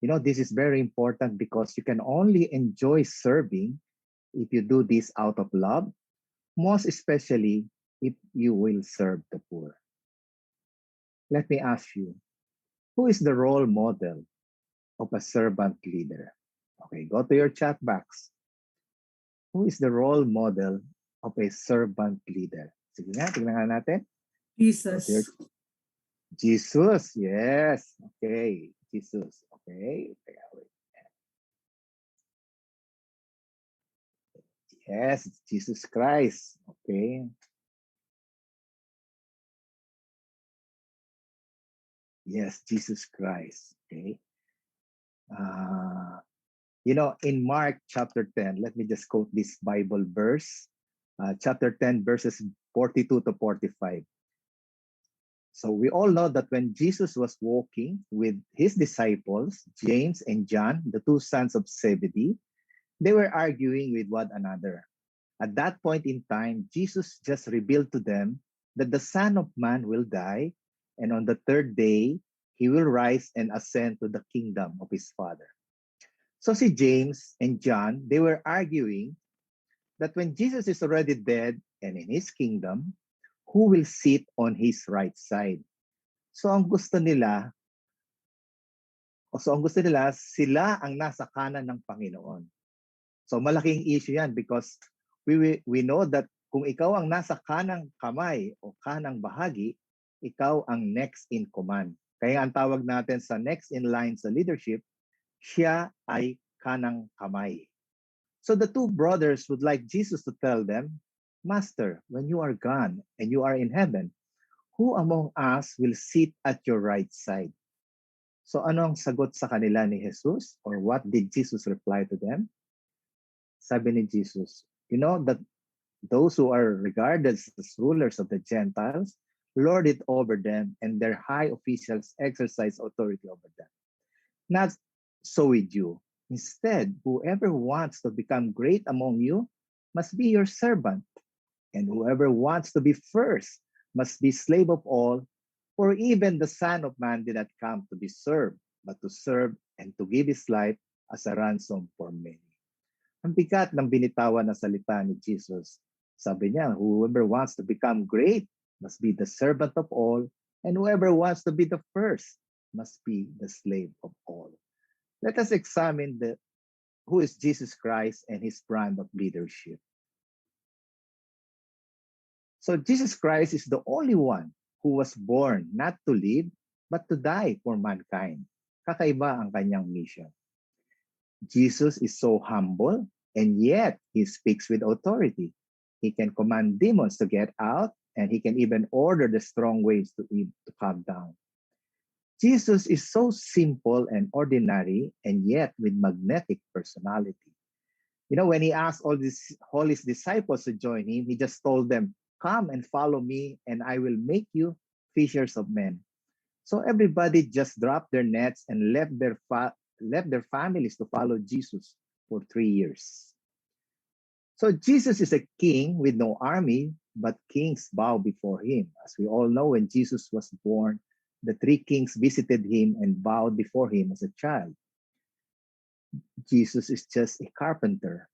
You know, this is very important because you can only enjoy serving if you do this out of love, most especially if you will serve the poor. Let me ask you, who is the role model of a servant leader? Okay, go to your chat box. Who is the role model of a servant leader? Sige nga, tingnan nga natin. Jesus. Jesus, yes. Okay, Jesus. Okay. Yes, it's Jesus Christ. Okay. Yes, Jesus Christ. Okay. You know, in Mark chapter 10, let me just quote this Bible verse, chapter 10, verses 42 to 45. So we all know that when Jesus was walking with his disciples, James and John, the two sons of Zebedee, they were arguing with one another. At that point in time, Jesus just revealed to them that the Son of Man will die, and on the third day, he will rise and ascend to the kingdom of his Father. So si James and John, they were arguing that when Jesus is already dead and in his kingdom, who will sit on his right side? So ang gusto nila, sila ang nasa kanan ng Panginoon. So malaking issue yan because we know that kung ikaw ang nasa kanang kamay o kanang bahagi, ikaw ang next in command. Kaya ang tawag natin sa next in line sa leadership, siya ay kanang kamay. So the two brothers would like Jesus to tell them, Master, when you are gone and you are in heaven, who among us will sit at your right side? So ano ang sagot sa kanila ni Jesus? Or what did Jesus reply to them? Sabi ni Jesus, you know that those who are regarded as rulers of the Gentiles lord it over them, and their high officials exercise authority over them. Not so with you. Instead, whoever wants to become great among you must be your servant, and whoever wants to be first must be slave of all. For even the Son of Man did not come to be served, but to serve and to give his life as a ransom for many. Ang bigat ng binitawan na salita ni Jesus. Sabi niya, whoever wants to become great must be the servant of all, and whoever wants to be the first must be the slave of all. Let us examine who is Jesus Christ and his brand of leadership. So Jesus Christ is the only one who was born not to live, but to die for mankind. Kakaiba ang kanyang mission. Jesus is so humble, and yet he speaks with authority. He can command demons to get out, and he can even order the strong waves to calm down. Jesus is so simple and ordinary, and yet with magnetic personality. You know, when he asked all his disciples to join him, he just told them, come and follow me, and I will make you fishers of men. So everybody just dropped their nets and left their families to follow Jesus for 3 years. So Jesus is a king with no army, but kings bow before him. As we all know, when Jesus was born, the 3 kings visited him and bowed before him as a child. Jesus is just a carpenter.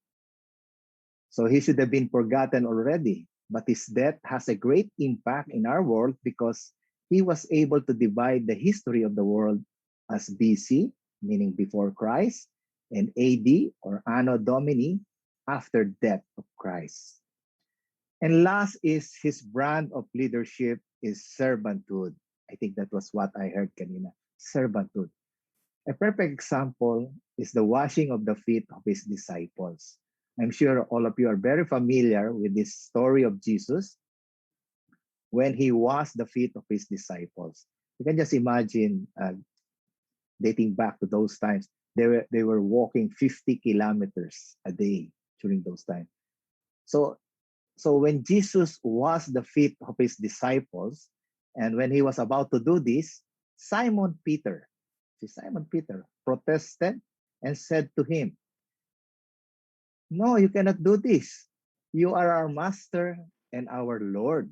So he should have been forgotten already, but his death has a great impact in our world because he was able to divide the history of the world as BC, meaning before Christ, and AD or Anno Domini, after death of Christ. And last is his brand of leadership is servanthood. I think that was what I heard kanina. Servanthood. A perfect example is the washing of the feet of his disciples. I'm sure all of you are very familiar with this story of Jesus when he washed the feet of his disciples. You can just imagine dating back to those times. They were walking 50 kilometers a day during those times. So when Jesus washed the feet of his disciples, and when he was about to do this, Simon Peter protested and said to him, "No, you cannot do this. You are our master and our Lord."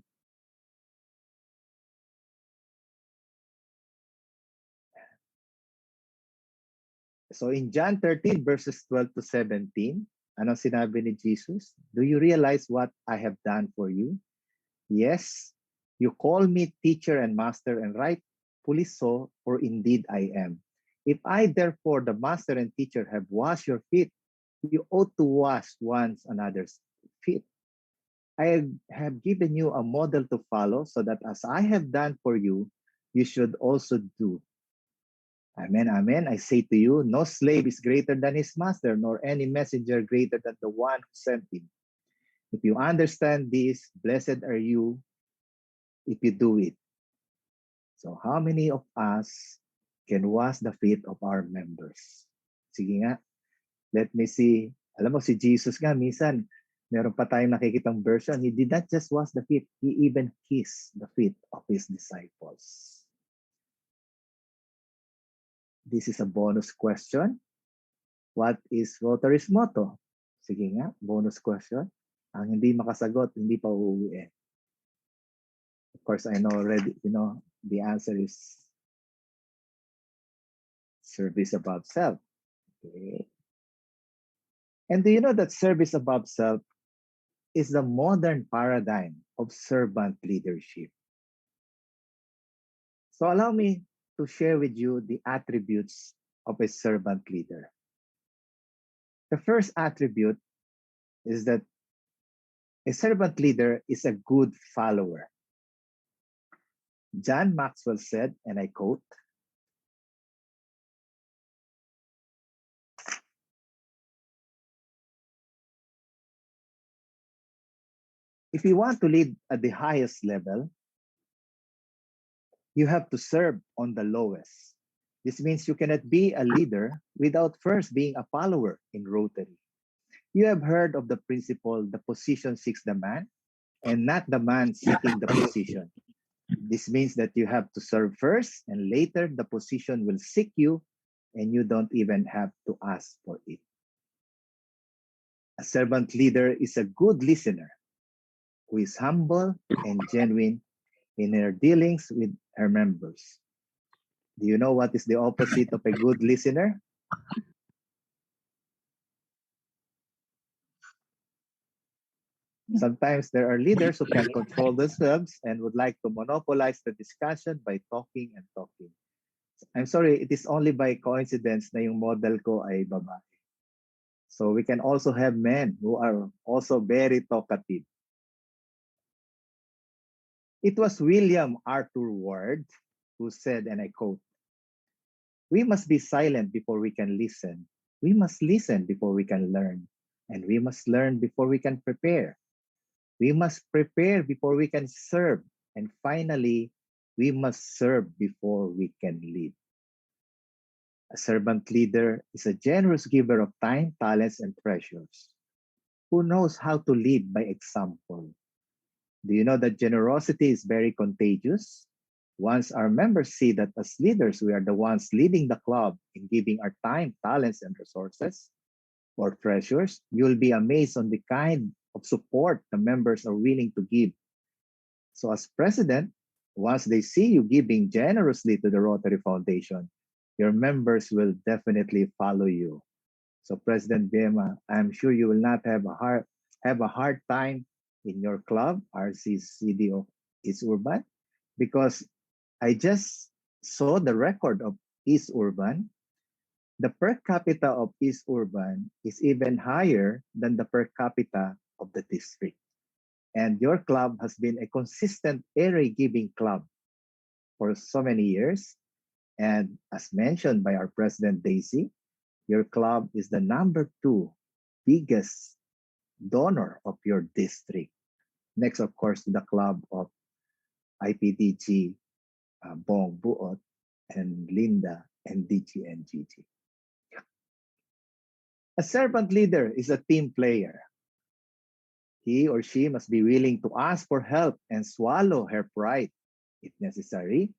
So in John 13 verses 12 to 17, ano sinabi ni Jesus? "Do you realize what I have done for you? Yes, you call me teacher and master, and rightfully so, for indeed I am. If I therefore, the master and teacher, have washed your feet, you ought to wash one another's feet. I have given you a model to follow, so that as I have done for you, you should also do." Amen, amen. I say to you, no slave is greater than his master, nor any messenger greater than the one who sent him. If you understand this, blessed are you if you do it. So how many of us can wash the feet of our members? Sige nga, let me see. Alam mo, si Jesus nga, minsan, meron pa tayong nakikitang version. He did not just wash the feet, he even kissed the feet of his disciples. This is a bonus question. What is Rotary's motto? Sige nga, bonus question. Ang hindi makasagot, hindi pa uuwi. Of course, I know already, the answer is service above self. Okay. And do you know that service above self is the modern paradigm of servant leadership? So allow me to share with you the attributes of a servant leader. The first attribute is that a servant leader is a good follower. John Maxwell said, and I quote, "If you want to lead at the highest level, you have to serve on the lowest." This means you cannot be a leader without first being a follower in Rotary. You have heard of the principle, the position seeks the man, and not the man seeking the position. This means that you have to serve first, and later the position will seek you, and you don't even have to ask for it. A servant leader is a good listener who is humble and genuine in her dealings with her members. Do you know what is the opposite of a good listener? Sometimes there are leaders who can control themselves and would like to monopolize the discussion by talking and talking. I'm sorry, it is only by coincidence na yung model ko ay babae. So we can also have men who are also very talkative. It was William Arthur Ward who said, and I quote, "We must be silent before we can listen. We must listen before we can learn. And we must learn before we can prepare. We must prepare before we can serve. And finally, we must serve before we can lead." A servant leader is a generous giver of time, talents, and treasures who knows how to lead by example. Do you know that generosity is very contagious? Once our members see that as leaders, we are the ones leading the club in giving our time, talents, and resources or treasures, you'll be amazed on the kind of support the members are willing to give. So as president, once they see you giving generously to the Rotary Foundation, your members will definitely follow you. So President Biema, I'm sure you will not have a hard time in your club, CdO East Urban, because I just saw the record of East Urban. The per capita of East Urban is even higher than the per capita of the district. And your club has been a consistent area-giving club for so many years. And as mentioned by our President Daisy, your club is the #2 biggest donor of your district. Next, of course, to the club of IPDG, Bong Buot, and Linda, and DG and Gigi. A servant leader is a team player. He or she must be willing to ask for help and swallow her pride if necessary,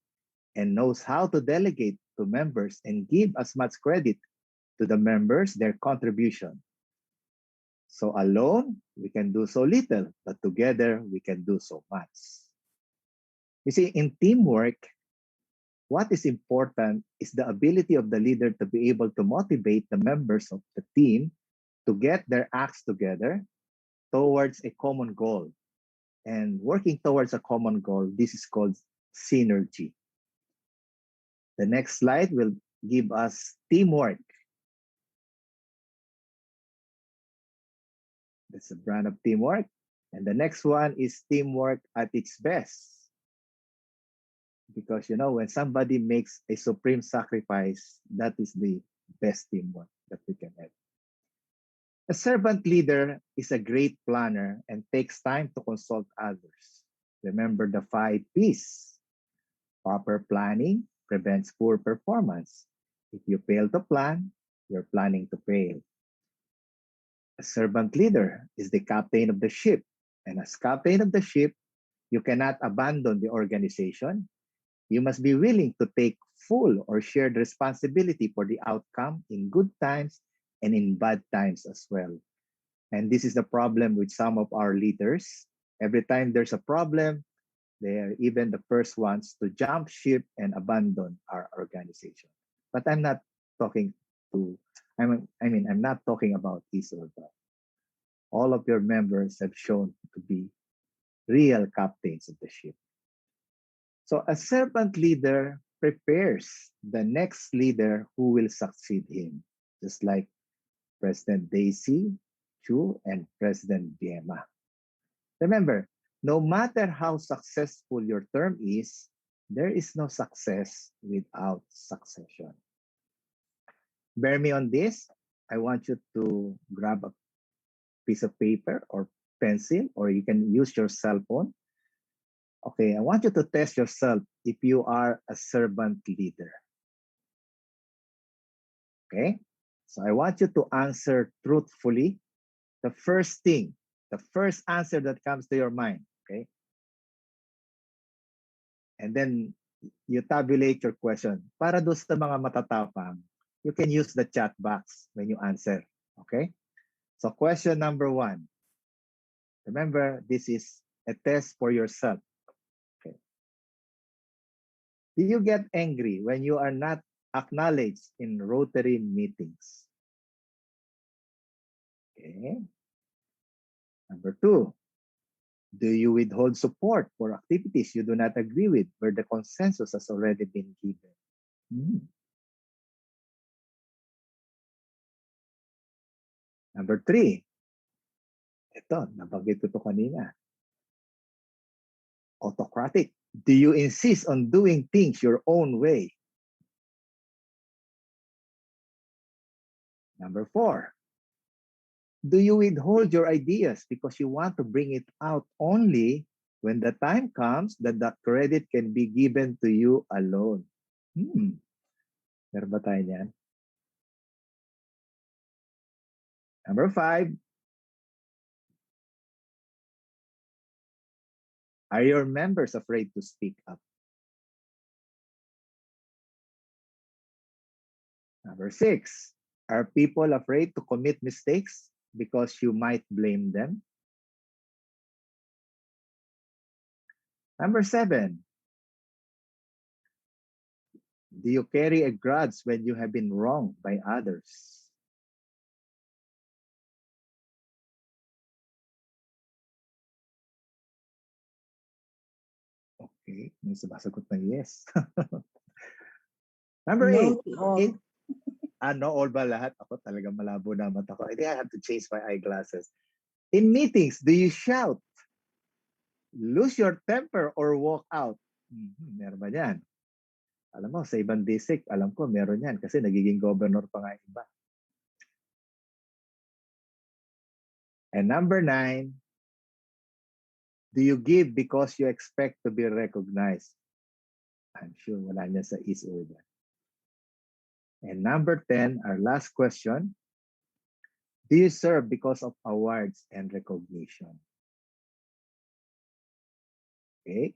and knows how to delegate to members and give as much credit to the members their contribution. So alone, we can do so little, but together we can do so much. You see, in teamwork, what is important is the ability of the leader to be able to motivate the members of the team to get their acts together towards a common goal. And working towards a common goal, this is called synergy. The next slide will give us teamwork. That's a brand of teamwork. And the next one is teamwork at its best. Because, you know, when somebody makes a supreme sacrifice, that is the best teamwork that we can have. A servant leader is a great planner and takes time to consult others. Remember the 5 P's. Proper planning prevents poor performance. If you fail to plan, you're planning to fail. A servant leader is the captain of the ship. And as captain of the ship, you cannot abandon the organization. You must be willing to take full or shared responsibility for the outcome in good times and in bad times as well. And this is the problem with some of our leaders. Every time there's a problem, they are even the first ones to jump ship and abandon our organization. But I'm not talking to, I'm not talking about this or that. All of your members have shown to be real captains of the ship. So a servant leader prepares the next leader who will succeed him, just like President Daisy, Chu, and President Biema. Remember, no matter how successful your term is, there is no success without succession. Bear me on this. I want you to grab a piece of paper or pencil, or you can use your cell phone. Okay, I want you to test yourself if you are a servant leader. Okay, so I want you to answer truthfully the first thing, the first answer that comes to your mind. Okay, and then you tabulate your question. Para doon sa mga matatapang, you can use the chat box when you answer. Okay, so question number 1. Remember, this is a test for yourself. Okay. Do you get angry when you are not acknowledged in Rotary meetings? Okay. Number 2, do you withhold support for activities you do not agree with where the consensus has already been given? Number 3, ito, nabanggit ko ito kanina. Autocratic. Do you insist on doing things your own way? Number 4, do you withhold your ideas because you want to bring it out only when the time comes that the credit can be given to you alone? Meron ba tayo niyan? Number 5, are your members afraid to speak up? Number 6, are people afraid to commit mistakes because you might blame them? Number 7, do you carry a grudge when you have been wronged by others? Okay, may sumasagot na yes. Number 8, no, all ba lahat? Ako talagang malabo na mata ko. I think I have to change my eyeglasses. In meetings, do you shout Lose your temper or walk out. Meron ba yan? Alam mo, sa ibang district, alam ko meron yan kasi nagiging governor pa nga iba. And number 9, do you give because you expect to be recognized? I'm sure wala niya sa East Urban. And number 10, our last question, do you serve because of awards and recognition? Okay,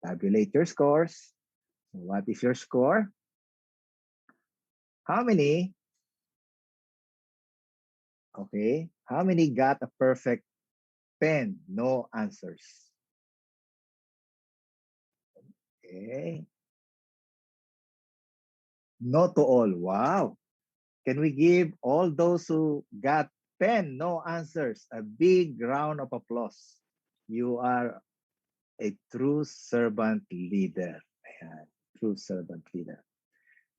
tabulate your scores. So what is your score? How many? Okay, how many got a perfect 10? No answers. Okay. No to all. Wow. Can we give all those who got 10 no answers a big round of applause? You are a true servant leader. Ayan, true servant leader.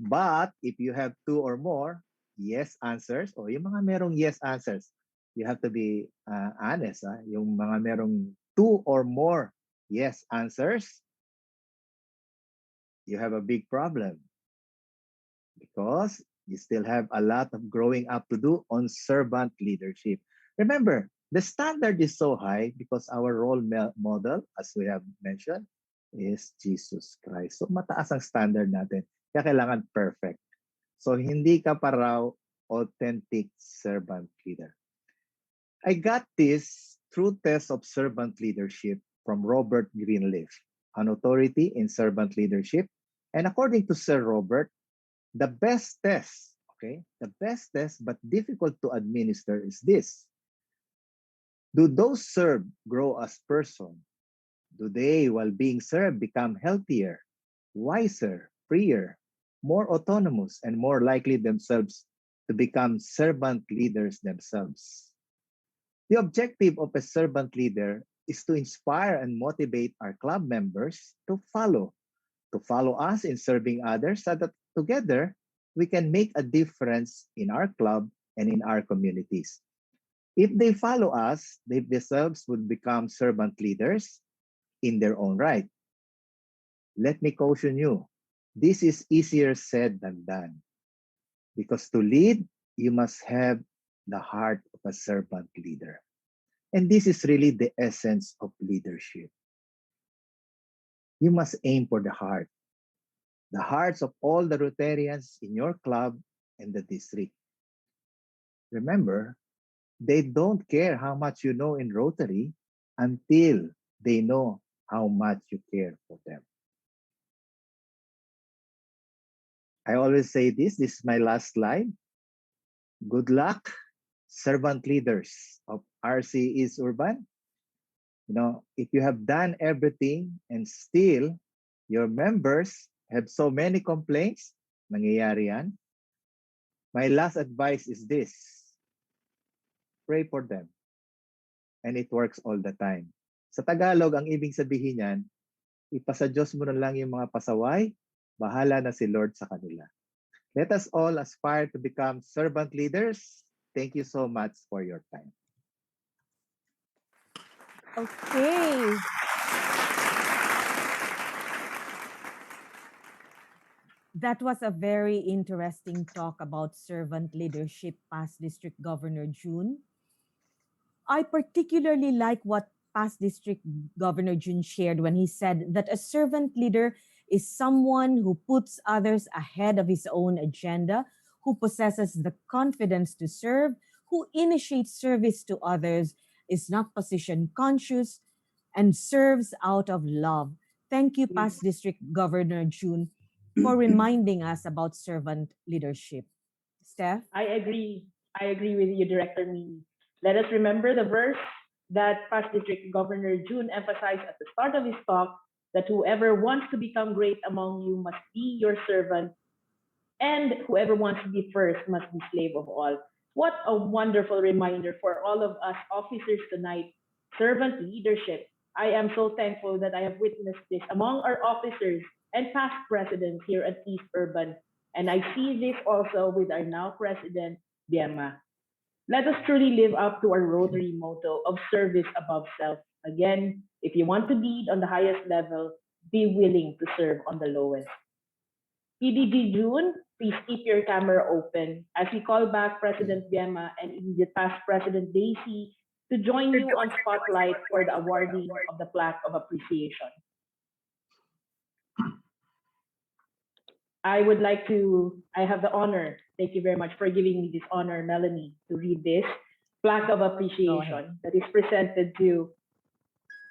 But if you have 2 or more yes answers, o yung mga merong yes answers, you have to be honest. Yung mga merong 2 or more yes answers, you have a big problem because you still have a lot of growing up to do on servant leadership. Remember, the standard is so high because our role model, as we have mentioned, is Jesus Christ. So mataas ang standard natin. Kaya kailangan perfect. So hindi ka pa raw authentic servant leader. I got this true test of servant leadership from Robert Greenleaf, an authority in servant leadership. And according to Sir Robert, the best test, okay, the best test but difficult to administer is this. Do those served grow as person? Do they, while being served, become healthier, wiser, freer, more autonomous, and more likely themselves to become servant leaders themselves? The objective of a servant leader is to inspire and motivate our club members to follow us in serving others so that together we can make a difference in our club and in our communities. If they follow us, they themselves would become servant leaders in their own right. Let me caution you, this is easier said than done. Because to lead, you must have the heart of a servant leader. And this is really the essence of leadership. You must aim for the hearts of all the Rotarians in your club and the district. Remember, they don't care how much you know in Rotary until they know how much you care for them. I always say this is my last slide. Good luck, servant leaders of RC East Urban. You know, if you have done everything and still your members have so many complaints, nangyayari yan, my last advice is this. Pray for them. And it works all the time. Sa Tagalog, ang ibig sabihin niyan, ipasa Diyos mo na lang yung mga pasaway, bahala na si Lord sa kanila. Let us all aspire to become servant leaders. Thank you so much for your time. Okay. That was a very interesting talk about servant leadership, past District Governor June. I particularly like what past District Governor June shared when he said that a servant leader is someone who puts others ahead of his own agenda, who possesses the confidence to serve, who initiates service to others, is not position conscious, and serves out of love. Thank you, past District Governor June, for reminding us about servant leadership. Steph? I agree. I agree with you, Director Mimi. Let us remember the verse that past District Governor June emphasized at the start of his talk, that whoever wants to become great among you must be your servant, and whoever wants to be first must be slave of all. What a wonderful reminder for all of us officers tonight. Servant leadership. I am so thankful that I have witnessed this among our officers and past presidents here at East Urban. And I see this also with our now president, Biema. Let us truly live up to our Rotary motto of service above self. Again, if you want to lead on the highest level, be willing to serve on the lowest. PDG June, please keep your camera open as we call back President Biema and immediate past President Daisy to join you on Spotlight for the awarding of the plaque of appreciation. I have the honor, thank you very much for giving me this honor, Melanie, to read this plaque of appreciation that is presented to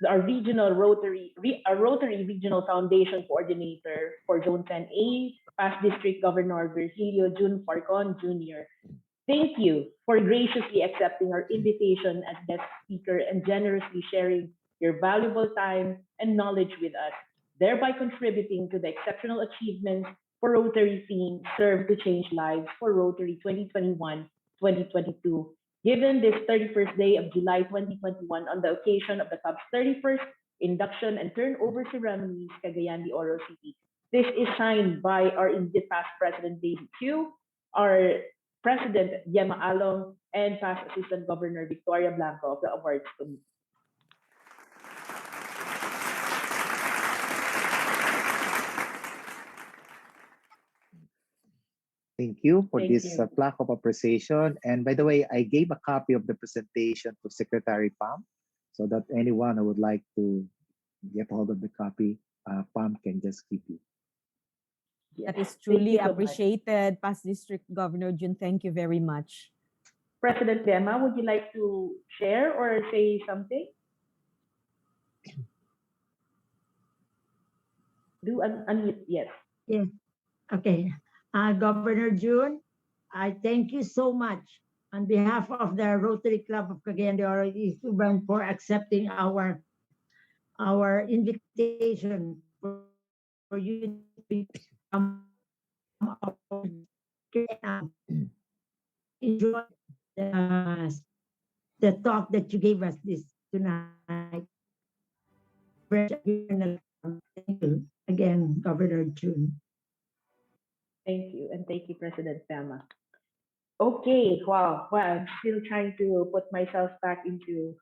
our Rotary Regional Foundation Coordinator for Zone 10A, past District Governor Virgilio Jun Farcon Jr. Thank you for graciously accepting our invitation as guest speaker and generously sharing your valuable time and knowledge with us, thereby contributing to the exceptional achievements for Rotary theme Serve to Change Lives for Rotary 2021-2022. Given this 31st day of July 2021 on the occasion of the club's 31st induction and turnover ceremonies, Cagayan de Oro City. This is signed by our immediate past President Daisy Q, our President Biema Along, and past Assistant Governor Victoria Blanco of the Awards Committee. Thank you for Thank this you. plaque of appreciation. And by the way, I gave a copy of the presentation to Secretary Pam, so that anyone who would like to get hold of the copy, Pam can just keep it. Yes. That is Thank truly you so much. appreciated, past District Governor Jun. Thank you very much. President Biema, would you like to share or say something? Do unmute, yes. Yes. Okay. Governor June, I thank you so much on behalf of the Rotary Club of Cagayan de Oro East Urban for accepting our invitation for you to come enjoy the talk that you gave us this tonight. Thank you again, Governor June. Thank you, and thank you, President Biema. Okay, wow. Well, I'm still trying to put myself back into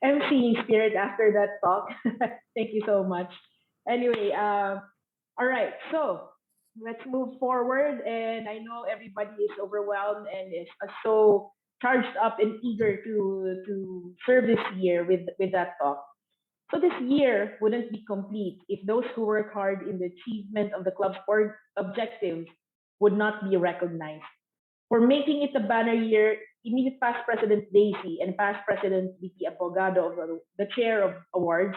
emceeing spirit after that talk. Thank you so much. Anyway, all right, so let's move forward. And I know everybody is overwhelmed and is so charged up and eager to serve this year with that talk. So this year wouldn't be complete if those who work hard in the achievement of the club's core objectives would not be recognized. For making it a banner year, immediate past President Daisy and past President VP Abogado, the chair of awards,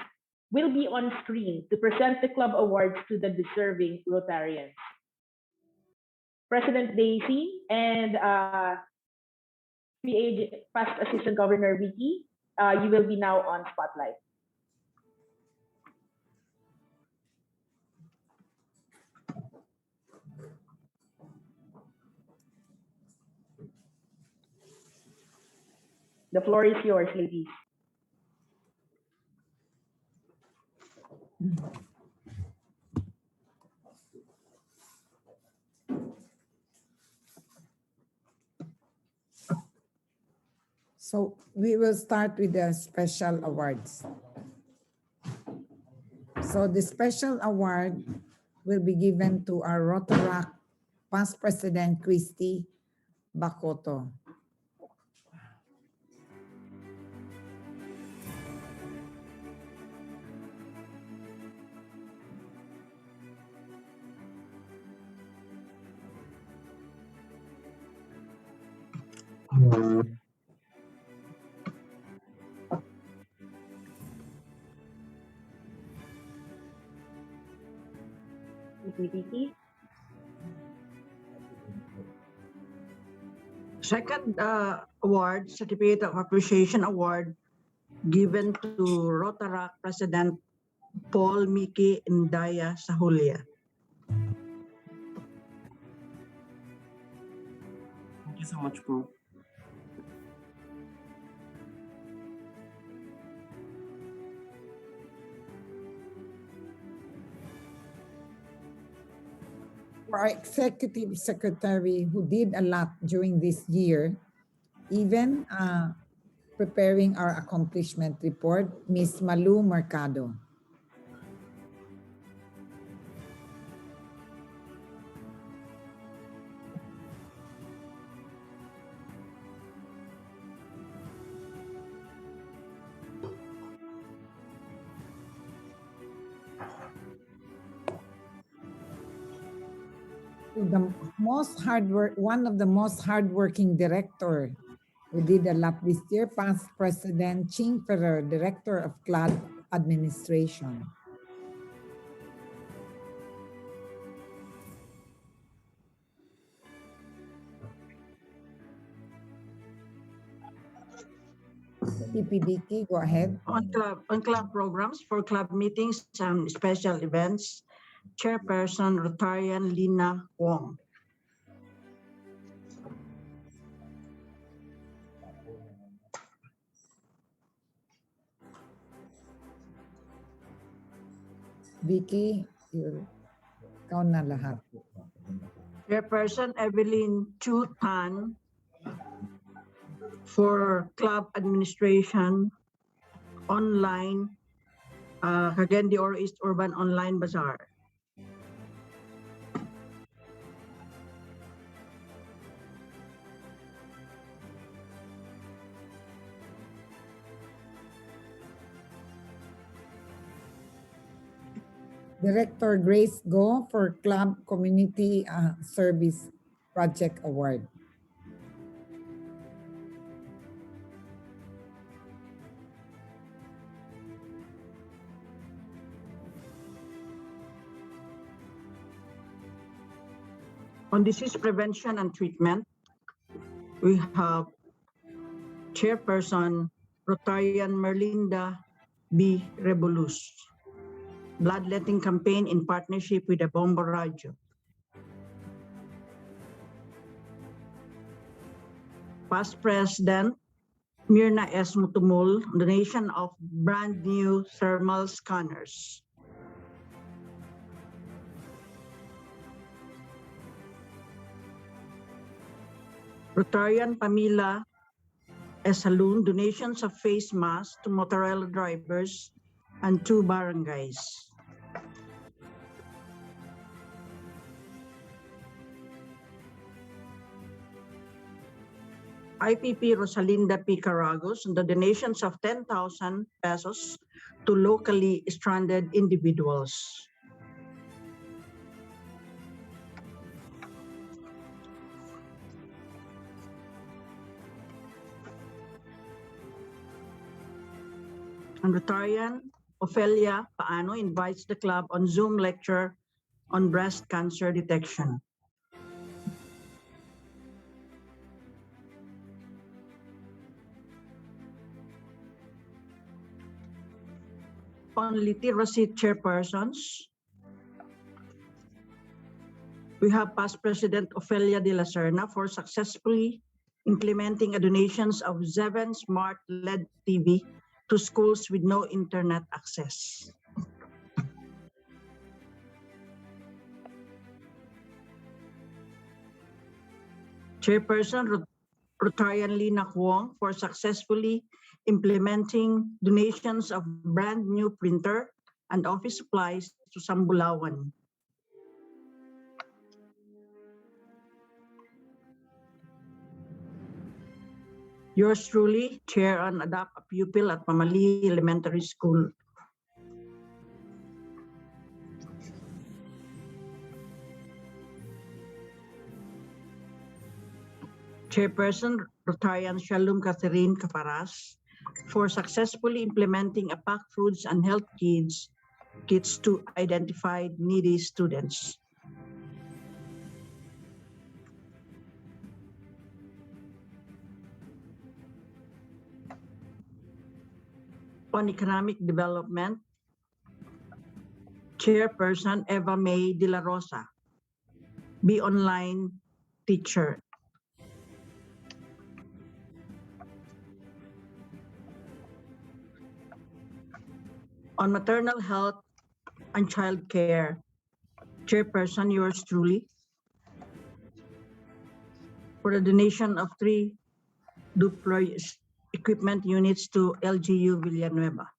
will be on screen to present the club awards to the deserving Rotarians. President Daisy and past Assistant Governor Vicky, you will be now on spotlight. The floor is yours, ladies. So we will start with the special awards. So the special award will be given to our Rotary past President Christy Bacoto. Second award, Certificate of Appreciation Award, given to Rotaract President Paul Miki Indaya Sahulia. Thank you so much, po. For our executive secretary who did a lot during this year, even preparing our accomplishment report, Ms. Malu Mercado. One of the most hardworking director who did a lot this year, past President Ching Ferrer, Director of Club Administration. PPDK, go ahead. On club programs for club meetings and special events, Chairperson Rotarian Lina Wong. Vicky, ikaw na lahat. Chairperson Evelyn Chu Tan for club administration online, Cagayan de Oro East Urban Online Bazaar. Director Grace Go for Club Community Service Project Award. On disease prevention and treatment, we have Chairperson Rotarian Merlinda B. Rebolus. Bloodletting campaign in partnership with the Bombo Radio. Past President Mirna S. Mutumul, donation of brand new thermal scanners. Rotarian Pamila S. Saloon, donations of face masks to Motorola drivers and 2 barangays. IPP Rosalinda P. Caragos, the donations of 10,000 pesos to locally stranded individuals. And Rotarian Ophelia Paano invites the club on Zoom lecture on breast cancer detection. On literacy chairpersons, we have past President Ophelia de la Serna for successfully implementing a donations of 7 smart LED TV to schools with no internet access. Chairperson Rotarian Lina Huang for successfully implementing donations of brand new printer and office supplies to Sambulawan. Yours truly, Chair on Adopt a Pupil at Mamali Elementary School. Chairperson Rotarian Shalom Catherine Caparas for successfully implementing a packed foods and health kits to identified needy students. On economic development, Chairperson Eva May De La Rosa, be online teacher. On maternal health and child care, Chairperson, yours truly, for the donation of 3 duployers equipment units to LGU Villanueva.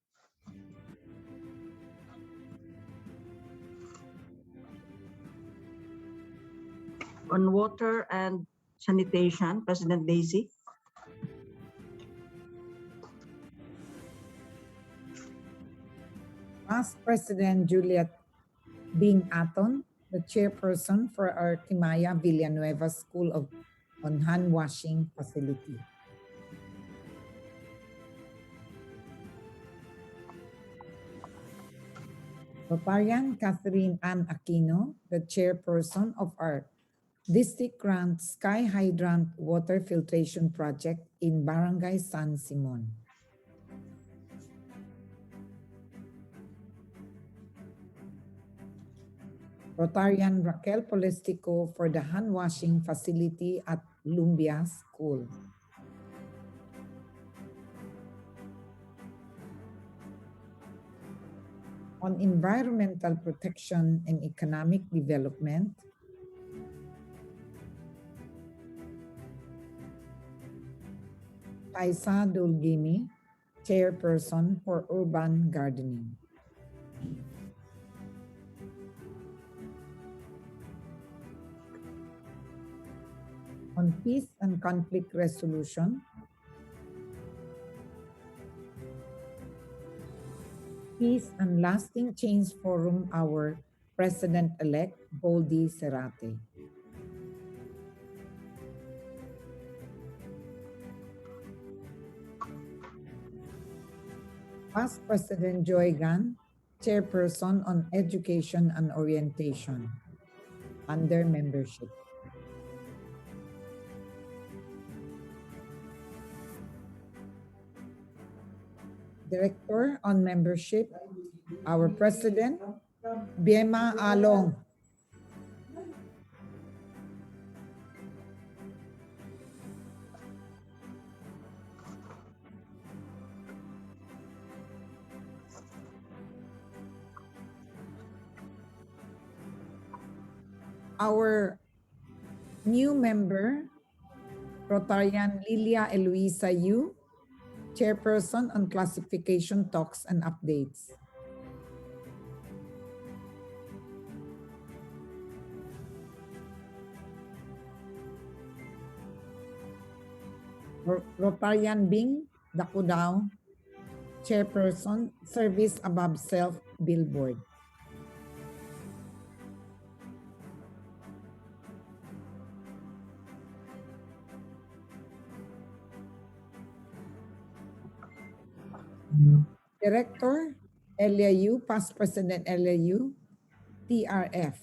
On water and sanitation, President Daisy. Past President Juliet Bing Aton, the chairperson for our Timaya Villanueva School on Hand Washing Facility. Rotarian Catherine Ann Aquino, the chairperson of our district grant Sky Hydrant Water Filtration Project in Barangay San Simon. Rotarian Raquel Polestico for the hand washing facility at Lumbia School. On environmental protection and economic development, Taisa Dulgimi, chairperson for urban gardening. On peace and conflict resolution, Peace and Lasting Change Forum, our President-elect, Boldy Serate. Past President Joy Gan, Chairperson on Education and Orientation, under membership. Director on membership, our President, Biema Along. Our new member, Rotarian Lilia Eloisa Yu, Chairperson on Classification Talks and Updates. Rotarian Bing Dakudao, Chairperson, Service Above Self Billboard. Director, LAU, Past President LAU, TRF.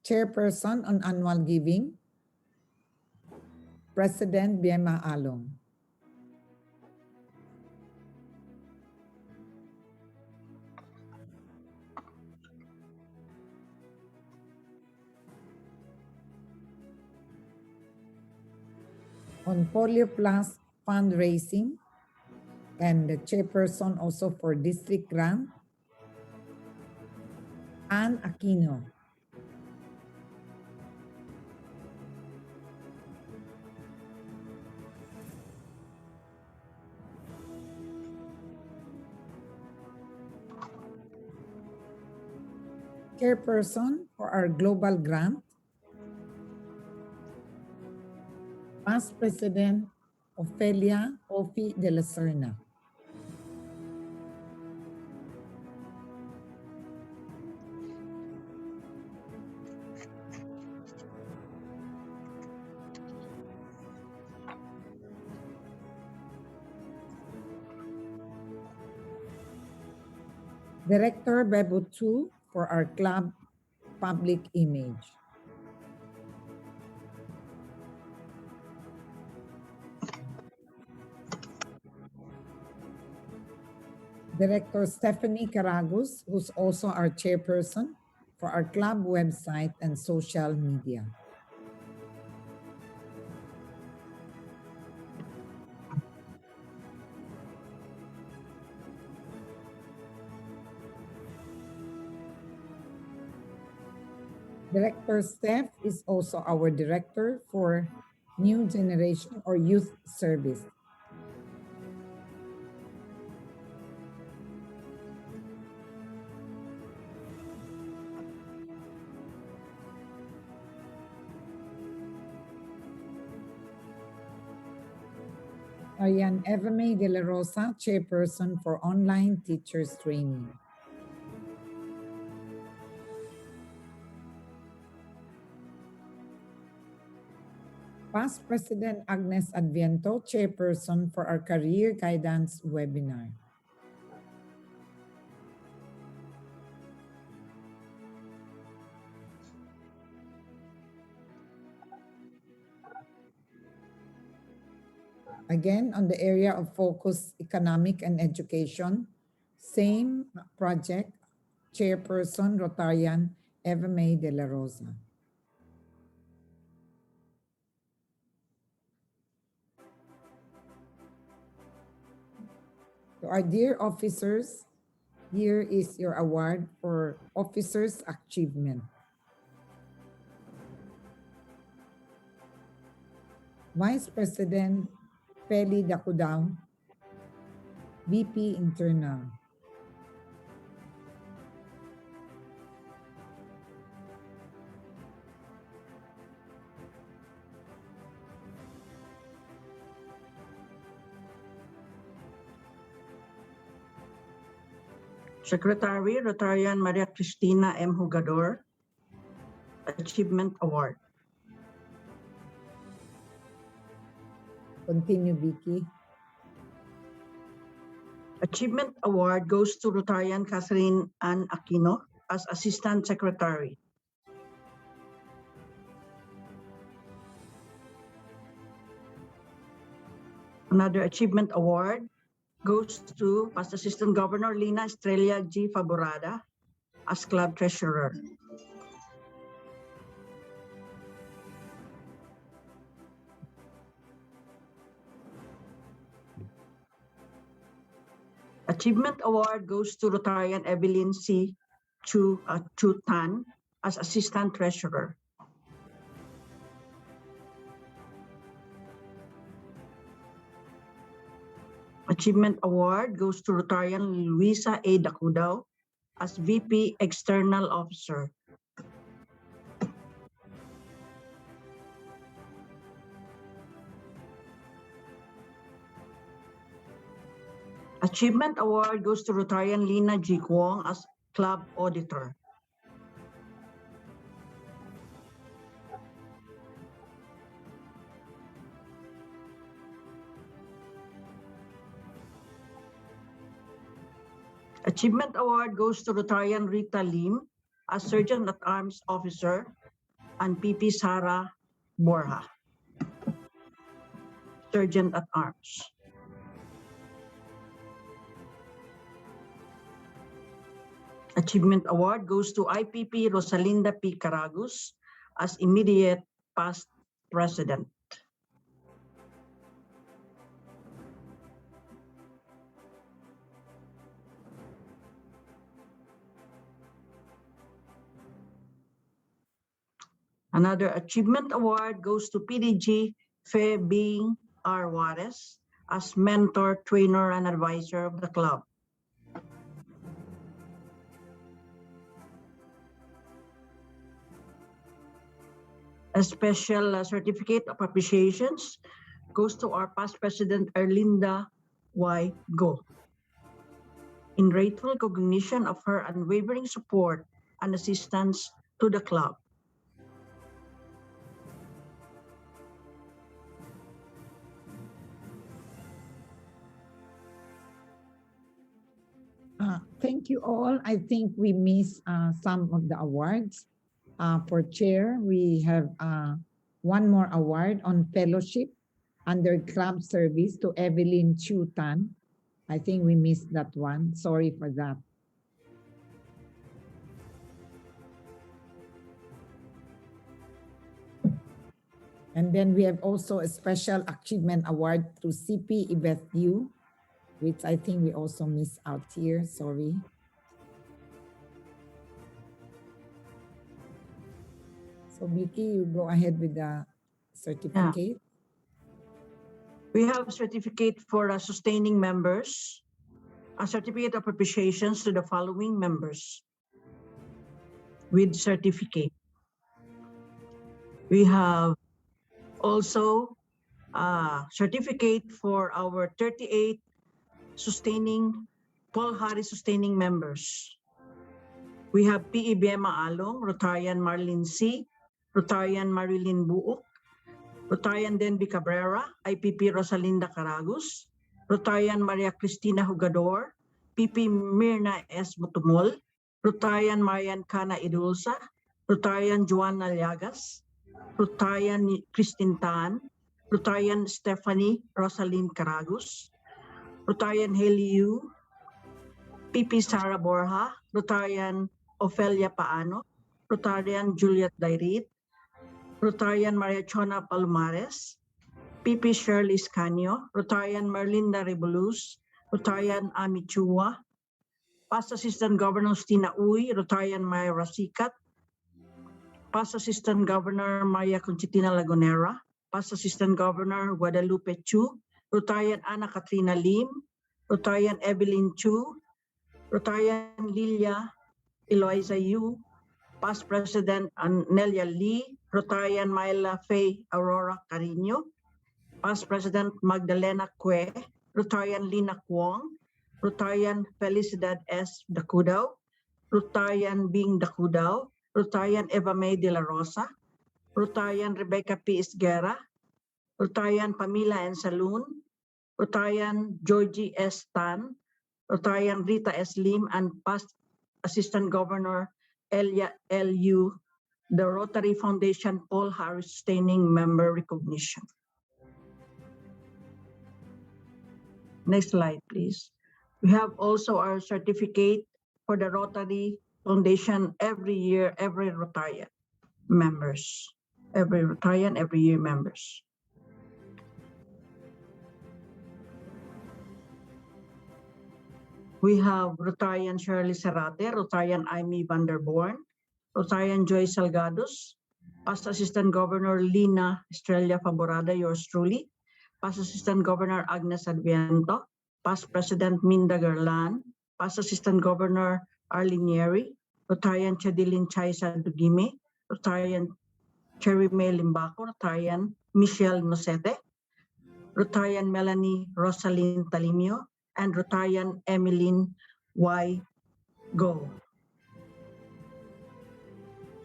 Chairperson on Annual Giving, President Biema Along. On Polio Plus fundraising, and the chairperson also for District Grant, Ann Aquino. Chairperson for our Global Grant, Past President Ofelia Ofi de la Serna. Director Bebo Tu for our club public image. Director Stephanie Caragos, who's also our chairperson for our club website and social media. Director Steph is also our director for New Generation or Youth Service. Ayan, Eva May De La Rosa, Chairperson for Online Teachers Training. Past President Agnes Adviento, Chairperson for our Career Guidance webinar. Again, on the area of focus, economic and education, same project, Chairperson Rotarian Eva May De La Rosa. To our dear officers, here is your award for Officers Achievement. Vice President Peli Dacudao, VP Internal. Secretary Rotarian Maria Cristina M. Jugador, Achievement Award. Continue, Vicky. Achievement Award goes to Rotarian Catherine Ann Aquino as Assistant Secretary. Another Achievement Award goes to Past Assistant Governor Lina Estrella G. Faborada as Club Treasurer. Achievement Award goes to Rotarian Evelyn C. Chu Tan as Assistant Treasurer. Achievement Award goes to Rotarian Luisa A. Dacudao as VP External Officer. Achievement Award goes to Rotarian Lina G. Kwong as Club Auditor. Achievement Award goes to Rotarian Rita Lim as Sergeant at Arms Officer and PP Sara Borja, Sergeant at Arms. Achievement Award goes to IPP Rosalinda P. Caragus as Immediate Past President. Another Achievement Award goes to PDG Fe Bing R. Juarez as Mentor, Trainer, and Advisor of the club. A special certificate of appreciations goes to our past President Erlinda Y. Go, in grateful recognition of her unwavering support and assistance to the club. Thank you all. I think we missed some of the awards. For chair, we have one more award on fellowship under club service to Evelyn Chu Tan. I think we missed that one. Sorry for that. And then we have also a special achievement award to CP Ibeth Yu, which I think we also missed out here. Sorry. So Vicky, you go ahead with the certificate. We have certificate for sustaining members, a certificate of appreciations to the following members with certificate. We have also a certificate for our 38 sustaining, Paul Harris sustaining members. We have PE Biema Along, Rotarian Marlene C., Rotarian Marilyn Buok, Rotarian Denby Cabrera, IPP Rosalinda Caragus, Rotarian Maria Cristina Jugador, PP Mirna S. Mutumol, Rotarian Marian Cana Idulsa, Rotarian Joanna Llagas, Rotarian Christine Tan, Rotarian Stephanie Rosalind Caragus, Rotarian Haley Yu, PP Sara Borja, Rotarian Ofelia Paano, Rotarian Juliet Dairit, Rotarian Maria Chona Palomares, PP Shirley Scanio, Rotarian Merlinda Rebolus, Rotarian Ami Chua, Past Assistant Governor Stina Uy, Rotarian Myra Sikat, Past Assistant Governor Maria Conchitina Lagunera, Past Assistant Governor Guadalupe Chu, Rotarian Ana Katrina Lim, Rotarian Evelyn Chu, Rotarian Lilia Eloisa Yu, Past President Nelia Lee, Rotarian Myla Faye Aurora Carino, Past President Magdalena Cue, Rotarian Lina Kwong, Rotarian Felicidad S. Dacudao, Rotarian Bing Dacudao, Rotarian Eva May de la Rosa, Rotarian Rebecca P. Isguera, Rotarian Pamela N. Saloon, Rotarian Georgie S. Tan, Rotarian Rita S. Lim, and Past Assistant Governor Elia L.U., the Rotary Foundation Paul Harris Sustaining Member Recognition. Next slide, please. We have also our certificate for the Rotary Foundation every year, every Rotarian members. Every Rotarian, every year members. We have Rotarian Shirley Serrate, Rotarian Amy Vanderborn, Rotarian Joy Salgados, Past Assistant Governor Lina Estrella Faborada, yours truly, Past Assistant Governor Agnes Adviento, Past President Minda Garlan, Past Assistant Governor Arlinieri, Rotarian Chedilin Chaisa Dugime, Rotarian Cherry May Limbaco, Rotarian Michelle Nosete, Rotarian Melanie Rosalyn Talimio, and Rotarian Emeline Y. Go.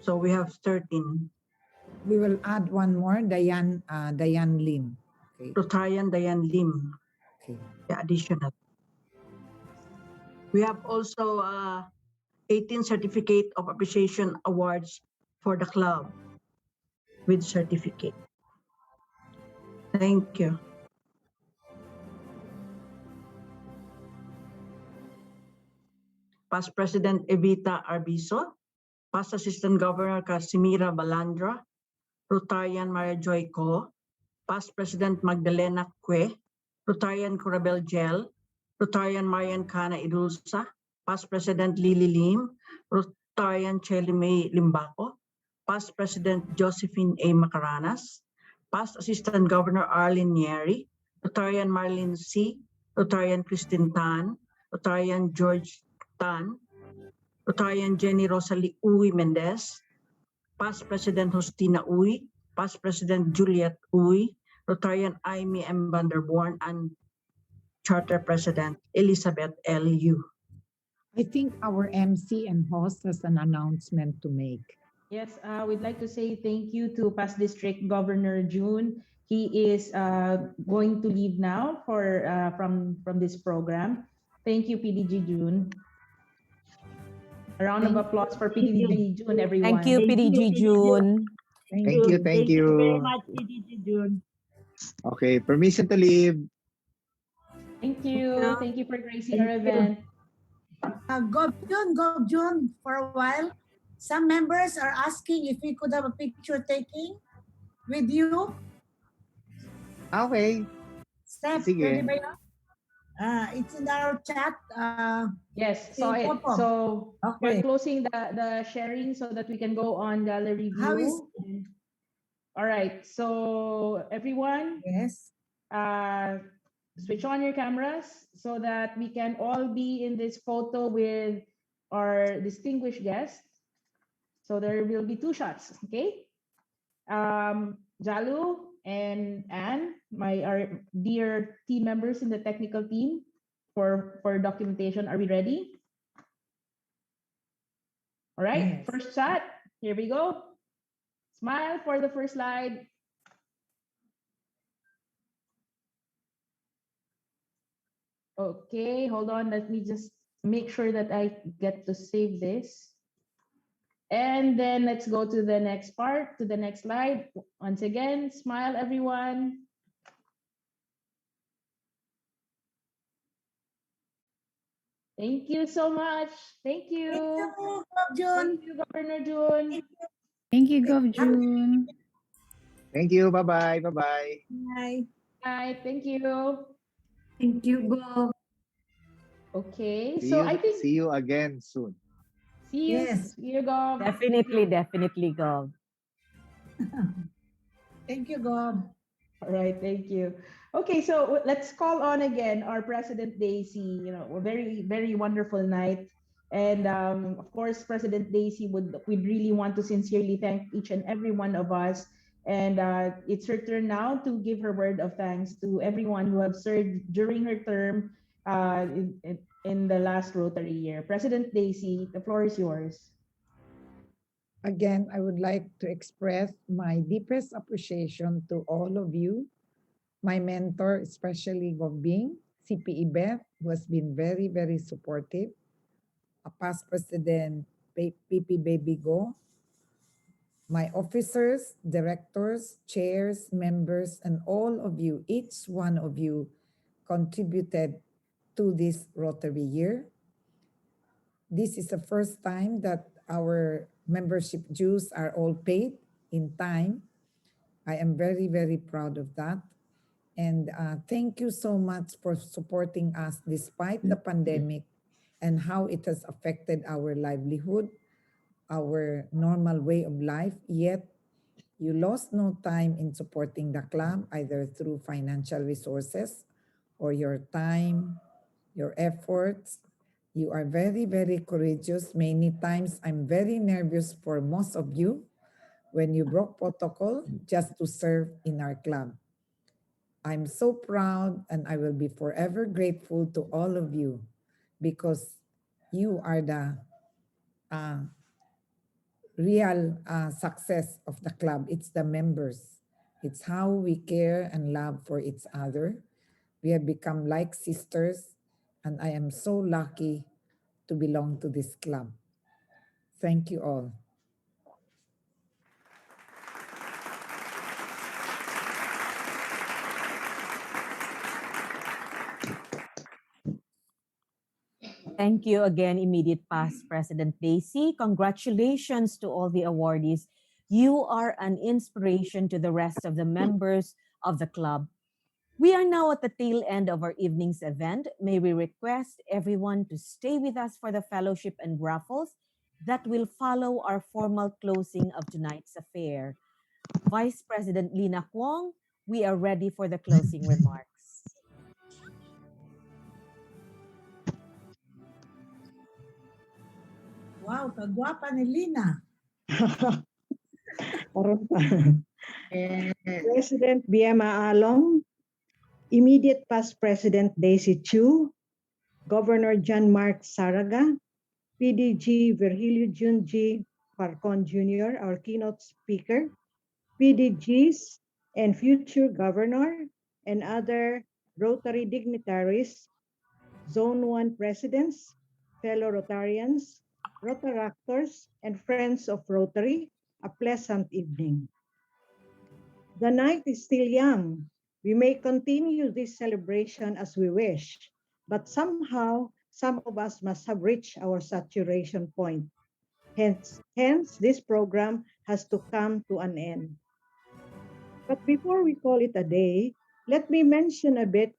So we have 13. We will add one more, Diane Lim. Okay. Rotarian Diane Lim. Okay. Yeah, additional. We have also 18 certificate of appreciation awards for the club with certificate. Thank you. Past President Evita Arbizo, Past Assistant Governor Casimira Balandra, Rotarian Maria Joy Co, Past President Magdalena Cue, Rotarian Corabel Gel, Rotarian Marian Cana Idulsa, Past President Lily Lim, Rotarian Chelly May Limbaco, Past President Josephine A. Macaranas, Past Assistant Governor Arlene Nieri, Rotarian Marlene C., Rotarian Christine Tan, Rotarian George Tan, Rotarian Jenny Rosalie Uy Mendez, Past President Justina Uy, Past President Juliet Uy, Rotarian Amy M. Vanderborn, and Charter President Elizabeth L. Yu. I think our MC and host has an announcement to make. Yes, we'd like to say thank you to Past District Governor June. He is going to leave now from this program. Thank you, PDG June. A round of applause for PDG June, everyone. Thank you, PDG June. Thank you. Thank you very much, PDG June. Okay, permission to leave. Thank you. Thank you for gracing our event. Go June, for a while. Some members are asking if we could have a picture taking with you. Okay. Steph, Sige. pwede ba yun? It's in our chat. Yes, Si saw it. Popo. So we're Okay. closing the sharing so that we can go on gallery How is view. All right. So everyone, yes? switch on your cameras so that we can all be in this photo with our distinguished guest. So there will be two shots. Okay. Jalu and Anne, our dear team members in the technical team for documentation. Are we ready? All right, Yes. first shot. Here we go. Smile for the first slide. Okay, hold on. Let me just make sure that I get to save this. And then let's go to the next part, to the next slide. Once again, smile, everyone. Thank you so much. Thank you. Thank you, June. Thank you, Governor June. Thank you, Gov. June. Thank you. Bye-bye. Bye-bye. Bye. Bye. Thank you. Thank you, Gov. Okay, See so you, I think see you again soon. Yes. see you, Gov. Definitely, Gov. Thank you, Gob. All right, thank you. Okay, so let's call on again our President Daisy. You know, a very wonderful night, and of course, President Daisy would really want to sincerely thank each and every one of us. And it's her turn now to give her word of thanks to everyone who have served during her term in the last Rotary year. President Daisy, the floor is yours. Again, I would like to express my deepest appreciation to all of you, my mentor, especially Gombing, CPE Beth, who has been very supportive, a past president, PP Baby Go, my officers, directors, chairs, members, and all of you, each one of you contributed to this Rotary year. This is the first time that our membership dues are all paid in time. I am very proud of that. And thank you so much for supporting us despite the pandemic and how it has affected our livelihood, our normal way of life. Yet, you lost no time in supporting the club, either through financial resources or your time, your efforts. You are very courageous. Many times, I'm very nervous for most of you when you broke protocol just to serve in our club. I'm so proud and I will be forever grateful to all of you because you are the real success of the club. It's the members. It's how we care and love for each other. We have become like sisters, and I am so lucky to belong to this club. Thank you all. Thank you again, immediate past President Daisy. Congratulations to all the awardees. You are an inspiration to the rest of the members of the club. We are now at the tail end of our evening's event. May we request everyone to stay with us for the fellowship and raffles that will follow our formal closing of tonight's affair. Vice President Lina Kwong, we are ready for the closing remarks. Wow, kagwapa ni Lina. President Biema Along, immediate past President Daisy Chu, Governor John Mark Saraga, PDG Virgilio Jun G. Parcon Jr., our keynote speaker, PDGs and future governor, and other Rotary dignitaries, Zone 1 presidents, fellow Rotarians, Rotaractors, and friends of Rotary, a pleasant evening. The night is still young. We may continue this celebration as we wish, but somehow some of us must have reached our saturation point. Hence, this program has to come to an end. But before we call it a day, let me mention a bit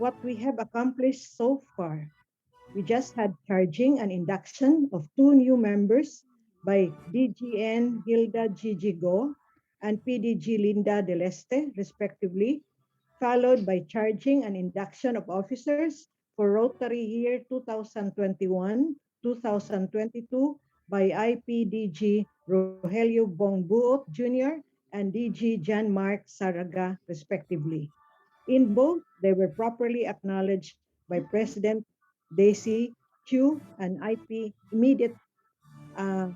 what we have accomplished so far. We just had charging and induction of two new members by DGN Hilda Gigi Go and PDG Linda Deleste, respectively, followed by charging and induction of officers for Rotary year 2021-2022 by IPDG Rogelio Bongbuot Jr. and DG Jan Mark Saraga, respectively. In both, they were properly acknowledged by President Daisy Chu and IP immediate uh,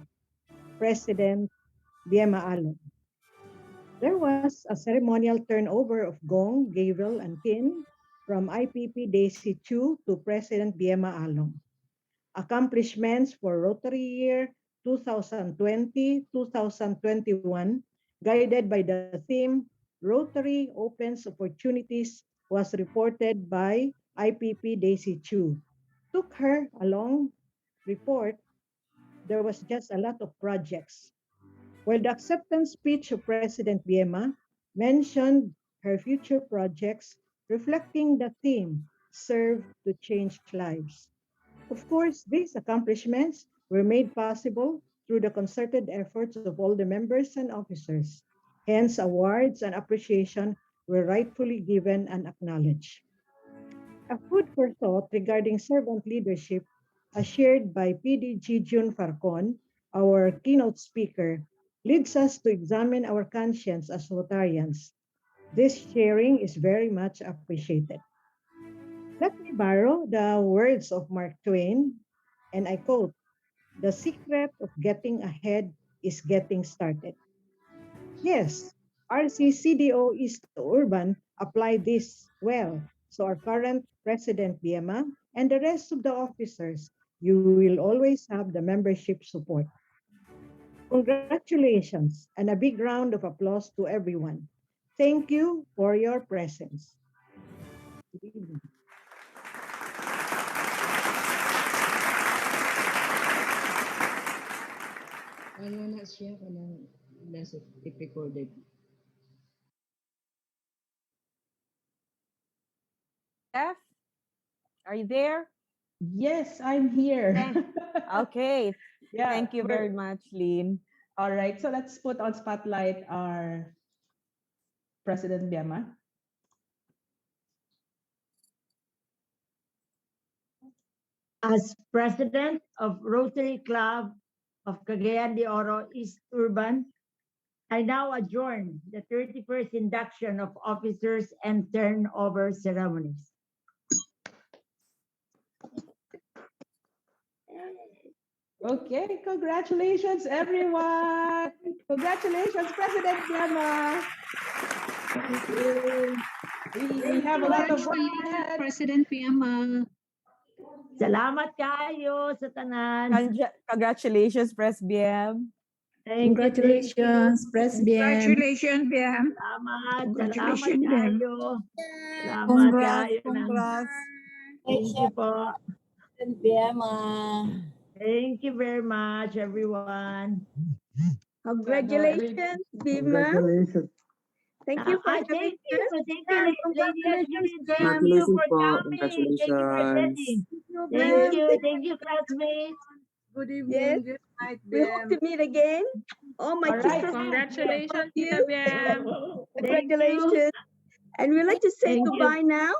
President Biema Alon. There was a ceremonial turnover of gong, gavel, and tin from IPP Daisy Chu to President Biema Alon. Accomplishments for Rotary year 2020-2021, guided by the theme Rotary Opens Opportunities, was reported by IPP Daisy Chu. Took her a long report. There was just a lot of projects. While the acceptance speech of President Biema mentioned her future projects reflecting the theme, Serve to Change Lives. Of course, these accomplishments were made possible through the concerted efforts of all the members and officers. Hence, awards and appreciation were rightfully given and acknowledged. A food for thought regarding servant leadership, as shared by PDG June Farcon, our keynote speaker, leads us to examine our conscience as Rotarians. This sharing is very much appreciated. Let me borrow the words of Mark Twain, and I quote, "The secret of getting ahead is getting started." Yes, RCCDO East Urban applied this well. So our current President Biema and the rest of the officers, you will always have the membership support. Congratulations and a big round of applause to everyone. Thank you for your presence. Good evening. Ano na siya kanang nasa tape recorded. Jeff, are you there? Yes, I'm here. Okay. Yeah, Thank you very much, Lynn. All right, so let's put on spotlight our President Biema. As president of Rotary Club of Cagayan de Oro East Urban, I now adjourn the 31st induction of officers and turnover ceremonies. Okay, congratulations, everyone. Congratulations, President Biema. We have a lot of work ahead. President Biema. Salamat kayo sa tanan. Congratulations, Pres BM. Thank you, Congratulations, Pres BM. Congratulations, BM. Salamat, Congratulations, salamat BM. kayo. Salamat Congrats, kayo. congrats. Thank you po. Biema. Thank you very much, everyone. Congratulations, Biema. Congratulations. Thank you for Thank having you, us. thank you, lady Angeline. Thank you Congratulations for po. coming. Thank you for attending. Congratulations. Thank you, classmates. Good evening. Good night, we hope to meet again. All my All right. kisses. Congratulations, you. Congratulations. And we'd like to say Thank you. goodbye now.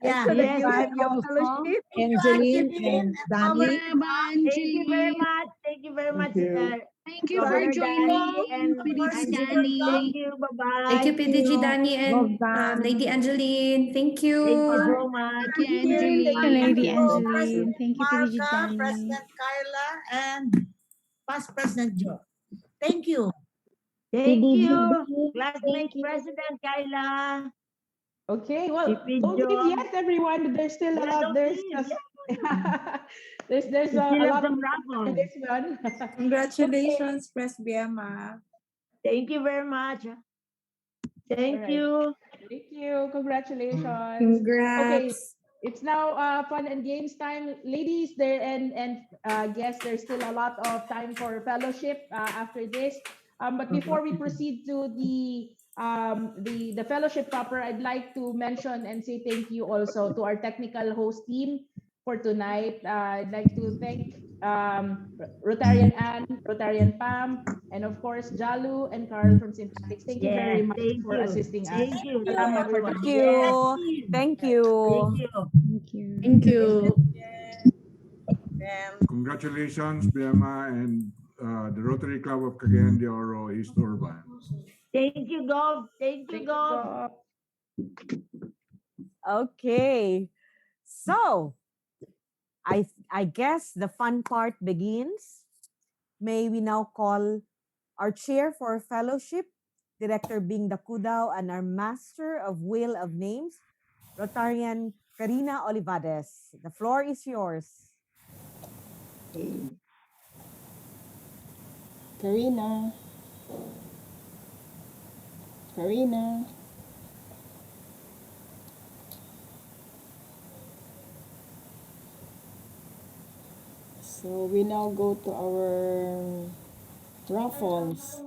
Yeah. So that Yes, you have I your also. fellowship. Angeline and Danny. Thank you very much. Thank you very much. Thank you, Governor Danny and PDG Angeline. Thank you. Bye-bye. Thank you, PDG Danny and Lady Angeline. Thank you. Thank you so much. Thank you, Lady Angeline. Thank you, PDG Marka, Danny. President Kyla, and Past President Joe. Thank you. Thank you, classmate President Kyla. Okay, well, If we don't leave join- yet, everyone. There's still a Yeah, lot. don't There's leave, just there's We a still have lot some of raffles. in this one. Congratulations, Pres Biema. Thank you very much. Thank All right. you. Thank you. Congratulations. Congrats. Okay, it's now fun and games time, ladies. There and guests. There's still a lot of time for fellowship after this. But before we proceed to the the fellowship proper, I'd like to mention and say thank you also to our technical host team for tonight. I'd like to thank Rotarian Ann, Rotarian Pam, and of course Jalu and Carl from Synthetics. Thank you very Yes, much thank for you. assisting us. Thank you, Salamat for everyone. Thank tonight. Yes, you. team. Thank Thank you. you. Thank you. Thank you. Congratulations, Biema, and the Rotary Club of Cagayan de Oro East Urban. Thank you, Gov. Thank you, Thank you, Gov. Gov. Okay. So, I guess the fun part begins. May we now call our chair for fellowship, Director Bing Dakudao, and our master of wheel of names, Rotarian Karina Olivares. The floor is yours. Karina. Karina. So we now go to our raffles.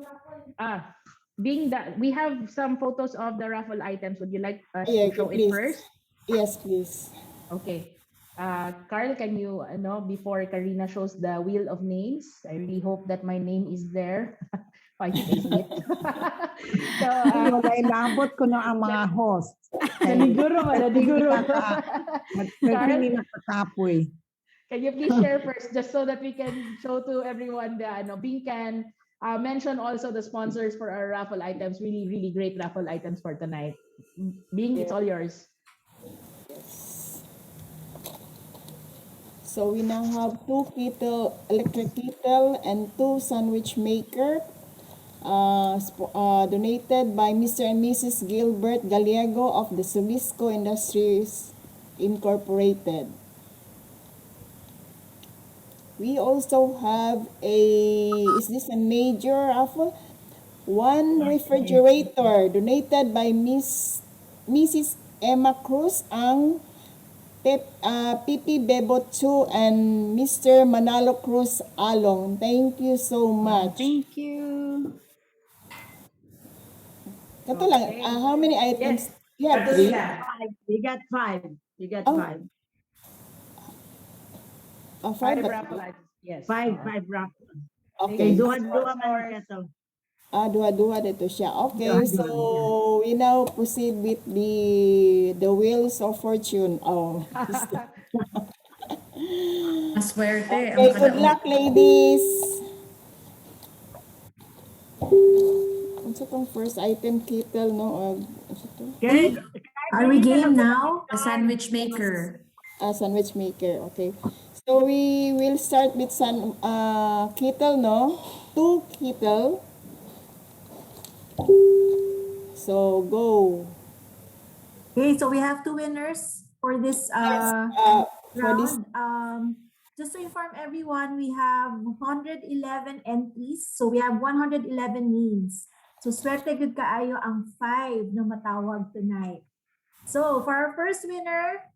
Being that we have some photos of the raffle items, would you like us Yeah, to show it please. first? Yes, please. Okay. Carl, can you before Karina shows the wheel of names, I really hope that my name is there. I think I see it. So, Wala ilabot ko na ang mga host. Naliguro ba? Naliguro. Pwede nila kakapoy. Can you please share first, just so that we can show to everyone the Bing can mention also the sponsors for our raffle items. Really, really great raffle items for tonight. Bing, it's all yours. So we now have 2 kettle, electric kettle and 2 sandwich maker, donated by Mr. and Mrs. Gilbert Gallego of the Solisco Industries Incorporated. We also have is this a major raffle? 1 refrigerator donated by Mrs. Emma Cruz ang PP Bebo 2 and Mr. Manalo Cruz Along. Thank you so much. Thank you. Kato lang, how many items? You have 3? We got 5. You got Oh. 5. 5 5 raffle items. Yes. 5 raffle. Okay. Duha-duha man ito. Duha-duha dito siya. Okay, so we now proceed with the wheels of fortune. Oh. Maswerte. Okay, good luck, ladies. Ano itong first item, kettle, no? Are we game now? A sandwich maker. Sandwich maker, okay. So we will start with kettle, no? 2 kettle. So go. Okay, so we have 2 winners for this round. Just to inform everyone, we have 111 entries. So we have 111 names. So swerte good kaayo ang 5 na matawag tonight. So for our first winner,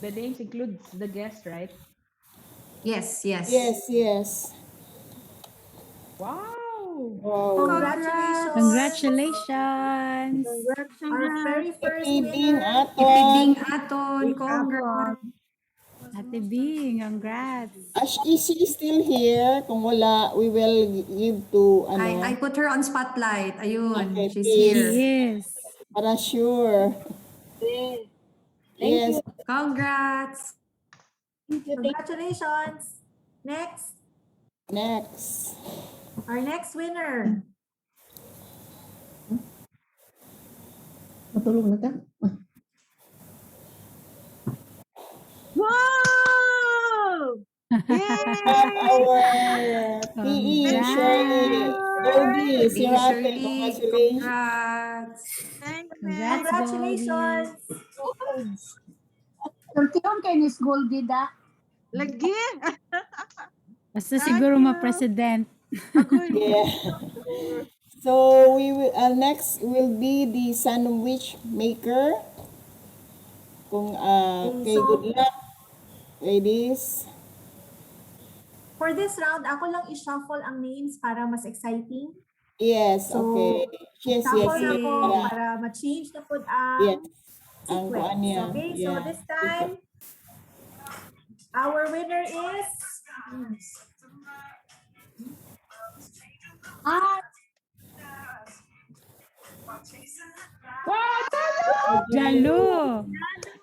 The names includes the guest, right? Yes, yes. Yes. Wow. Congratulations. Congratulations. Our very first Bing winner. Ipibing aton. Congrats. Ate Bing, congrats. Is she still here? Kung wala, we will give to I put her on spotlight. Ayun, Okay, she's please. here. Yes. Para sure. Yes. Congrats. Congratulations. Next. Our next winner. Matulog na ka? Whoa! Our PE, Shirley. Goldie, Sirate, congratulations. Congrats. Congratulations. Sultiyon kay Miss Goldie da. Lagi. Basta siguro ma-president. Yeah. So we will next will be the sandwich maker. Kung okay, good luck, ladies. for this round, ako lang i-shuffle ang names para mas exciting. Yes, So, okay. Yes, shuffle yes, na yes. ko Para, para ma-change na po yes. ang Ang kuan sequence. niya. Okay, so Yeah. this time, our winner is... Jalu.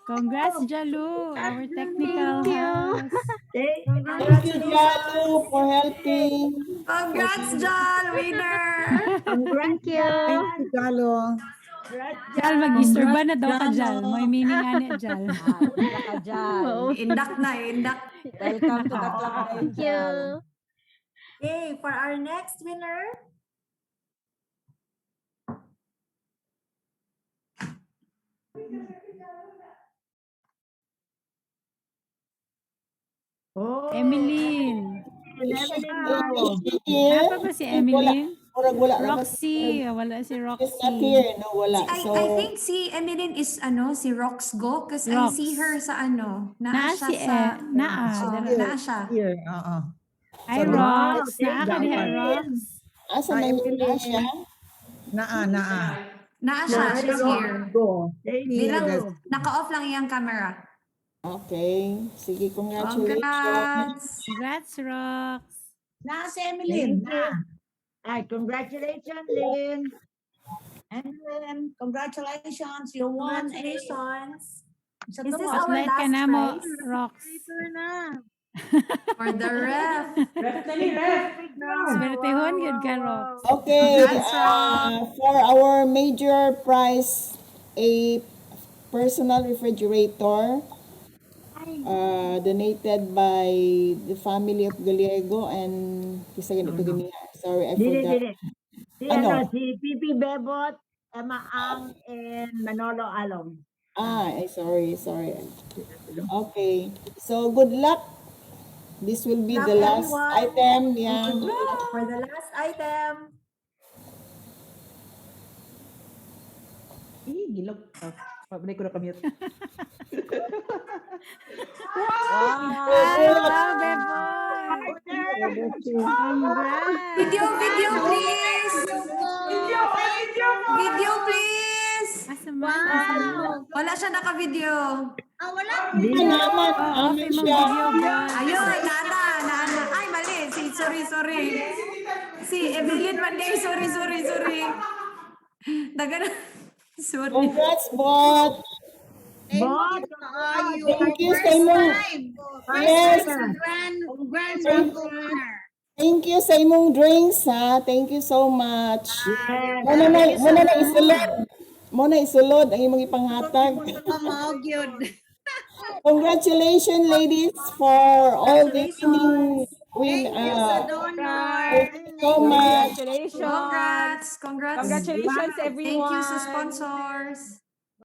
Congrats, Jalu, our technical house. Thank you, Jalu, for helping. Congrats, Jal, winner! Thank Congrats, you, Jalo. Jal, mag-istorba na daw ka, Jal. May meaning ani, Jal. Induct na, induct. Welcome to the club, Angel. Okay, for our next winner, Emeline. Here. Napa ba si Emeline? Wala. Roxy. Wala si She's not Roxy. here. No, wala. So, I think si Emeline is si Rox Go because I Rox. see her sa Naa siya si sa... Naa. siya. Here, oo. Hi, So, Rox. okay, Naa ka diha, dapat. Rox. asa na yun siya? Naa siya. Nah, She's here. Go. Thank Di lang, you. naka-off lang iyang camera. Okay. Sige, congratulations. Congrats! Congrats, Rox. Na si Emeline. Thank you. Ay, congratulations, Lynn. And then, congratulations. You won. congratulations. Sa Is this tuwa. our Spotlight ka last na mo, prize? Rox. For the ref. Swertehon, good ka, Rox. Okay, Congrats, for our major prize, a personal refrigerator donated by the family of Gallego and sorry, I forgot. Si, Ano? si Pipi Bebot, Emma Ang, and Manolo Along. Sorry. Okay, so good luck. This will be Good the luck, last everyone. item. Yeah. For the last item, Gilok. Pabalik ko na commute. Wow, Beboy. Congrats. Video, please! Video, please! Wow. Wala siya naka-video. Off mo video, boy. Ayun, Nana. Ay, mali. Sorry. Si Evelyn Monday, sorry. Daga na. Sorry. Congrats, Bot. Bot, Thank you sa imong yes. Thank you sa imong drinks, ha. Thank you so much. Muna isulod ang imong ipanghatag. Congratulations, ladies, for all the winning. Thank you so much. Congrats, Congratulations, everyone. Thank you sa sponsors.